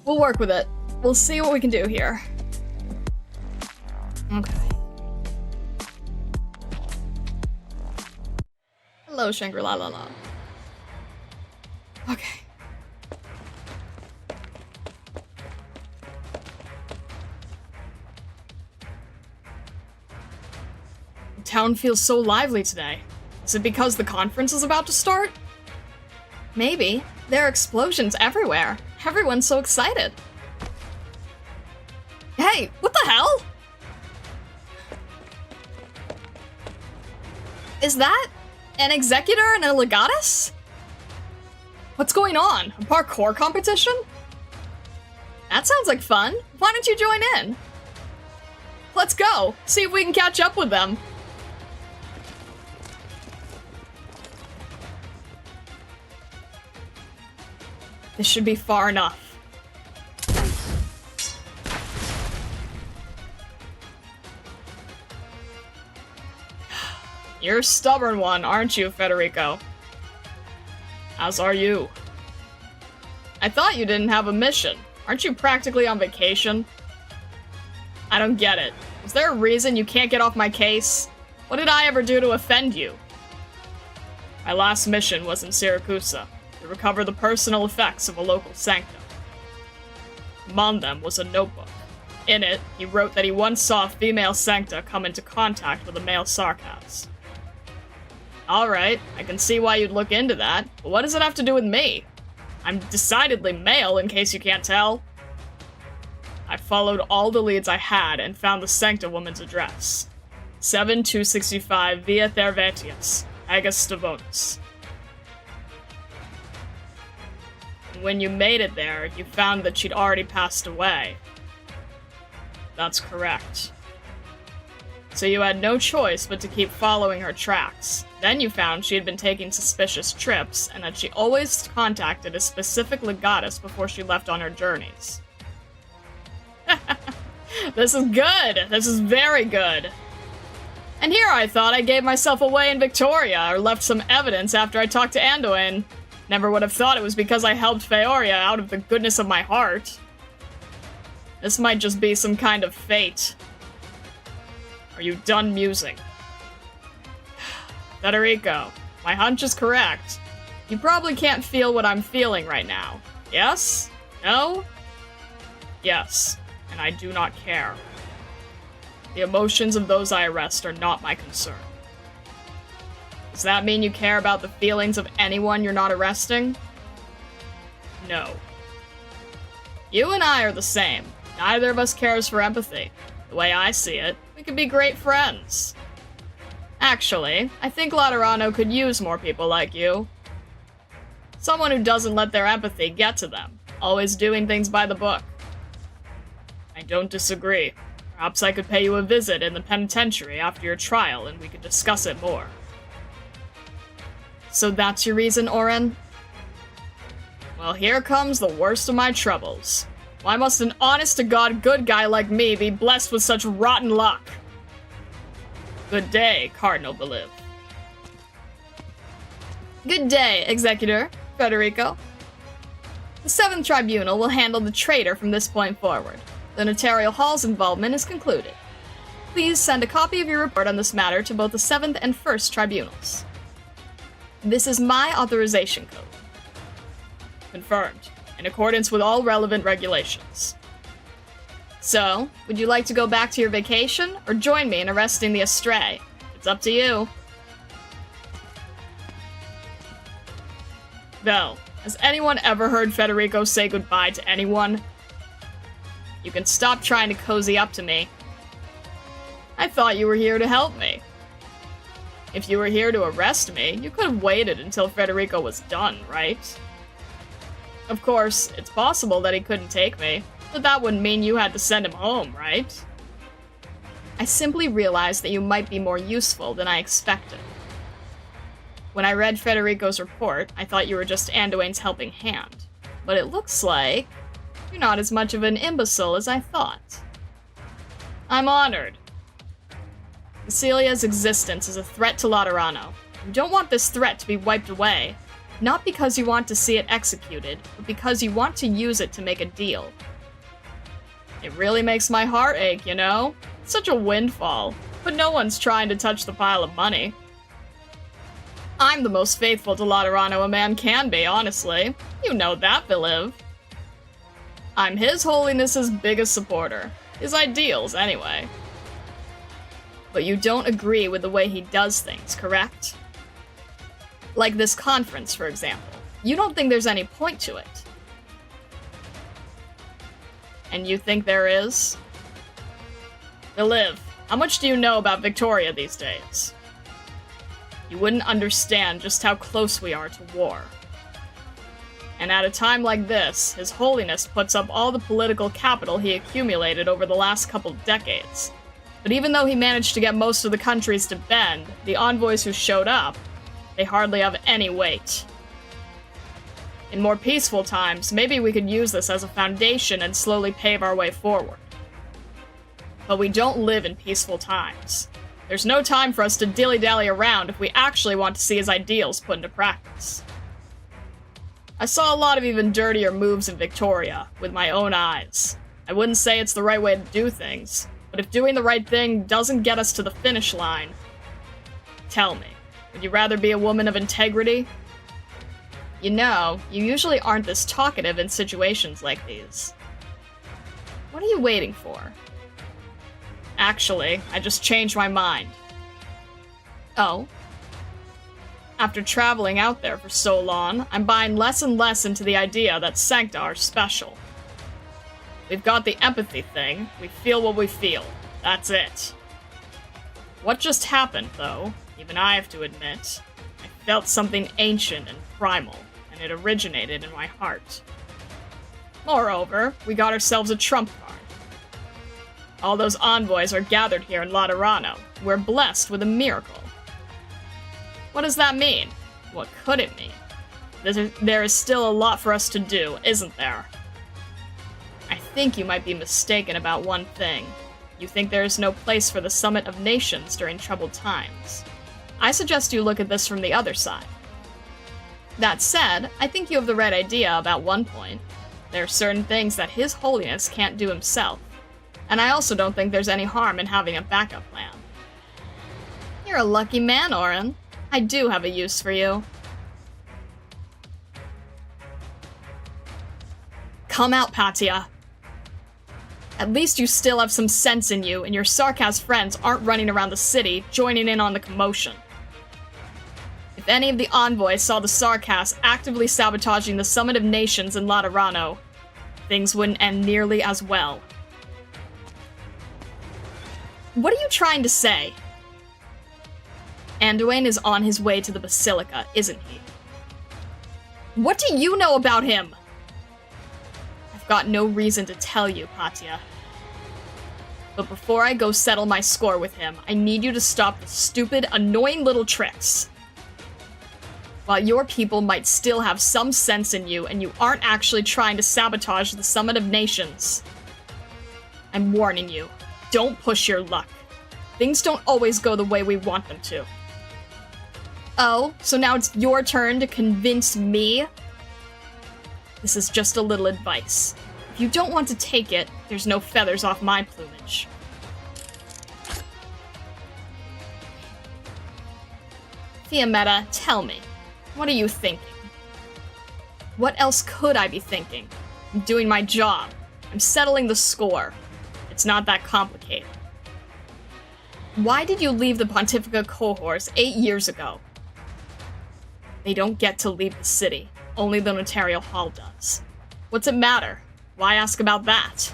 We'll work with it. We'll see what we can do here. Okay. Hello, Shangri-La-La-La. Okay. The town feels so lively today. Is it because the conference is about to start? Maybe. There are explosions everywhere. Everyone's so excited. Hey, what the hell? Is that an executor and a legatus? What's going on? A parkour competition? That sounds like fun. Why don't you join in? Let's go. See if we can catch up with them. This should be far enough. You're a stubborn one, aren't you, Federico? As are you. I thought you didn't have a mission. Aren't you practically on vacation? I don't get it. Is there a reason you can't get off my case? What did I ever do to offend you? My last mission was in Siracusa, to recover the personal effects of a local sanctum. Among them was a notebook. In it, he wrote that he once saw a female sancta come into contact with a male sarcas. Alright, I can see why you'd look into that, but what does it have to do with me? I'm decidedly male, in case you can't tell. I followed all the leads I had and found the sancta woman's address. 7265 Via Thervetius, Agus Stavonis. When you made it there, you found that she'd already passed away. That's correct. So you had no choice but to keep following her tracks. Then you found she had been taking suspicious trips, and that she always contacted a specific legatus before she left on her journeys. This is good! This is very good! And here I thought I gave myself away in Victoria, or left some evidence after I talked to Anduin. Never would have thought it was because I helped Feoria out of the goodness of my heart. This might just be some kind of fate. Are you done musing? Federico, my hunch is correct. You probably can't feel what I'm feeling right now. Yes? No? Yes, and I do not care. The emotions of those I arrest are not my concern. Does that mean you care about the feelings of anyone you're not arresting? No. You and I are the same. Neither of us cares for empathy. The way I see it, we could be great friends. Actually, I think Laterano could use more people like you. Someone who doesn't let their empathy get to them, always doing things by the book. I don't disagree. Perhaps I could pay you a visit in the penitentiary after your trial and we could discuss it more. So that's your reason, Oren? Well, here comes the worst of my troubles. Why must an honest-to-God good guy like me be blessed with such rotten luck? Good day, Cardinal Beliv. Good day, Executor Federico. The 7th Tribunal will handle the traitor from this point forward. The Notarial Hall's involvement is concluded. Please send a copy of your report on this matter to both the 7th and 1st Tribunals. This is my authorization code. Confirmed, in accordance with all relevant regulations. So, would you like to go back to your vacation, or join me in arresting the Astray? It's up to you. Belle, has anyone ever heard Federico say goodbye to anyone? You can stop trying to cozy up to me. I thought you were here to help me. If you were here to arrest me, you could have waited until Federico was done, right? Of course, it's possible that he couldn't take me, but that wouldn't mean you had to send him home, right? I simply realized that you might be more useful than I expected. When I read Federico's report, I thought you were just Anduin's helping hand. But it looks like you're not as much of an imbecile as I thought. I'm honored. Cecilia's existence is a threat to Laterano. You don't want this threat to be wiped away. Not because you want to see it executed, but because you want to use it to make a deal. It really makes my heart ache, you know? It's such a windfall, but no one's trying to touch the pile of money. I'm the most faithful to Laterano a man can be, honestly. You know that, Beliv. I'm His Holiness's biggest supporter. His ideals, anyway. But you don't agree with the way he does things, correct? Like this conference, for example. You don't think there's any point to it. And you think there is? Beliv, how much do you know about Victoria these days? You wouldn't understand just how close we are to war. And at a time like this, His Holiness puts up all the political capital he accumulated over the last couple decades. But even though he managed to get most of the countries to bend, the envoys who showed up, they hardly have any weight. In more peaceful times, maybe we could use this as a foundation and slowly pave our way forward. But we don't live in peaceful times. There's no time for us to dilly-dally around if we actually want to see his ideals put into practice. I saw a lot of even dirtier moves in Victoria, with my own eyes. I wouldn't say it's the right way to do things, but if doing the right thing doesn't get us to the finish line, tell me, would you rather be a woman of integrity? You know, you usually aren't this talkative in situations like these. What are you waiting for? Actually, I just changed my mind. Oh? After traveling out there for so long, I'm buying less and less into the idea that Sancta are special. We've got the empathy thing, we feel what we feel. That's it. What just happened, though, even I have to admit, I felt something ancient and primal, and it originated in my heart. Moreover, we got ourselves a trump card. All those envoys are gathered here in Laterano. We're blessed with a miracle. What does that mean? What could it mean? There is still a lot for us to do, isn't there? I think you might be mistaken about one thing. You think there is no place for the Summit of Nations during troubled times. I suggest you look at this from the other side. That said, I think you have the right idea about one point. There are certain things that His Holiness can't do himself. And I also don't think there's any harm in having a backup plan. You're a lucky man, Orin. I do have a use for you. Come out, Patia. At least you still have some sense in you, and your Sarkaz friends aren't running around the city, joining in on the commotion. If any of the envoys saw the Sarkaz actively sabotaging the Summit of Nations in Laterano, things wouldn't end nearly as well. What are you trying to say? Anduin is on his way to the Basilica, isn't he? What do you know about him? I've got no reason to tell you, Patia. But before I go settle my score with him, I need you to stop the stupid, annoying little tricks. While your people might still have some sense in you and you aren't actually trying to sabotage the Summit of Nations, I'm warning you, don't push your luck. Things don't always go the way we want them to. Oh, so now it's your turn to convince me? This is just a little advice. If you don't want to take it, there's no feathers off my plumage. Fiametta, tell me, what are you thinking? What else could I be thinking? I'm doing my job. I'm settling the score. It's not that complicated. Why did you leave the Pontifica cohorts 8 years ago? They don't get to leave the city. Only the Notarial Hall does. What's it matter? Why ask about that?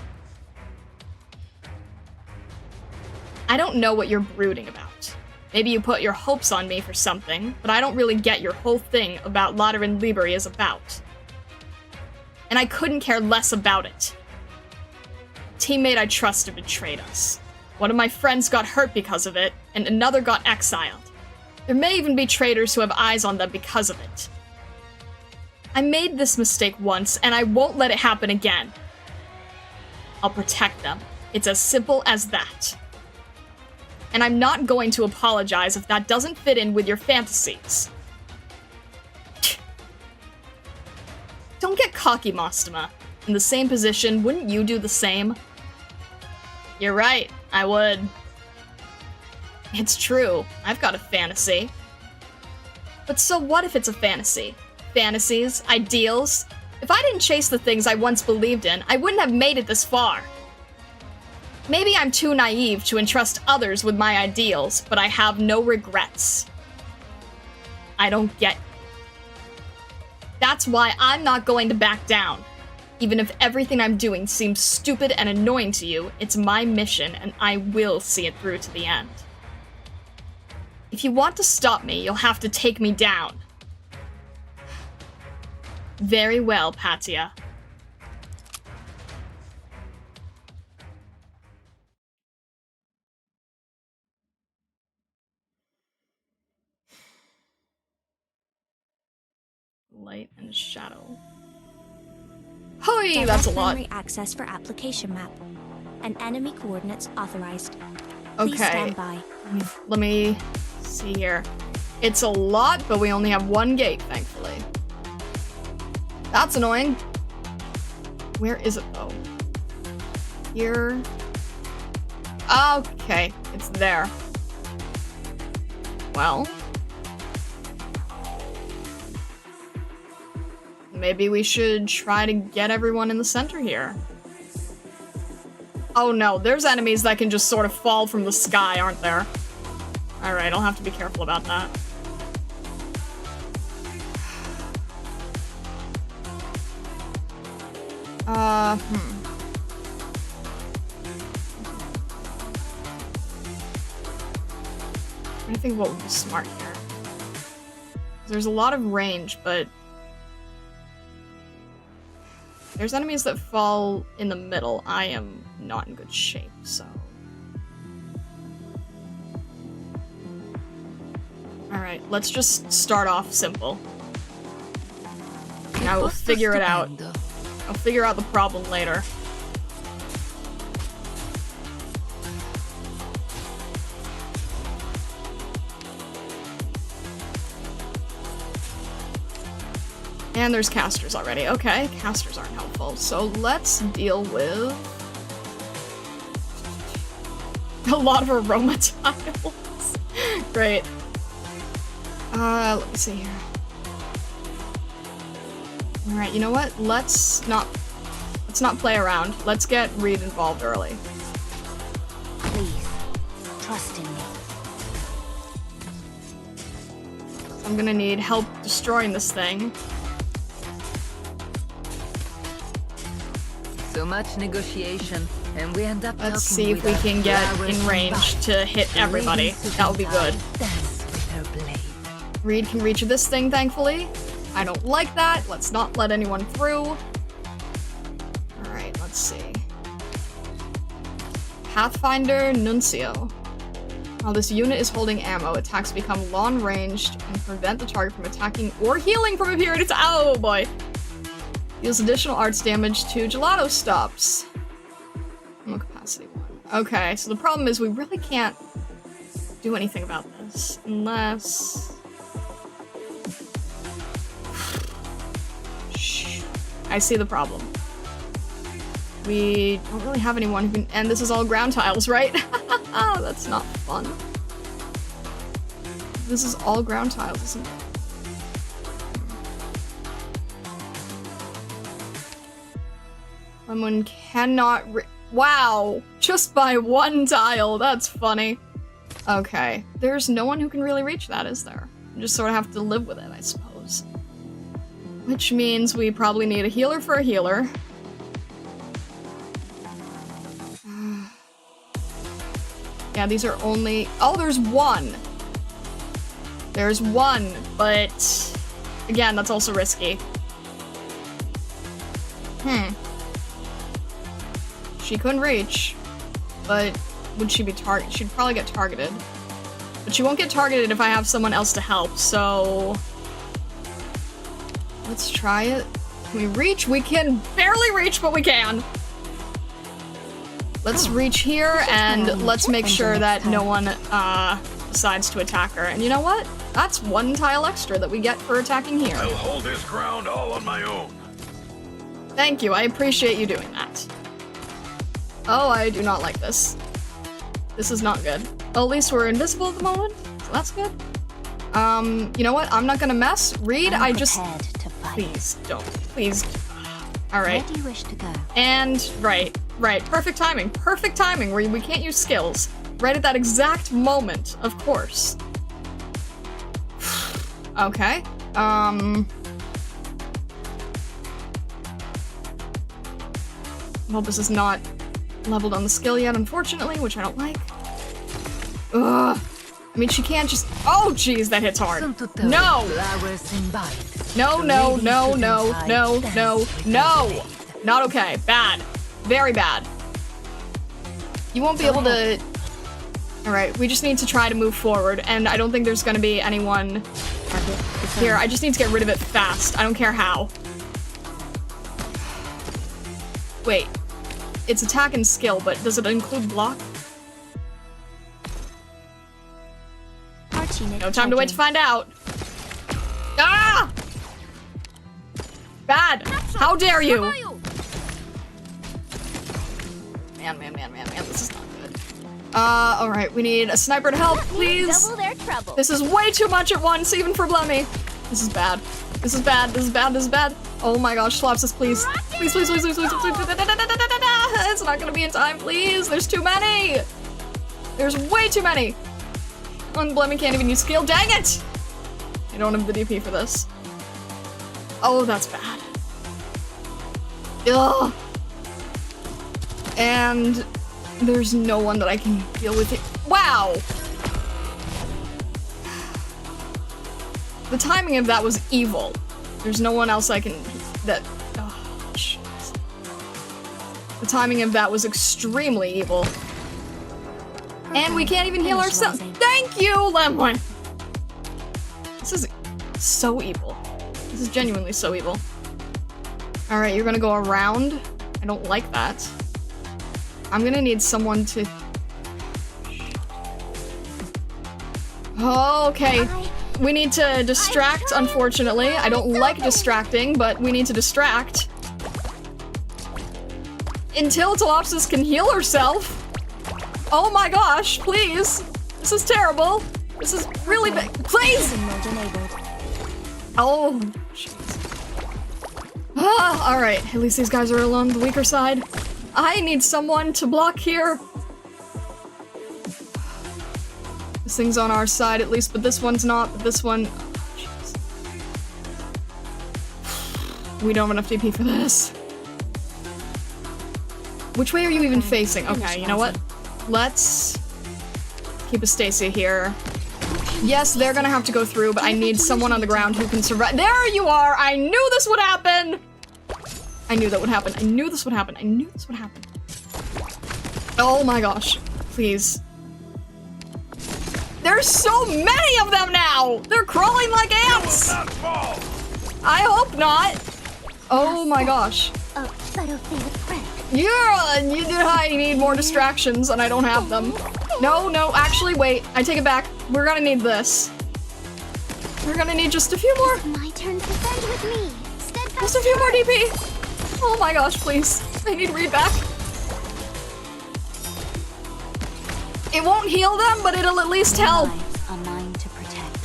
I don't know what you're brooding about. Maybe you put your hopes on me for something, but I don't really get your whole thing about Lateran Liberi is about. And I couldn't care less about it. A teammate I trusted betrayed us. One of my friends got hurt because of it, and another got exiled. There may even be traitors who have eyes on them because of it. I made this mistake once, and I won't let it happen again. I'll protect them. It's as simple as that. And I'm not going to apologize if that doesn't fit in with your fantasies. Don't get cocky, Mostama. In the same position, wouldn't you do the same? You're right, I would. It's true, I've got a fantasy. But so what if it's a fantasy? Fantasies, ideals. If I didn't chase the things I once believed in, I wouldn't have made it this far. Maybe I'm too naive to entrust others with my ideals, but I have no regrets. I don't get you. That's why I'm not going to back down. Even if everything I'm doing seems stupid and annoying to you, it's my mission and I will see it through to the end. If you want to stop me, you'll have to take me down. Very well, Patia. Light and shadow. Hoi, that's a lot. Memory access for application map. And enemy coordinates authorized. Please Okay. stand by. Let me see here. It's a lot, but we only have one gate, thankfully. That's annoying. Where is it, though? Here. Okay, it's there. Well. Maybe we should try to get everyone in the center here. Oh no, there's enemies that can just sort of fall from the sky, aren't there? Alright, I'll have to be careful about that. I think what would be smart here. There's a lot of range, but there's enemies that fall in the middle. I am not in good shape, so. Alright, let's just start off simple. And I will figure it out. I'll figure out the problem later. And there's casters already. Okay, casters aren't helpful. So let's deal with a lot of aroma tiles. Great. Let me see here. Alright, you know what? Let's not play around. Let's get Reed involved early. Please, trust in me. I'm gonna need help destroying this thing. So much negotiation, and we end up Let's talking see if we with can our get flowers in range combined. to hit everybody. That would be good. Dance with her blade. Reed can reach this thing, thankfully. I don't like that. Let's not let anyone through. Alright, let's see. Pathfinder Nuncio. While this unit is holding ammo, attacks become long-ranged and prevent the target from attacking or healing from a period of time. Oh boy. Deals additional arts damage to gelato stops. Ammo capacity 1. Okay, so the problem is we really can't do anything about this unless... Shh. I see the problem. We don't really have anyone who can, and this is all ground tiles, right? That's not fun. This is all ground tiles, isn't it? Someone cannot wow! Just by one tile, that's funny. Okay, there's no one who can really reach that, is there? You just sort of have to live with it, I suppose. Which means we probably need a healer for a healer. Yeah, these are only... Oh, there's one! There's one, but... Again, that's also risky. She couldn't reach, but would she be targeted? She'd probably get targeted. But she won't get targeted if I have someone else to help, so... Let's try it. Can we reach? We can barely reach, but we can! Let's reach here, and let's make sure that no one decides to attack her. And you know what? That's one tile extra that we get for attacking here. I'll hold this ground all on my own. Thank you, I appreciate you doing that. Oh, I do not like this. This is not good. Well, at least we're invisible at the moment, so that's good. You know what? I'm not gonna mess. Reed, I just... To fight. Please, don't. Please. Alright. Where do you wish to go? And, right. Perfect timing. Perfect timing where we can't use skills. Right at that exact moment, of course. Okay. Well, this is not leveled on the skill yet, unfortunately, which I don't like. Ugh. I mean, she can't just... Oh, jeez, that hits hard. No! No, no, no, no, no, no, no! Not okay. Bad. Very bad. You won't be able to... Alright, we just need to try to move forward, and I don't think there's gonna be anyone here. I just need to get rid of it fast. I don't care how. Wait. It's attack and skill, but does it include block? No time to wait to find out. Ah! Bad! How dare you! Man, this is not good. Alright, we need a sniper to help, please. Double their trouble. This is way too much at once, even for Blemmy. This is bad. This is bad, this is bad, this is bad. Oh my gosh, Slopsis, please. Please, please, please, please, please, please. It's not gonna be in time, please. There's too many. There's way too many. And Blemmy can't even use skill. Dang it! I don't have the DP for this. Oh, that's bad. Ugh. And there's no one that I can deal with it. Wow! The timing of that was evil. There's no one else I can... Oh, jeez. The timing of that was extremely evil. And we can't even heal ourselves. Thank you, Lemon! This is so evil. This is genuinely so evil. Alright, you're gonna go around. I don't like that. I'm gonna need someone to... Oh, okay. We need to distract, unfortunately. I don't like distracting, but we need to distract. Until Telopsis can heal herself. Oh my gosh, please. This is terrible. This is really big. Please! Oh, jeez. Ah, alright. At least these guys are on the weaker side. I need someone to block here. This thing's on our side at least, but this one's not. But this one... Oh, jeez. We don't have enough DP for this. Which way are you even facing? Okay, you know what? Let's keep a Stacy here. Yes, they're gonna have to go through, but I need someone on the ground who can survive. There you are! I knew this would happen! I knew that would happen. I knew this would happen. I knew this would happen. Oh my gosh. Please. There's so many of them now! They're crawling like ants! I hope not. Oh my gosh. Yeah, I need more distractions and I don't have them. No, no, actually, wait. I take it back. We're gonna need this. We're gonna need just a few more. My turn to defend with me. Just a few more DP. Oh my gosh, please. I need read back. It won't heal them, but it'll at least help. A mine to protect.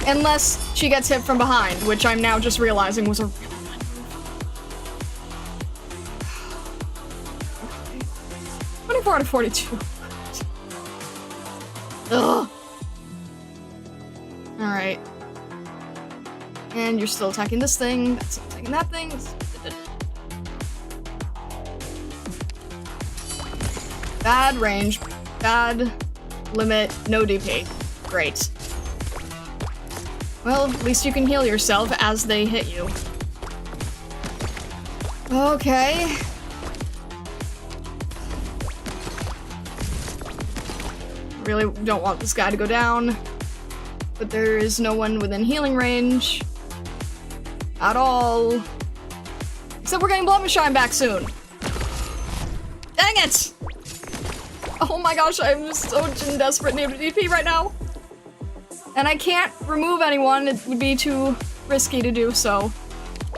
Unless she gets hit from behind, which I'm now just realizing was a really bad move. 24 out of 42. Ugh. Alright. And you're still attacking this thing. That's still attacking that thing. Bad range. Bad limit. No DP. Great. Well, at least you can heal yourself as they hit you. Okay. Really don't want this guy to go down. But there is no one within healing range. At all. Except we're getting Blood and Shine back soon. Dang it! Oh my gosh, I'm so in desperate need of DP right now. And I can't remove anyone, it would be too risky to do so.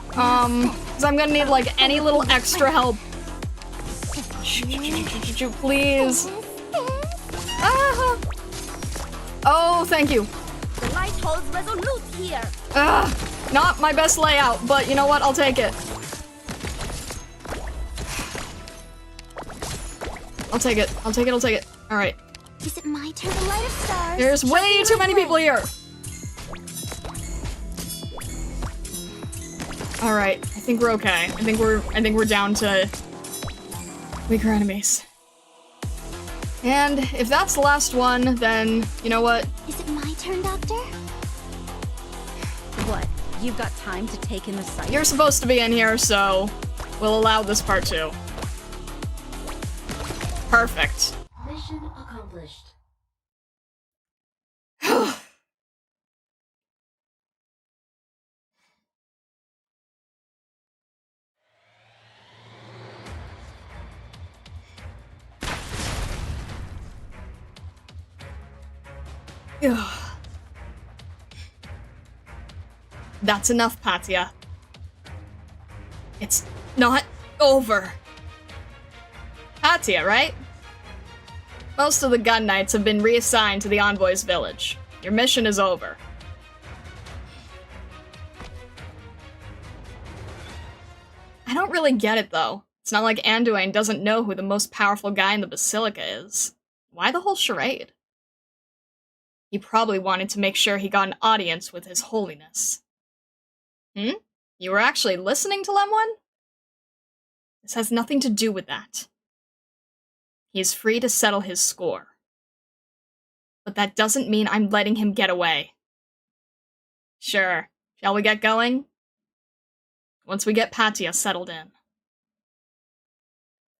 Because I'm gonna need like any little extra help. Please. Ah. Oh, thank you. The light holds resolute here. Not my best layout, but you know what? I'll take it. I'll take it. I'll take it. I'll take it. All right. Is it my turn to light up stars? There's way too many people here. All right. I think we're okay. I think we're down to weaker enemies. And if that's the last one, then you know what? Is it my turn, Doctor? What? You've got time to take in the sight? You're supposed to be in here, so we'll allow this part too. Perfect. Mission accomplished. That's enough, Patia. It's not over. Patia, right? Most of the gun knights have been reassigned to the Envoy's village. Your mission is over. I don't really get it, though. It's not like Anduin doesn't know who the most powerful guy in the Basilica is. Why the whole charade? He probably wanted to make sure he got an audience with His Holiness. You were actually listening to Lemon? This has nothing to do with that. He is free to settle his score. But that doesn't mean I'm letting him get away. Sure. Shall we get going? Once we get Patia settled in.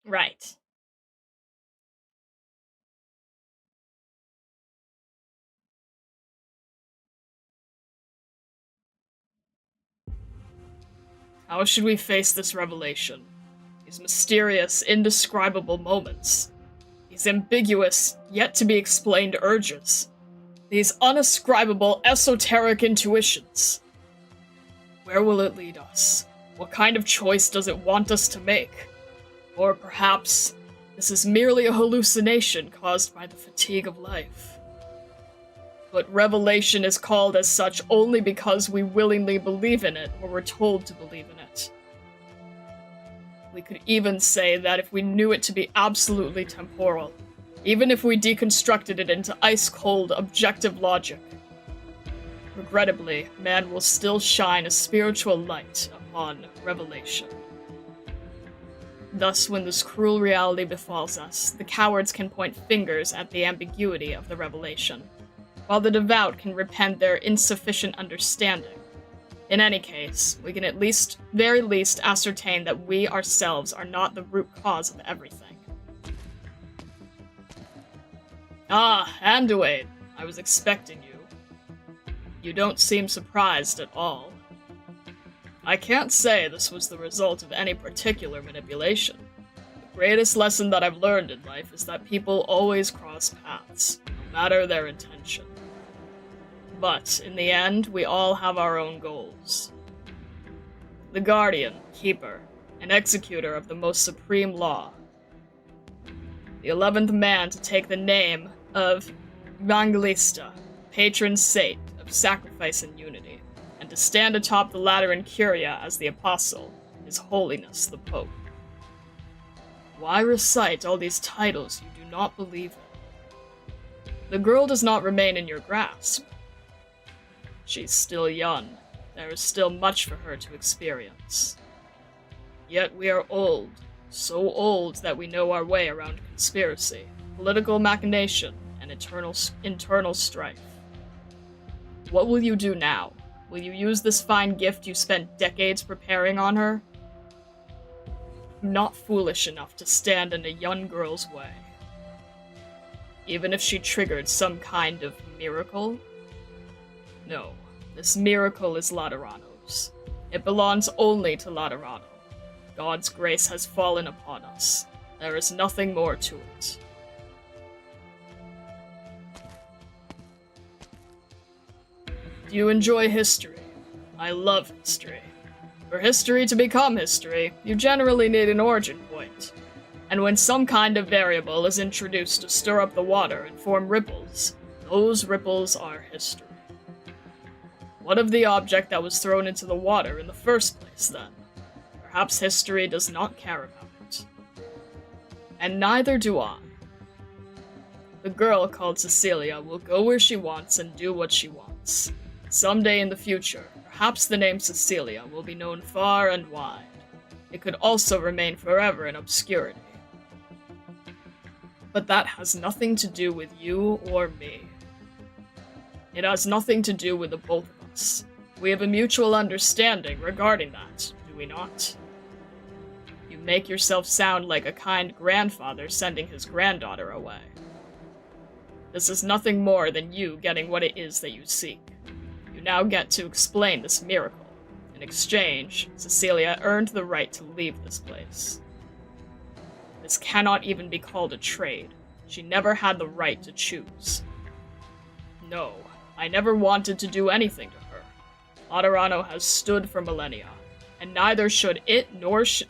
Right. How should we face this revelation? These mysterious, indescribable moments. These ambiguous, yet-to-be-explained urges. These unascribable esoteric intuitions. Where will it lead us? What kind of choice does it want us to make? Or perhaps this is merely a hallucination caused by the fatigue of life. But revelation is called as such only because we willingly believe in it, or we're told to believe in it. We could even say that if we knew it to be absolutely temporal, even if we deconstructed it into ice-cold, objective logic, regrettably, man will still shine a spiritual light upon revelation. Thus, when this cruel reality befalls us, the cowards can point fingers at the ambiguity of the revelation, while the devout can repent their insufficient understanding. In any case, we can at least, very least, ascertain that we ourselves are not the root cause of everything. Ah, Anduin, I was expecting you. You don't seem surprised at all. I can't say this was the result of any particular manipulation. The greatest lesson that I've learned in life is that people always cross paths, no matter their intention. But, in the end, we all have our own goals. The guardian, keeper, and executor of the most supreme law. The 11th man to take the name of Evangelista, patron saint of sacrifice and unity, and to stand atop the Lateran Curia as the apostle, His Holiness the Pope. Why recite all these titles you do not believe in? The girl does not remain in your grasp. She's still young. There is still much for her to experience. Yet we are old, so old that we know our way around conspiracy, political machination, and internal strife. What will you do now? Will you use this fine gift you spent decades preparing on her? I'm not foolish enough to stand in a young girl's way. Even if she triggered some kind of miracle? No, this miracle is Laterano's. It belongs only to Laterano. God's grace has fallen upon us. There is nothing more to it. Do you enjoy history? I love history. For history to become history, you generally need an origin point. And when some kind of variable is introduced to stir up the water and form ripples, those ripples are history. What of the object that was thrown into the water in the first place, then? Perhaps history does not care about it. And neither do I. The girl called Cecilia will go where she wants and do what she wants. Someday in the future, perhaps the name Cecilia will be known far and wide. It could also remain forever in obscurity. But that has nothing to do with you or me. It has nothing to do with the both of us. We have a mutual understanding regarding that, do we not? You make yourself sound like a kind grandfather sending his granddaughter away. This is nothing more than you getting what it is that you seek. You now get to explain this miracle. In exchange, Cecilia earned the right to leave this place. This cannot even be called a trade. She never had the right to choose. No, I never wanted to do anything to her. Laterano has stood for millennia, and neither should it nor shall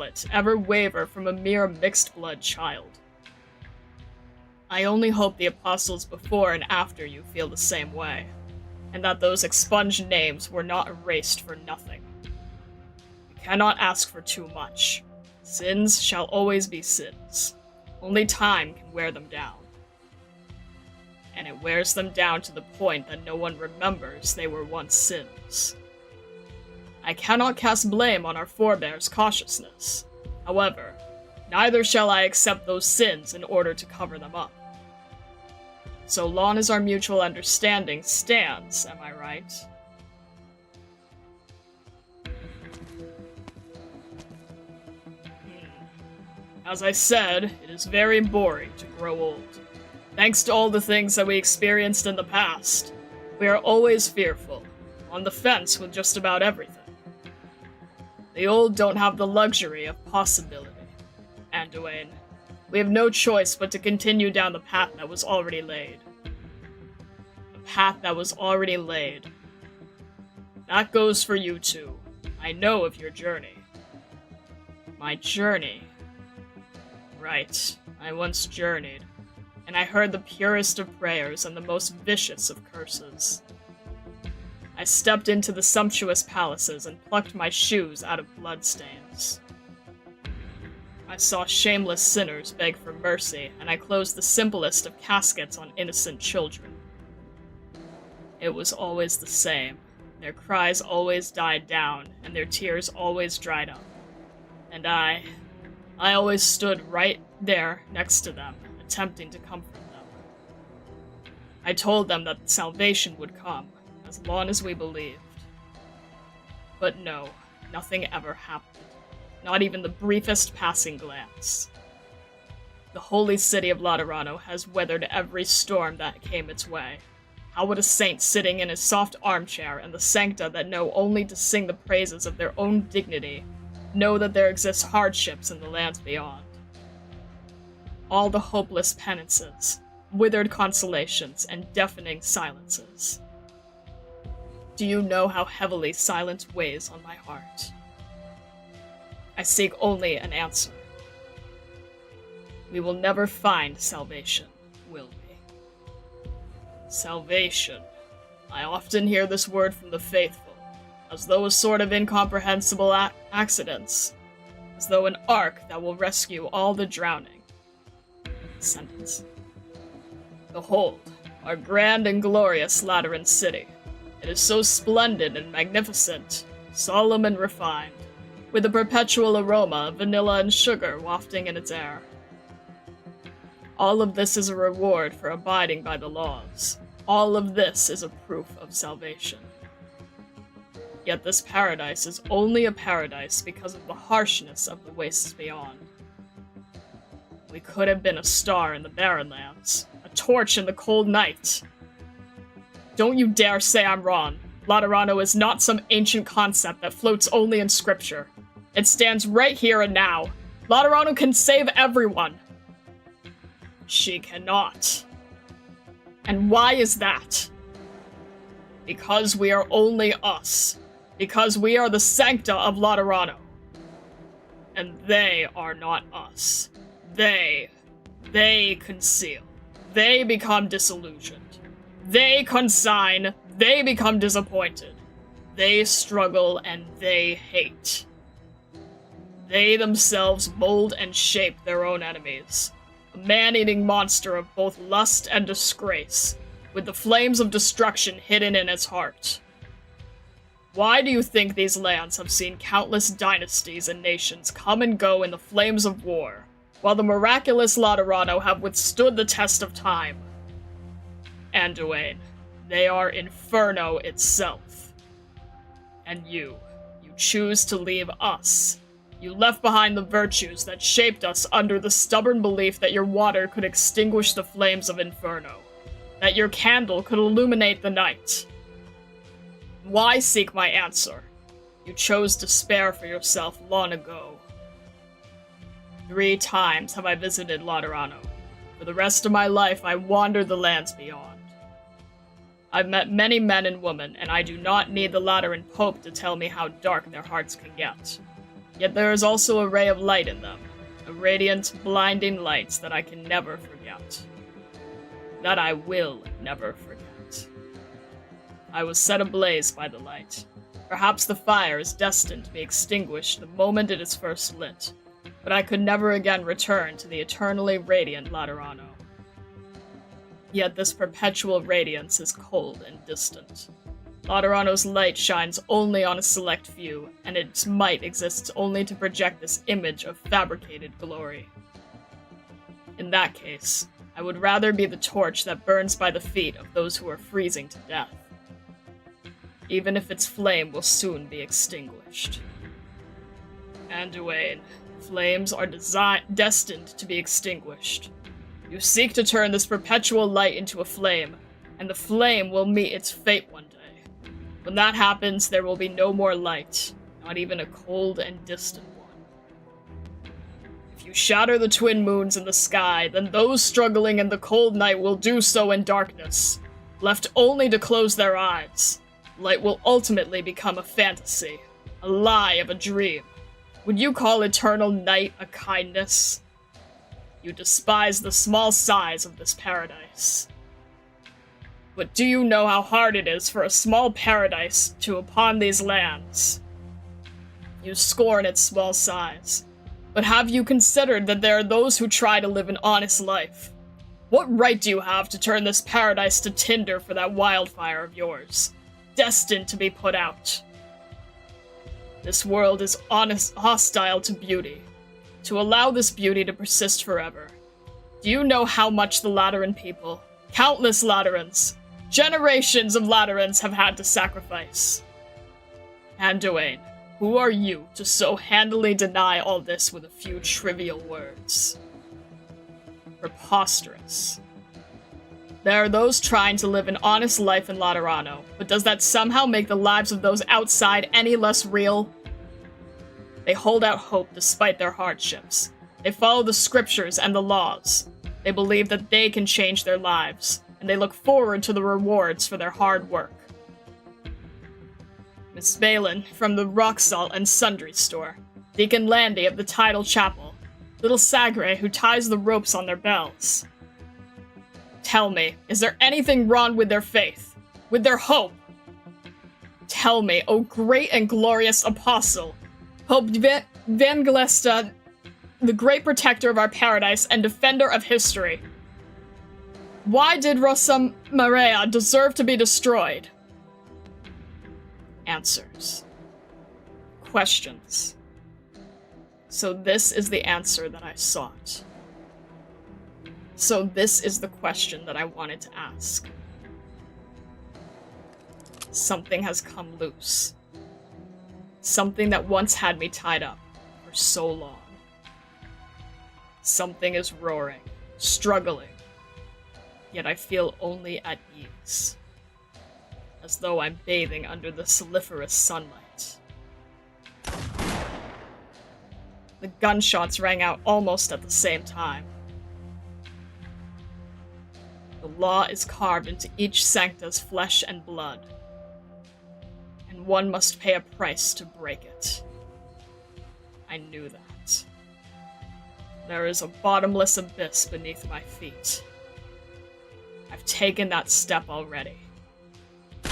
it ever waver from a mere mixed-blood child. I only hope the apostles before and after you feel the same way, and that those expunged names were not erased for nothing. You cannot ask for too much. Sins shall always be sins. Only time can wear them down. And it wears them down to the point that no one remembers they were once sins. I cannot cast blame on our forebears' cautiousness. However, neither shall I accept those sins in order to cover them up. So long as our mutual understanding stands, am I right? As I said, it is very boring to grow old. Thanks to all the things that we experienced in the past, we are always fearful, on the fence with just about everything. The old don't have the luxury of possibility, Anduin. We have no choice but to continue down the path that was already laid. The path that was already laid. That goes for you too. I know of your journey. My journey. Right. I once journeyed, and I heard the purest of prayers and the most vicious of curses. I stepped into the sumptuous palaces and plucked my shoes out of bloodstains. I saw shameless sinners beg for mercy, and I closed the simplest of caskets on innocent children. It was always the same. Their cries always died down, and their tears always dried up. And I always stood right there next to them, attempting to comfort them. I told them that salvation would come, as long as we believed. But no, nothing ever happened. Not even the briefest passing glance. The holy city of Laterano has weathered every storm that came its way. How would a saint sitting in his soft armchair in the sancta that know only to sing the praises of their own dignity know that there exist hardships in the lands beyond? All the hopeless penances, withered consolations, and deafening silences. Do you know how heavily silence weighs on my heart? I seek only an answer. We will never find salvation, will we? Salvation. I often hear this word from the faithful, as though a sort of incomprehensible accidents, as though an ark that will rescue all the drowning. Sentence. Behold, our grand and glorious Lateran city. It is so splendid and magnificent, solemn and refined, with a perpetual aroma of vanilla and sugar wafting in its air. All of this is a reward for abiding by the laws. All of this is a proof of salvation. Yet this paradise is only a paradise because of the harshness of the wastes beyond. We could have been a star in the barren lands, a torch in the cold night. Don't you dare say I'm wrong. Laterano is not some ancient concept that floats only in scripture. It stands right here and now. Laterano can save everyone. She cannot. And why is that? Because we are only us. Because we are the sancta of Laterano. And they are not us. They conceal. They become disillusioned. They consign. They become disappointed. They struggle and they hate. They themselves mold and shape their own enemies. A man-eating monster of both lust and disgrace, with the flames of destruction hidden in its heart. Why do you think these lands have seen countless dynasties and nations come and go in the flames of war, while the miraculous Laterano have withstood the test of time? Anduin, they are Inferno itself. And you choose to leave us. You left behind the virtues that shaped us under the stubborn belief that your water could extinguish the flames of Inferno, that your candle could illuminate the night. Why seek my answer? You chose despair for yourself long ago. 3 times have I visited Laterano. For the rest of my life, I wandered the lands beyond. I've met many men and women, and I do not need the Lateran Pope to tell me how dark their hearts can get. Yet there is also a ray of light in them, a radiant, blinding light that I can never forget. That I will never forget. I was set ablaze by the light. Perhaps the fire is destined to be extinguished the moment it is first lit, but I could never again return to the eternally radiant Laterano. Yet this perpetual radiance is cold and distant. Laterano's light shines only on a select few, and its might exists only to project this image of fabricated glory. In that case, I would rather be the torch that burns by the feet of those who are freezing to death, even if its flame will soon be extinguished. Anduin, flames are destined to be extinguished. You seek to turn this perpetual light into a flame, and the flame will meet its fate one day. When that happens, there will be no more light, not even a cold and distant one. If you shatter the twin moons in the sky, then those struggling in the cold night will do so in darkness, left only to close their eyes. Light will ultimately become a fantasy, a lie of a dream. Would you call eternal night a kindness? You despise the small size of this paradise. But do you know how hard it is for a small paradise to upon these lands? You scorn its small size. But have you considered that there are those who try to live an honest life? What right do you have to turn this paradise to tinder for that wildfire of yours, destined to be put out? This world is hostile to beauty. To allow this beauty to persist forever. Do you know how much the Lateran people, countless Laterans, generations of Laterans have had to sacrifice? Anduin, who are you to so handily deny all this with a few trivial words? Preposterous. There are those trying to live an honest life in Laterano, but does that somehow make the lives of those outside any less real? They hold out hope despite their hardships. They follow the scriptures and the laws. They believe that they can change their lives, and they look forward to the rewards for their hard work. Miss Balin from the Rock Salt and Sundry store, Deacon Landy of the Tidal Chapel, little Sagre who ties the ropes on their bells. Tell me, is there anything wrong with their faith? With their hope? Tell me, O great and glorious apostle, Pope Vangelesta, the great protector of our paradise and defender of history. Why did Rosa Maria deserve to be destroyed? Answers. Questions. So this is the answer that I sought. So this is the question that I wanted to ask. Something has come loose. Something that once had me tied up for so long. Something is roaring, struggling, yet I feel only at ease, as though I'm bathing under the sulphurous sunlight. The gunshots rang out almost at the same time. The law is carved into each sancta's flesh and blood, and one must pay a price to break it. I knew that. There is a bottomless abyss beneath my feet. I've taken that step already. A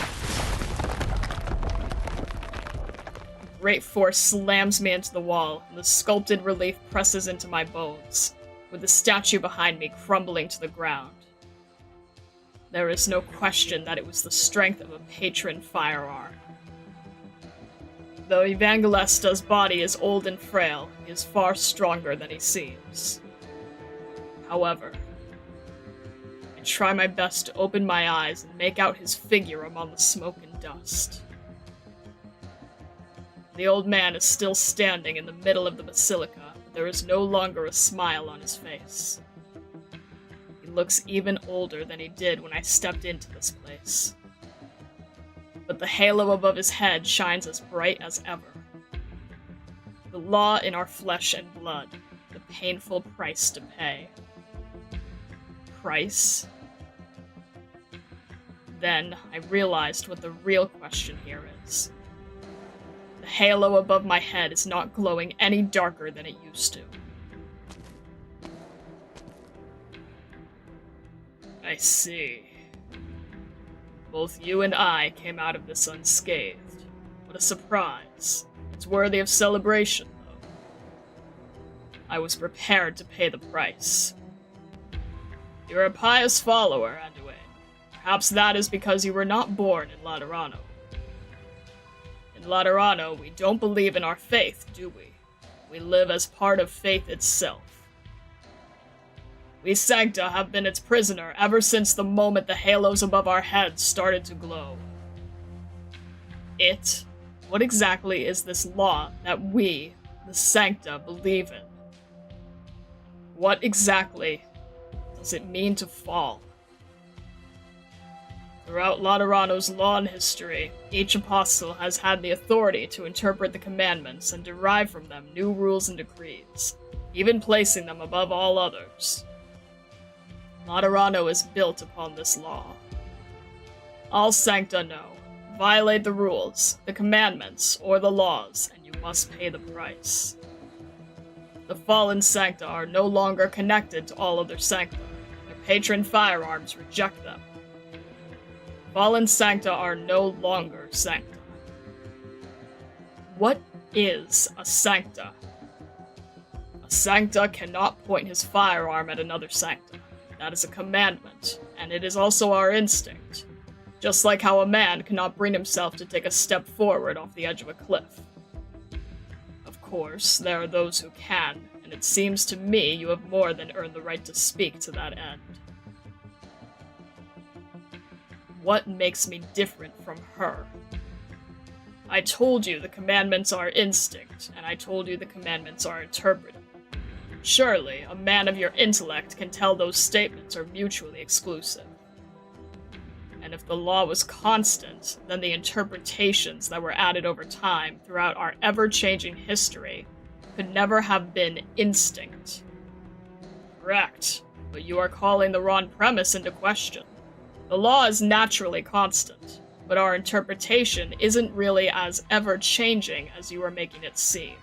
great force slams me into the wall, and the sculpted relief presses into my bones, with the statue behind me crumbling to the ground. There is no question that it was the strength of a patron firearm. Though Evangelesta's body is old and frail, he is far stronger than he seems. However, I try my best to open my eyes and make out his figure among the smoke and dust. The old man is still standing in the middle of the basilica, but there is no longer a smile on his face. He looks even older than he did when I stepped into this place. But the halo above his head shines as bright as ever. The law in our flesh and blood, the painful price to pay. Price? Then I realized what the real question here is. The halo above my head is not glowing any darker than it used to. I see. Both you and I came out of this unscathed. What a surprise. It's worthy of celebration, though. I was prepared to pay the price. You're a pious follower, Anduin. Perhaps that is because you were not born in Laterano. In Laterano, we don't believe in our faith, do we? We live as part of faith itself. We Sancta have been its prisoner ever since the moment the halos above our heads started to glow. It? What exactly is this law that we, the Sancta, believe in? What exactly does it mean to fall? Throughout Laterano's law and history, each apostle has had the authority to interpret the commandments and derive from them new rules and decrees. even placing them above all others. Laterano is built upon this law. All sancta know. Violate the rules, the commandments, or the laws, and you must pay the price. The fallen sancta are no longer connected to all other sancta. Their patron firearms reject them. Fallen sancta are no longer sancta. What is a sancta? A sancta cannot point his firearm at another sancta. That is a commandment, and it is also our instinct. Just like how a man cannot bring himself to take a step forward off the edge of a cliff. Of course, there are those who can, and it seems to me you have more than earned the right to speak to that end. What makes me different from her? I told you the commandments are instinct, and I told you the commandments are interpreted. Surely, a man of your intellect can tell those statements are mutually exclusive. And if the law was constant, then the interpretations that were added over time throughout our ever-changing history could never have been instinct. Correct, but you are calling the wrong premise into question. The law is naturally constant, but our interpretation isn't really as ever-changing as you are making it seem.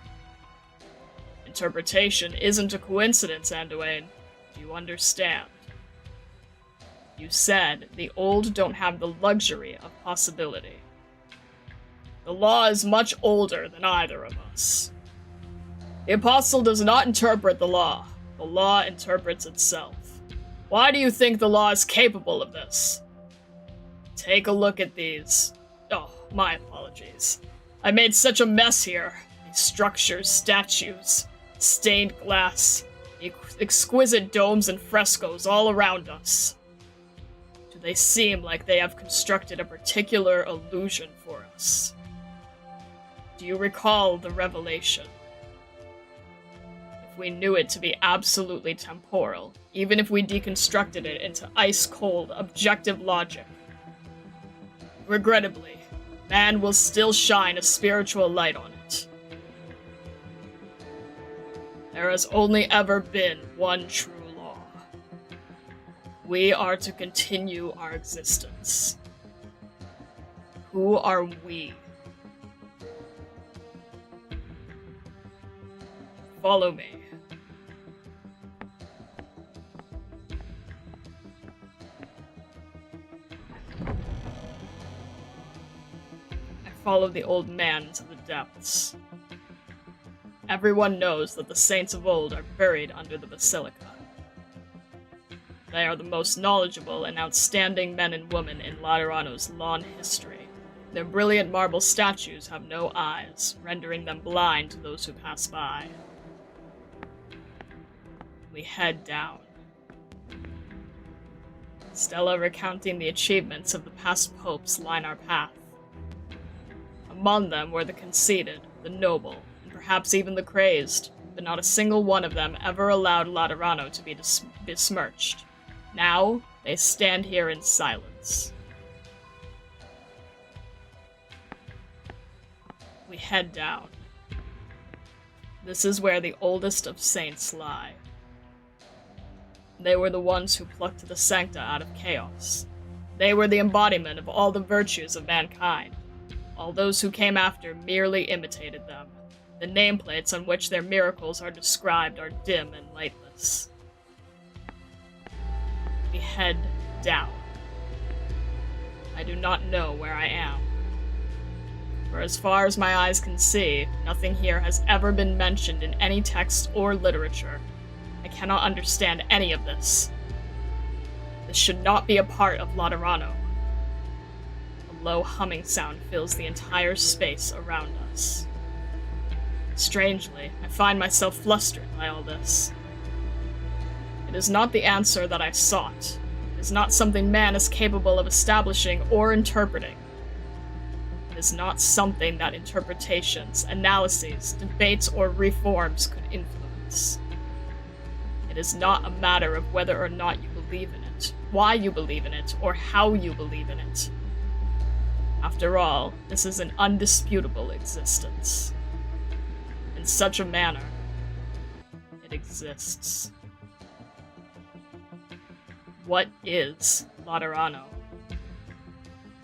Interpretation isn't a coincidence, Anduin. Do you understand? You said the old don't have the luxury of possibility. The law is much older than either of us. The Apostle does not interpret the law interprets itself. Why do you think the law is capable of this? Take a look at these. Oh, my apologies. I made such a mess here. These structures, statues, stained glass, exquisite domes and frescoes all around us. They seem like they have constructed a particular illusion for us. Do you recall the revelation? If we knew it to be absolutely temporal, even if we deconstructed it into ice-cold, objective logic, regrettably, man will still shine a spiritual light on it. There has only ever been one true. We are to continue our existence. Who are we? Follow me. I followed the old man into the depths. Everyone knows that the saints of old are buried under the basilica. They are the most knowledgeable and outstanding men and women in Laterano's long history. Their brilliant marble statues have no eyes, rendering them blind to those who pass by. We head down. Stella recounting the achievements of the past popes line our path. Among them were the conceited, the noble, and perhaps even the crazed, but not a single one of them ever allowed Laterano to be besmirched. Now, they stand here in silence. We head down. This is where the oldest of saints lie. They were the ones who plucked the sancta out of chaos. They were the embodiment of all the virtues of mankind. All those who came after merely imitated them. The nameplates on which their miracles are described are dim and lightless. We head down. I do not know where I am. For as far as my eyes can see, nothing here has ever been mentioned in any text or literature. I cannot understand any of this. This should not be a part of Laterano. A low humming sound fills the entire space around us. Strangely, I find myself flustered by all this. It is not the answer that I sought. It is not something man is capable of establishing or interpreting. It is not something that interpretations, analyses, debates, or reforms could influence. It is not a matter of whether or not you believe in it, why you believe in it, or how you believe in it. After all, this is an undisputable existence. In such a manner, it it exists. What is Laterano?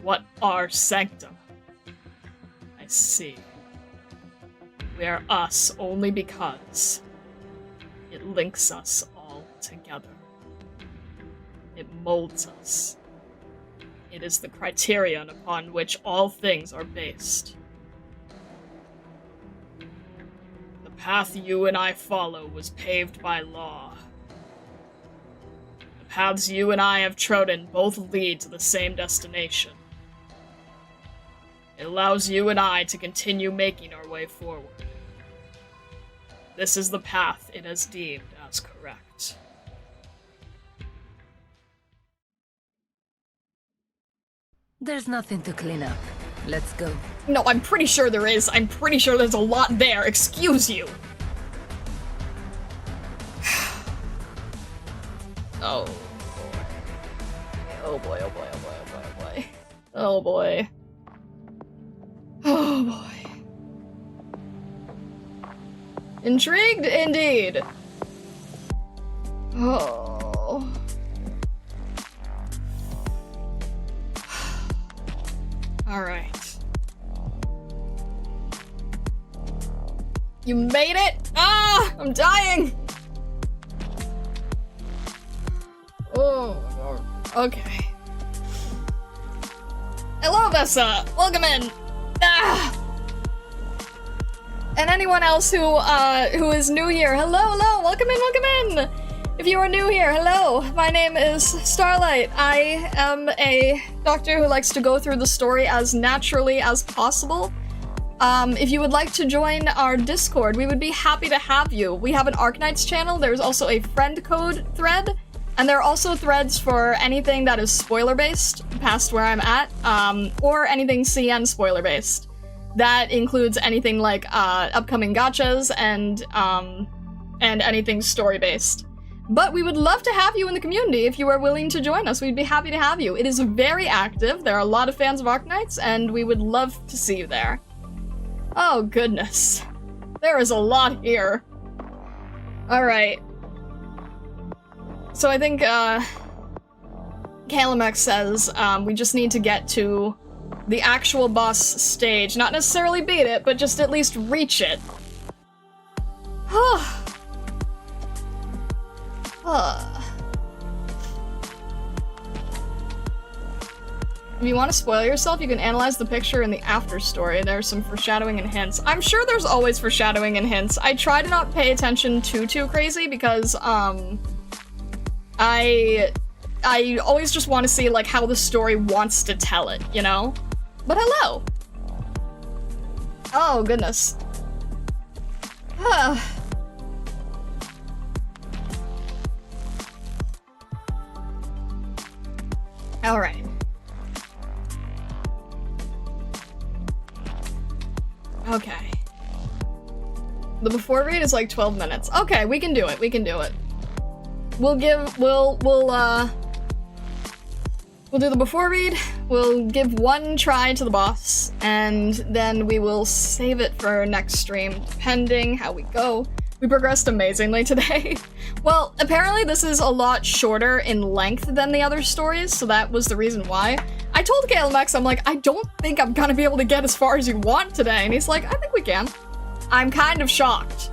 What are Sancta? I see. We are us only because it links us all together. It molds us. It is the criterion upon which all things are based. The path you and I follow was paved by law. The paths you and I have trodden both lead to the same destination. It allows you and I to continue making our way forward. This is the path it has deemed as correct. There's nothing to clean up. Let's go. No, I'm pretty sure there is. I'm pretty sure there's a lot there. Excuse you. Oh boy. Oh boy, oh boy, oh boy, oh boy, oh boy. Oh boy. Oh boy. Intrigued indeed. Oh. Alright. You made it? Ah! I'm dying! Oh, okay. Hello, Vessa! Welcome in! Ah! And anyone else who is new here, hello, welcome in! If you are new here, hello, my name is Starlight. I am a doctor who likes to go through the story as naturally as possible. If you would like to join our Discord, we would be happy to have you. We have an Arknights channel, there's also a friend code thread, and there are also threads for anything that is spoiler-based, past where I'm at, or anything CN spoiler-based. That includes anything like upcoming gachas and anything story-based. But we would love to have you in the community if you are willing to join us. We'd be happy to have you. It is very active. There are a lot of fans of Arknights, and we would love to see you there. Oh, goodness. There is a lot here. Alright. So I think, Kalamex says, we just need to get to the actual boss stage. Not necessarily beat it, but just at least reach it. If you want to spoil yourself, you can analyze the picture in the after story. There's some foreshadowing and hints. I'm sure there's always foreshadowing and hints. I try to not pay attention too crazy because, I always just want to see, like, how the story wants to tell it, you know? But hello! Oh, goodness. Alright. Okay. The before read is like 12 minutes. Okay, we can do it, we can do it. We'll do the before read, we'll give one try to the boss, and then we will save it for next stream, depending how we go. We progressed amazingly today. Well, apparently this is a lot shorter in length than the other stories, so that was the reason why. I told Kalamex, I'm like, I don't think I'm gonna be able to get as far as you want today, and he's like, I think we can. I'm kind of shocked.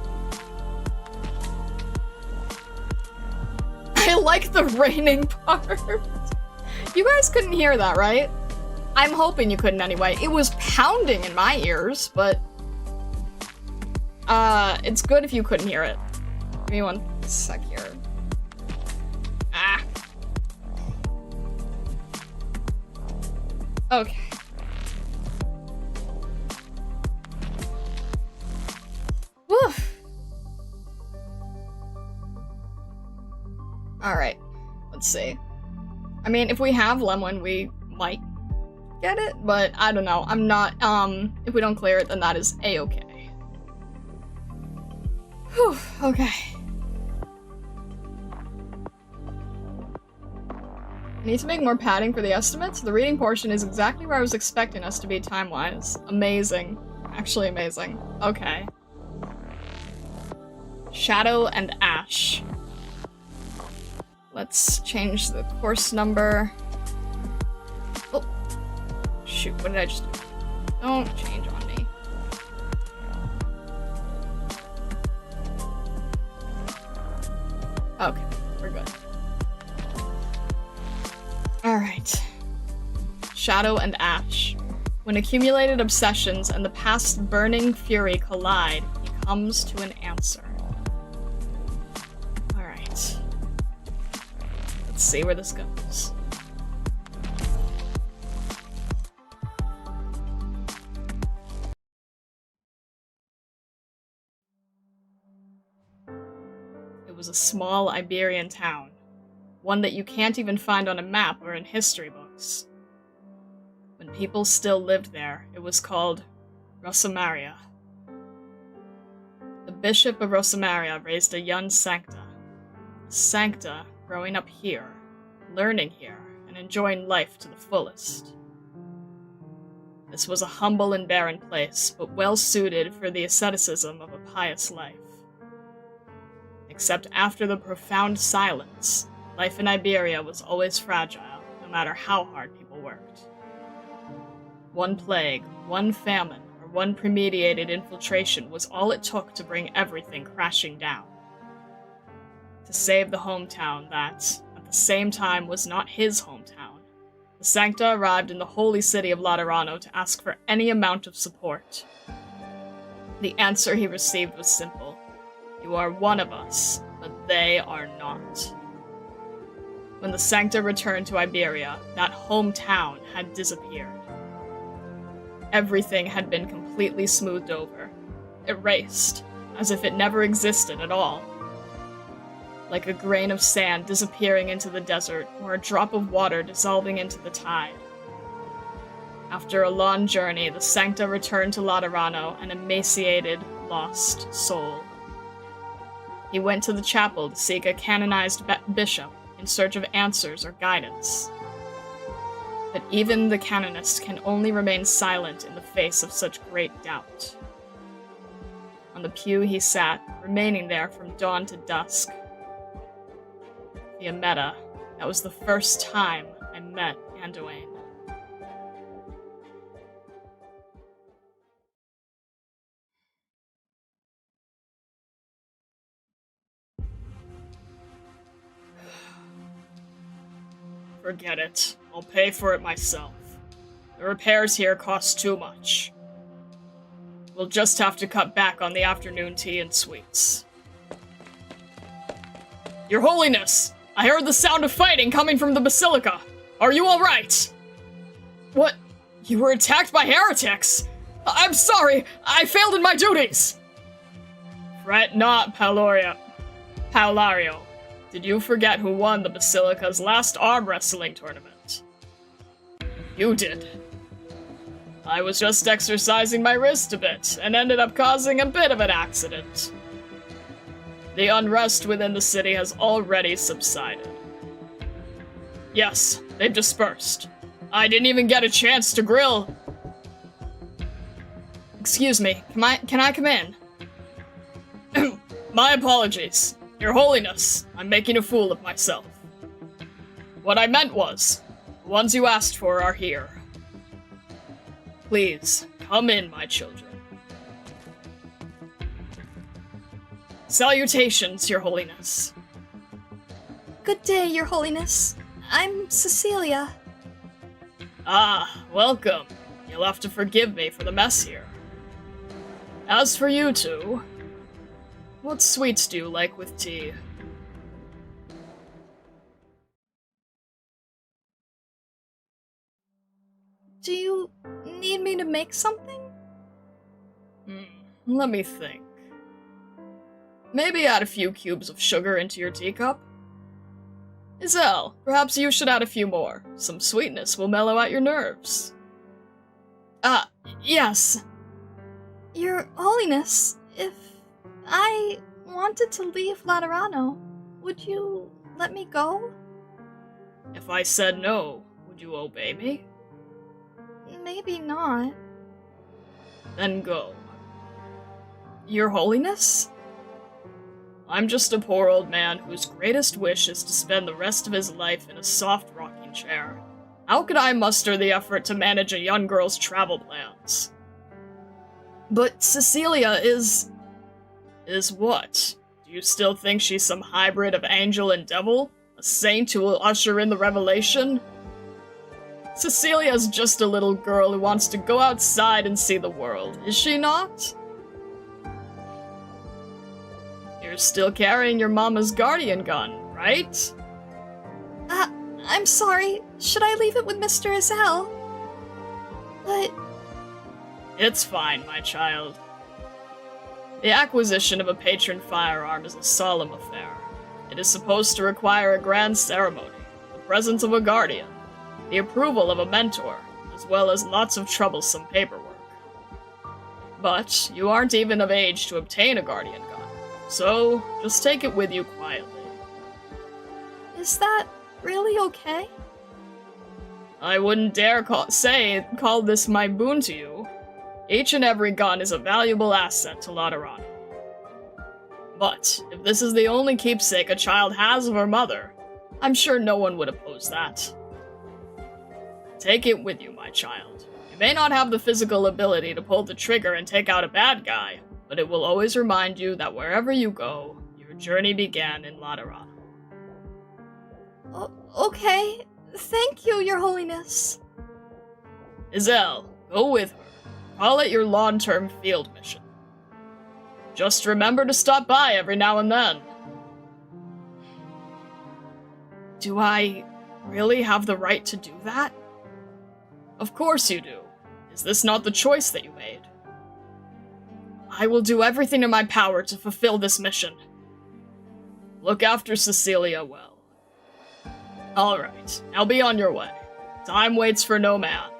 I like the raining part. You guys couldn't hear that, right? I'm hoping you couldn't anyway. It was pounding in my ears, but it's good if you couldn't hear it. Give me one sec here. Ah. Okay. Woo. Alright. Let's see. I mean, if we have Lemon, we might get it, but I don't know. I'm not, if we don't clear it, then that is a-okay. Whew, okay. I need to make more padding for the estimates. The reading portion is exactly where I was expecting us to be time-wise. Amazing. Actually amazing. Okay. Shadow and Ash. Let's change the course number. Oh, shoot, what did I just do? Don't change on me. Okay, we're good. Alright. Shadow and Ash. When accumulated obsessions and the past burning fury collide, he comes to an answer. Alright. Let's see where this goes. It was a small Iberian town. One that you can't even find on a map or in history books. When people still lived there, it was called Rosamaria. The Bishop of Rosamaria raised a young Sancta. Sancta growing up here, learning here, and enjoying life to the fullest. This was a humble and barren place, but well suited for the asceticism of a pious life. Except after the profound silence, life in Iberia was always fragile, no matter how hard people worked. One plague, one famine, or one premeditated infiltration was all it took to bring everything crashing down. To save the hometown that, at the same time, was not his hometown, the Sancta arrived in the holy city of Laterano to ask for any amount of support. The answer he received was simple. You are one of us, but they are not. When the Sancta returned to Iberia, that hometown had disappeared. Everything had been completely smoothed over, erased, as if it never existed at all. Like a grain of sand disappearing into the desert, or a drop of water dissolving into the tide. After a long journey, the Sancta returned to Laterano, an emaciated, lost soul. He went to the chapel to seek a canonized bishop in search of answers or guidance. But even the canonist can only remain silent in the face of such great doubt. On the pew he sat, remaining there from dawn to dusk. Fiammetta, that was the first time I met Anduin. Forget it. I'll pay for it myself. The repairs here cost too much. We'll just have to cut back on the afternoon tea and sweets. Your Holiness! I heard the sound of fighting coming from the Basilica! Are you alright? What? You were attacked by heretics? I'm sorry! I failed in my duties! Fret not, Paulario. Did you forget who won the Basilica's last arm wrestling tournament? You did. I was just exercising my wrist a bit, and ended up causing a bit of an accident. The unrest within the city has already subsided. Yes, they've dispersed. I didn't even get a chance to grill. Excuse me, can I come in? My apologies. Your Holiness, I'm making a fool of myself. What I meant was, the ones you asked for are here. Please, come in, my children. Salutations, Your Holiness. Good day, Your Holiness. I'm Cecilia. Ah, welcome. You'll have to forgive me for the mess here. As for you two, what sweets do you like with tea? Do you need me to make something? Let me think. Maybe add a few cubes of sugar into your teacup? Iselle, perhaps you should add a few more. Some sweetness will mellow out your nerves. Yes. Your Holiness, if I wanted to leave Laterano, would you let me go? If I said no, would you obey me? Maybe not. Then go. Your Holiness? I'm just a poor old man whose greatest wish is to spend the rest of his life in a soft rocking chair. How could I muster the effort to manage a young girl's travel plans? But Cecilia is what? Do you still think she's some hybrid of angel and devil? A saint who will usher in the revelation? Cecilia's just a little girl who wants to go outside and see the world, is she not? You're still carrying your mama's guardian gun, right? I'm sorry. Should I leave it with Mr. Azelle? But... It's fine, my child. The acquisition of a patron firearm is a solemn affair. It is supposed to require a grand ceremony, the presence of a guardian, the approval of a mentor, as well as lots of troublesome paperwork. But you aren't even of age to obtain a guardian gun, so just take it with you quietly. Is that really okay? I wouldn't dare call this my boon to you. Each and every gun is a valuable asset to Laterano. But if this is the only keepsake a child has of her mother, I'm sure no one would oppose that. Take it with you, my child. You may not have the physical ability to pull the trigger and take out a bad guy, but it will always remind you that wherever you go, your journey began in Laterano. Okay. Thank you, Your Holiness. Azelle, go with her. Call it your long-term field mission. Just remember to stop by every now and then. Do I really have the right to do that? Of course you do. Is this not the choice that you made? I will do everything in my power to fulfill this mission. Look after Cecilia well. Alright, now be on your way. Time waits for no man.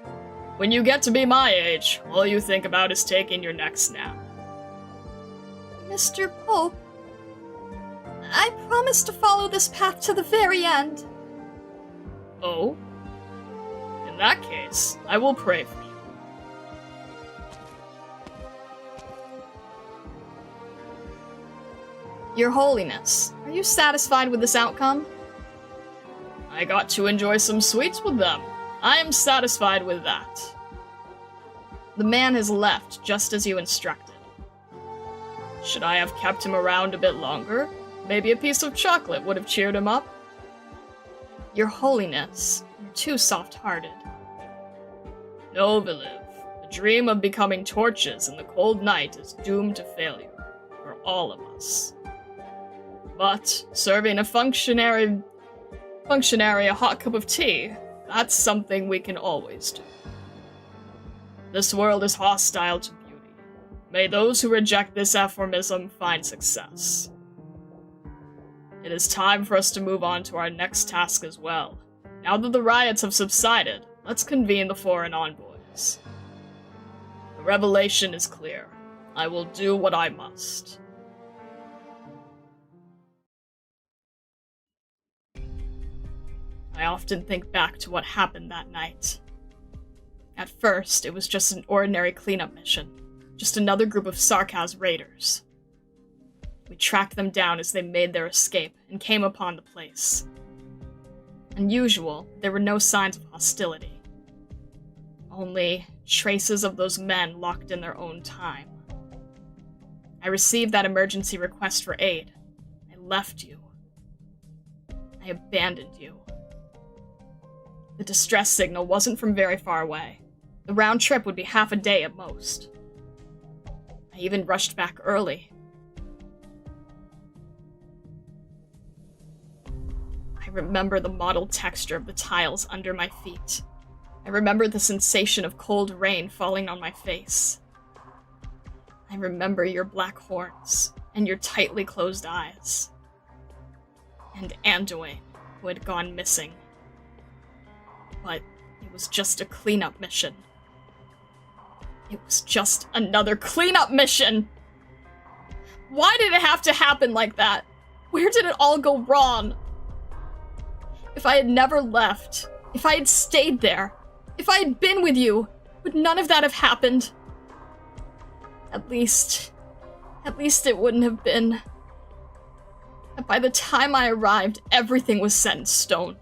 When you get to be my age, all you think about is taking your next nap. Mr. Pope, I promise to follow this path to the very end. Oh? In that case, I will pray for you. Your Holiness, are you satisfied with this outcome? I got to enjoy some sweets with them. I am satisfied with that. The man has left, just as you instructed. Should I have kept him around a bit longer? Maybe a piece of chocolate would have cheered him up. Your Holiness, you're too soft-hearted. No, Viliv. The dream of becoming torches in the cold night is doomed to failure, for all of us. But serving a functionary a hot cup of tea, that's something we can always do. This world is hostile to beauty. May those who reject this aphorism find success. It is time for us to move on to our next task as well. Now that the riots have subsided, let's convene the foreign envoys. The revelation is clear. I will do what I must. I often think back to what happened that night. At first, it was just an ordinary cleanup mission, just another group of Sarkaz raiders. We tracked them down as they made their escape and came upon the place. Unusual, there were no signs of hostility. Only traces of those men locked in their own time. I received that emergency request for aid. I left you. I abandoned you. The distress signal wasn't from very far away. The round trip would be half a day at most. I even rushed back early. I remember the mottled texture of the tiles under my feet. I remember the sensation of cold rain falling on my face. I remember your black horns and your tightly closed eyes. And Anduin, who had gone missing. But it was just a cleanup mission. It was just another cleanup mission! Why did it have to happen like that? Where did it all go wrong? If I had never left, if I had stayed there, if I had been with you, would none of that have happened? At least it wouldn't have been that by the time I arrived, everything was set in stone.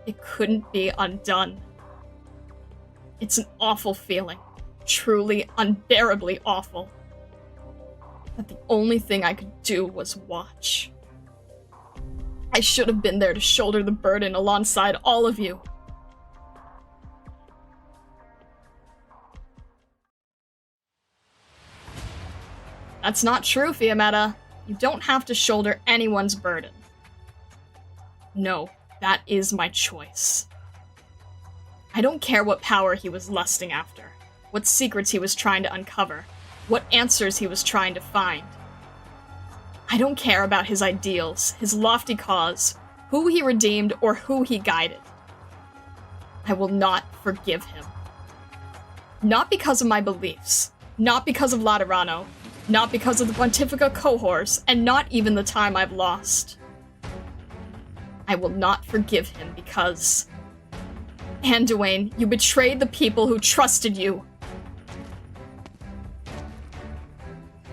It couldn't be undone. It's an awful feeling. Truly, unbearably awful. But the only thing I could do was watch. I should have been there to shoulder the burden alongside all of you. That's not true, Fiametta. You don't have to shoulder anyone's burden. No, that is my choice. I don't care what power he was lusting after, what secrets he was trying to uncover, what answers he was trying to find. I don't care about his ideals, his lofty cause, who he redeemed, or who he guided. I will not forgive him. Not because of my beliefs, not because of Laterano, not because of the Pontifica cohorts, and not even the time I've lost. I will not forgive him because... Anduin, you betrayed the people who trusted you.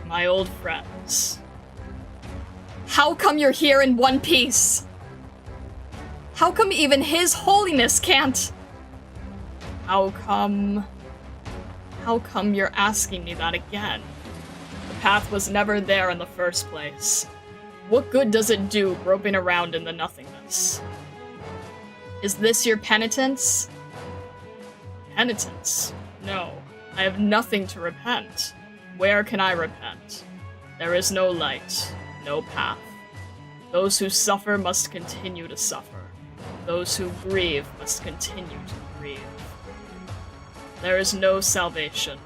My old friends. How come you're here in one piece? How come even His Holiness can't? How come you're asking me that again? The path was never there in the first place. What good does it do groping around in the nothingness? Is this your penitence? Penitence? No. I have nothing to repent. Where can I repent? There is no light, no path. Those who suffer must continue to suffer. Those who grieve must continue to grieve. There is no salvation,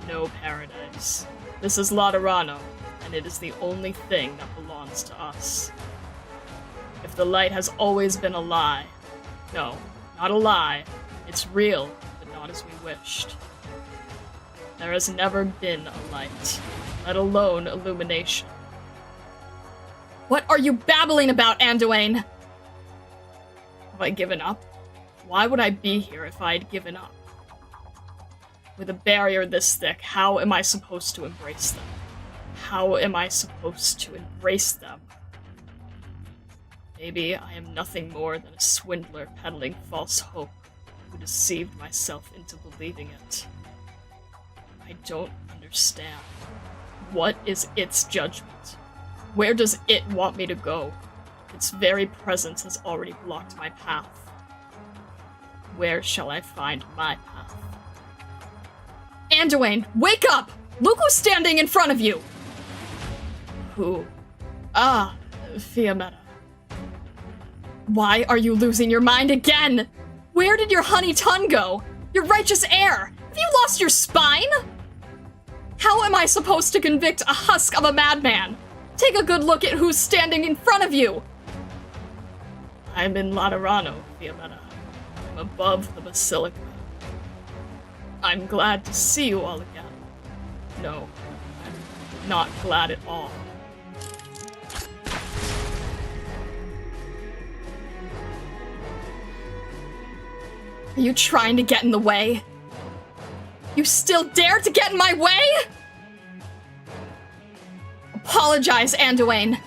no paradise. This is Laterano, and it is the only thing that belongs to us. If the light has always been a lie, no, not a lie, it's real, but not as we wished. There has never been a light, let alone illumination. What are you babbling about, Anduin? Have I given up? Why would I be here if I had given up? With a barrier this thick, how am I supposed to embrace them? How am I supposed to embrace them? Maybe I am nothing more than a swindler peddling false hope who deceived myself into believing it. I don't understand. What is its judgment? Where does it want me to go? Its very presence has already blocked my path. Where shall I find my path? Anduin, wake up! Look who's standing in front of you! Who? Ah, Fiametta. Why are you losing your mind again? Where did your honey ton go? Your righteous heir? Have you lost your spine? How am I supposed to convict a husk of a madman? Take a good look at who's standing in front of you! I'm in Laterano, Fiametta. I'm above the Basilica. I'm glad to see you all again. No, I'm not glad at all. Are you trying to get in the way? You still dare to get in my way? Apologize, Anduin.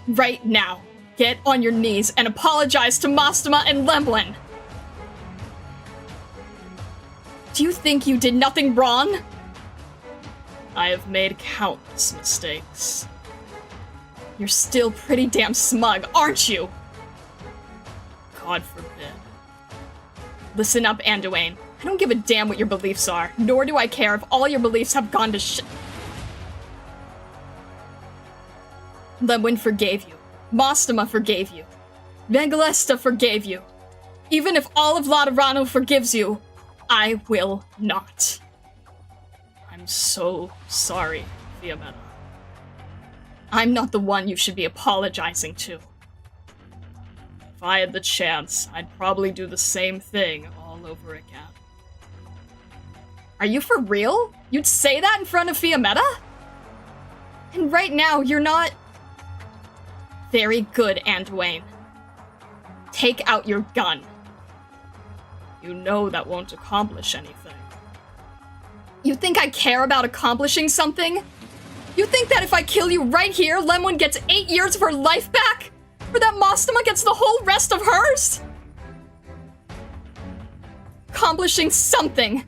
Right now. Get on your knees and apologize to Mastema and Lemblin. Do you think you did nothing wrong? I have made countless mistakes. You're still pretty damn smug, aren't you? God forbid. Listen up, Anduin. I don't give a damn what your beliefs are, nor do I care if all your beliefs have gone to shit. Lemwin forgave you. Mastema forgave you. Vangelesta forgave you. Even if all of Laterano forgives you, I will not. I'm so sorry, Fiametta. I'm not the one you should be apologizing to. If I had the chance, I'd probably do the same thing all over again. Are you for real? You'd say that in front of Fiametta? And right now, you're not... Very good, Anduin. Take out your gun. You know that won't accomplish anything. You think I care about accomplishing something? You think that if I kill you right here, Lemon gets 8 years of her life back? Or that Mostama gets the whole rest of hers? Accomplishing something.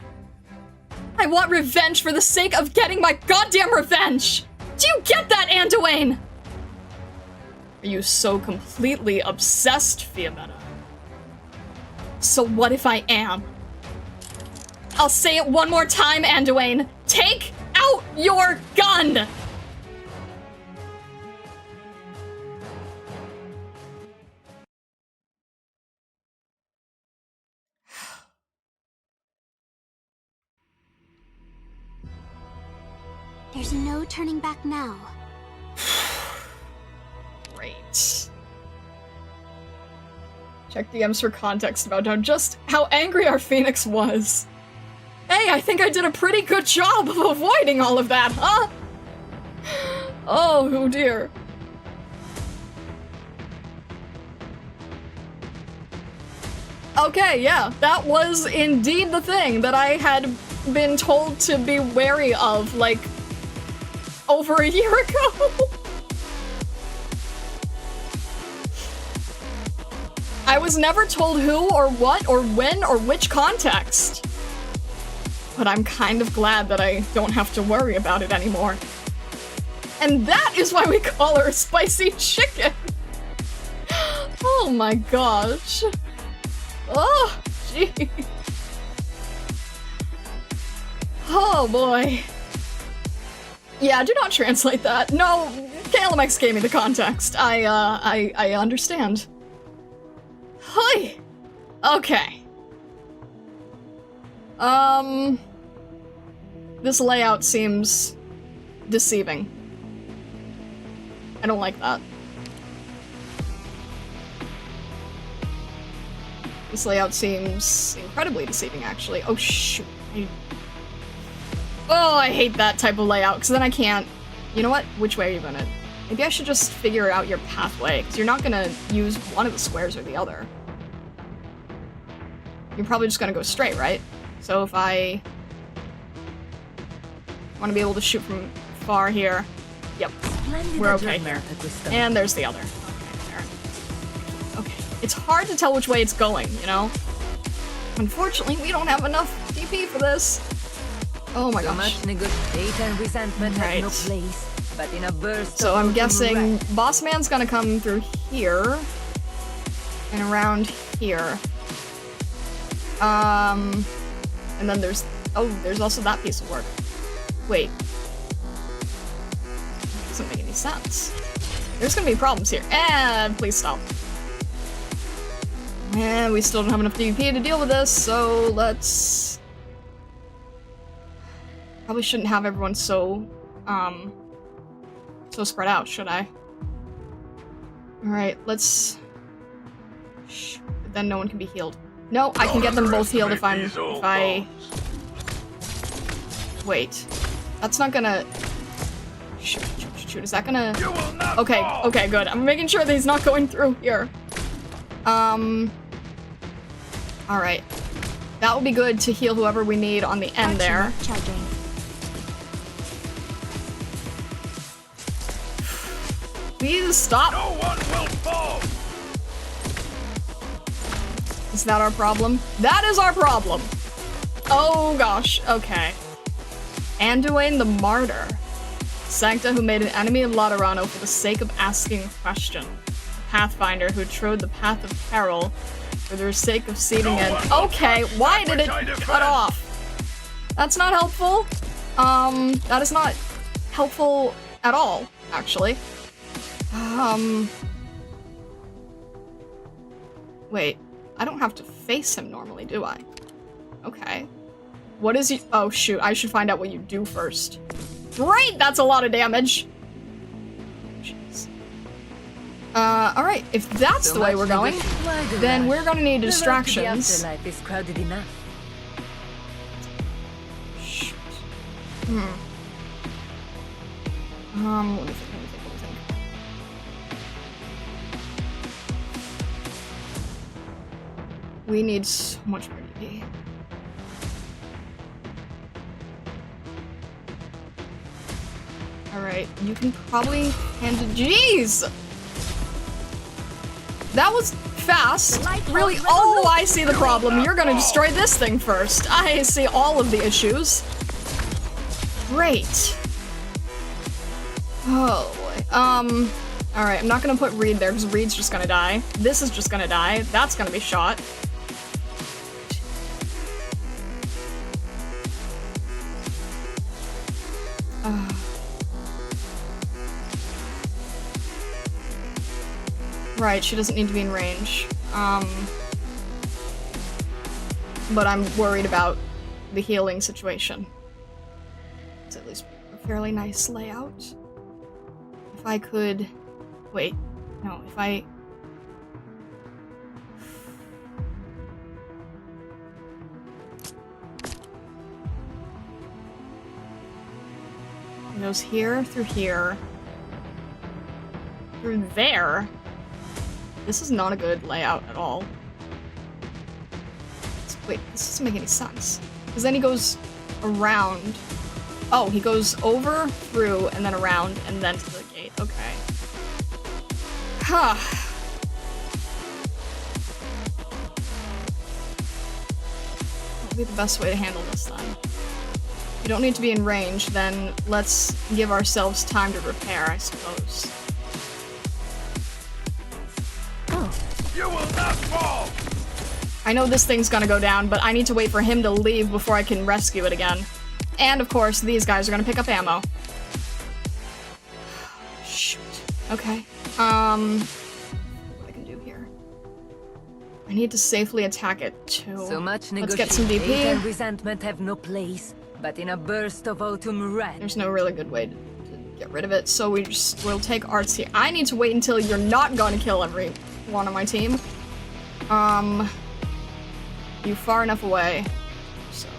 I want revenge for the sake of getting my goddamn revenge! Do you get that, Anduin? Are you so completely obsessed, Fiametta? So what if I am? I'll say it one more time, Anduin. Take out your gun! There's no turning back now. Great. Check DMs for context about how angry our Phoenix was. Hey, I think I did a pretty good job of avoiding all of that, huh? Oh dear. Okay, yeah, that was indeed the thing that I had been told to be wary of, like, over a year ago. I was never told who or what or when or which context. But I'm kind of glad that I don't have to worry about it anymore. And that is why we call her Spicy Chicken. Oh my gosh. Oh, gee. Oh boy. Yeah, do not translate that. No, KLMX gave me the context. I understand. Hi. Okay. This layout seems deceiving. I don't like that. This layout seems incredibly deceiving, actually. Oh, shoot. Oh, I hate that type of layout, because then I can't... You know what? Which way are you gonna... Maybe I should just figure out your pathway, because you're not gonna use one of the squares or the other. You're probably just gonna go straight, right? So if I... want to be able to shoot from far here. Yep. We're okay here. And there's the other. Okay, there. Okay. It's hard to tell which way it's going, you know? Unfortunately, we don't have enough DP for this. Oh my gosh. Right. So I'm guessing Boss Man's gonna come through here. And around here. And then there's... Oh, there's also that piece of work. Wait. Doesn't make any sense. There's gonna be problems here. And please stop. And we still don't have enough DP to deal with this, so let's... Probably shouldn't have everyone so spread out, should I? Alright, let's... Shh. But then no one can be healed. No, I can get them both healed if I... Wait. That's not gonna... Shoot, is that gonna... Okay, okay, good. I'm making sure that he's not going through here. Alright. That will be good to heal whoever we need on the end there. Please stop! No one will fall! Is that our problem? That is our problem! Oh gosh, okay. Anduin the Martyr. Sancta who made an enemy of Laterano for the sake of asking a question. Pathfinder who trod the path of peril for the sake of seeding it. Okay, why did it cut off? That's not helpful. That is not helpful at all, actually. Wait, I don't have to face him normally, do I? Okay. What is you- oh shoot, I should find out what you do first. Great, that's a lot of damage! Jeez. Alright, if that's the way we're going, then we're gonna need distractions. Shoot. Let me think. We need so much more DP. Alright, you can probably handle- Jeez! That was fast. Really? Oh, I see the problem. You're gonna destroy this thing first. I see all of the issues. Great. Oh, boy. Alright, I'm not gonna put Reed there, because Reed's just gonna die. This is just gonna die. That's gonna be shot. Right, she doesn't need to be in range. But I'm worried about the healing situation. It's at least a fairly nice layout. If I could... Wait. No, if I... It goes here, through there. This is not a good layout at all. Wait, this doesn't make any sense. Because then he goes around. Oh, he goes over, through, and then around, and then to the gate. Okay. Huh. That'll be the best way to handle this then. If you don't need to be in range, then let's give ourselves time to repair, I suppose. You will not fall! I know this thing's gonna go down, but I need to wait for him to leave before I can rescue it again. And of course, these guys are gonna pick up ammo. Shoot. Okay. What I can do here. I need to safely attack it too. So much Let's get some negotiation and DP. resentment have no place, but in a burst of autumn red. There's no really good way to get rid of it, so we'll take Artsy. I need to wait until you're not gonna kill every one on my team. You far enough away, so.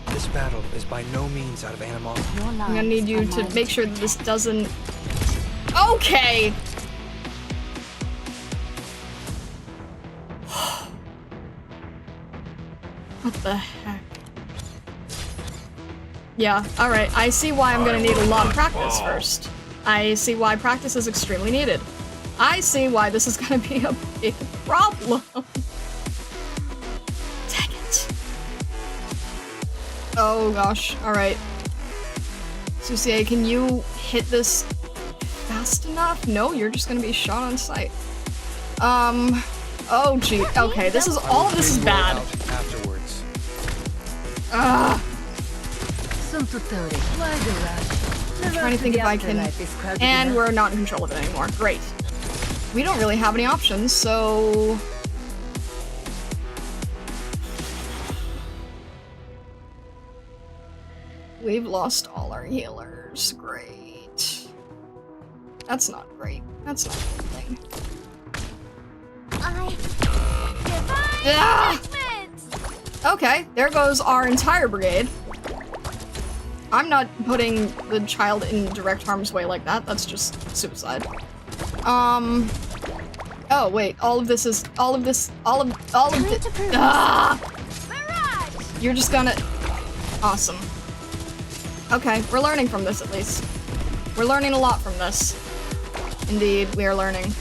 This battle is by no means out of animosity. I'm gonna need you to make sure that this doesn't... Okay! What the heck? Yeah, alright. I see why I'm gonna need a lot of practice first. I see why practice is extremely needed. I see why this is gonna be a big problem. Dang it. Oh gosh, alright. Susie, can you hit this fast enough? No, you're just gonna be shot on sight. Oh gee, okay, this is, all of this is bad. Afterwards. Soon to 30. Why the rush? I'm trying to think if I can, and we're not in control of it anymore. Great. We don't really have any options, so... We've lost all our healers. Great. That's not great. That's not a good thing. Yeah! Okay, there goes our entire brigade. I'm not putting the child in direct harm's way like that. That's just suicide. Oh wait, all of this. You're just gonna... Awesome. Okay, we're learning from this at least. We're learning a lot from this. Indeed, we are learning.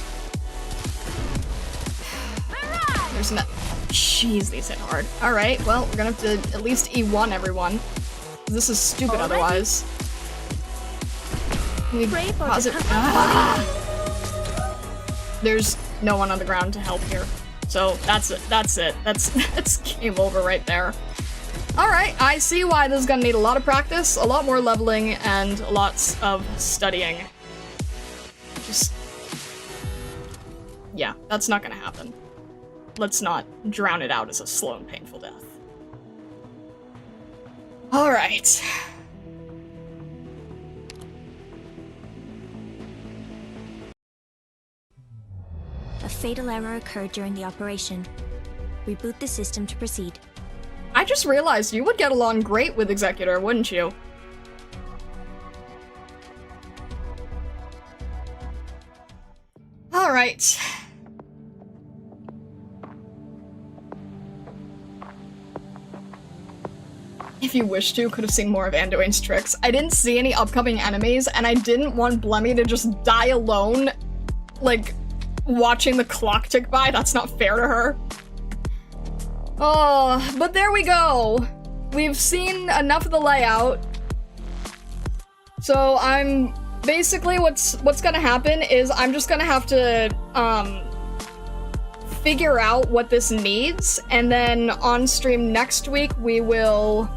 There's no... Jeez, these hit hard. Alright, well, we're gonna have to at least E1 everyone. This is stupid otherwise. Can we pause it? There's no one on the ground to help here. So that's it. That's game over right there. Alright, I see why this is gonna need a lot of practice, a lot more leveling, and lots of studying. Just... Yeah, that's not gonna happen. Let's not drown it out as a slow and painful death. Alright. A fatal error occurred during the operation. Reboot the system to proceed. I just realized you would get along great with Executor, wouldn't you? Alright. if you wish to, could have seen more of Anduin's tricks. I didn't see any upcoming enemies, and I didn't want Blemmy to just die alone, like, watching the clock tick by. That's not fair to her. Oh, but there we go. We've seen enough of the layout. So I'm basically what's gonna happen is I'm just gonna have to figure out what this needs, and then on stream next week we will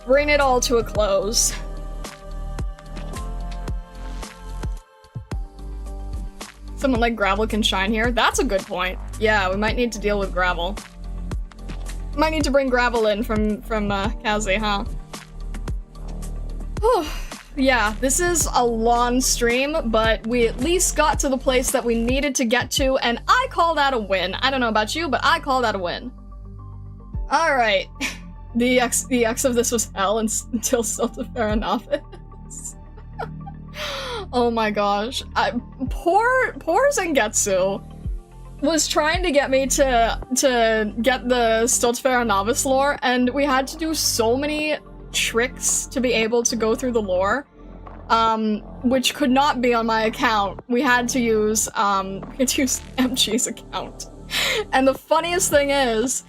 bring it all to a close. Someone like gravel can shine here. That's a good point. Yeah, we might need to deal with gravel. Might need to bring gravel in from Kazi, huh? Whew. Yeah, this is a long stream, but we at least got to the place that we needed to get to, and I call that a win. I don't know about you, but I call that a win. Alright. The X of this was hell until Siltifera Novice. Oh my gosh. Poor Zangetsu was trying to get me to get the Siltifera Novice lore, and we had to do so many tricks to be able to go through the lore, which could not be on my account. We had to use MG's account. And the funniest thing is,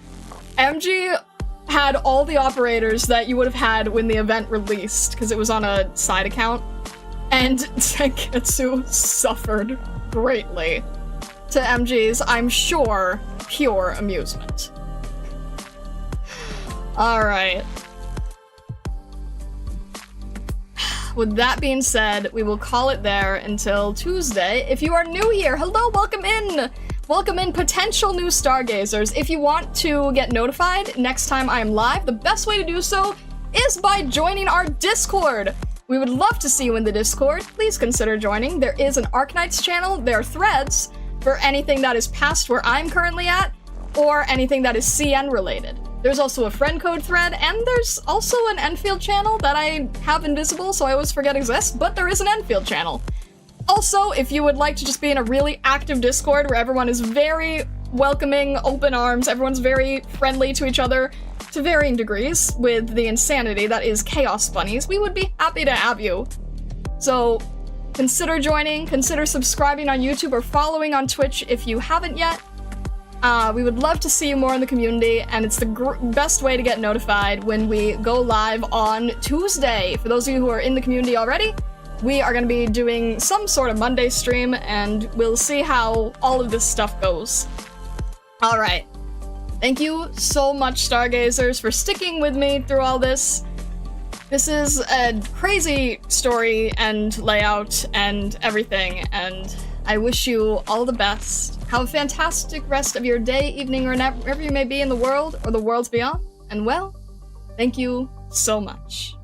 MG had all the operators that you would have had when the event released, because it was on a side account, and Zangetsu suffered greatly, to MG's, I'm sure, pure amusement. Alright. With that being said, we will call it there until Tuesday. If you are new here, hello, welcome in! Welcome in potential new stargazers. If you want to get notified next time I am live, the best way to do so is by joining our Discord. We would love to see you in the Discord. Please consider joining. There is an Arknights channel. There are threads for anything that is past where I'm currently at, or anything that is CN related. There's also a friend code thread, and there's also an Enfield channel that I have invisible, so I always forget exists, but there is an Enfield channel. Also, if you would like to just be in a really active Discord where everyone is very welcoming, open arms, everyone's very friendly to each other, to varying degrees, with the insanity that is Chaos Bunnies, we would be happy to have you. So, consider joining, consider subscribing on YouTube or following on Twitch if you haven't yet. We would love to see you more in the community, and it's the best way to get notified when we go live on Tuesday. For those of you who are in the community already, we are going to be doing some sort of Monday stream, and we'll see how all of this stuff goes. Alright. Thank you so much, Stargazers, for sticking with me through all this. This is a crazy story and layout and everything, and I wish you all the best. Have a fantastic rest of your day, evening, or wherever you may be in the world, or the worlds beyond. And well, thank you so much.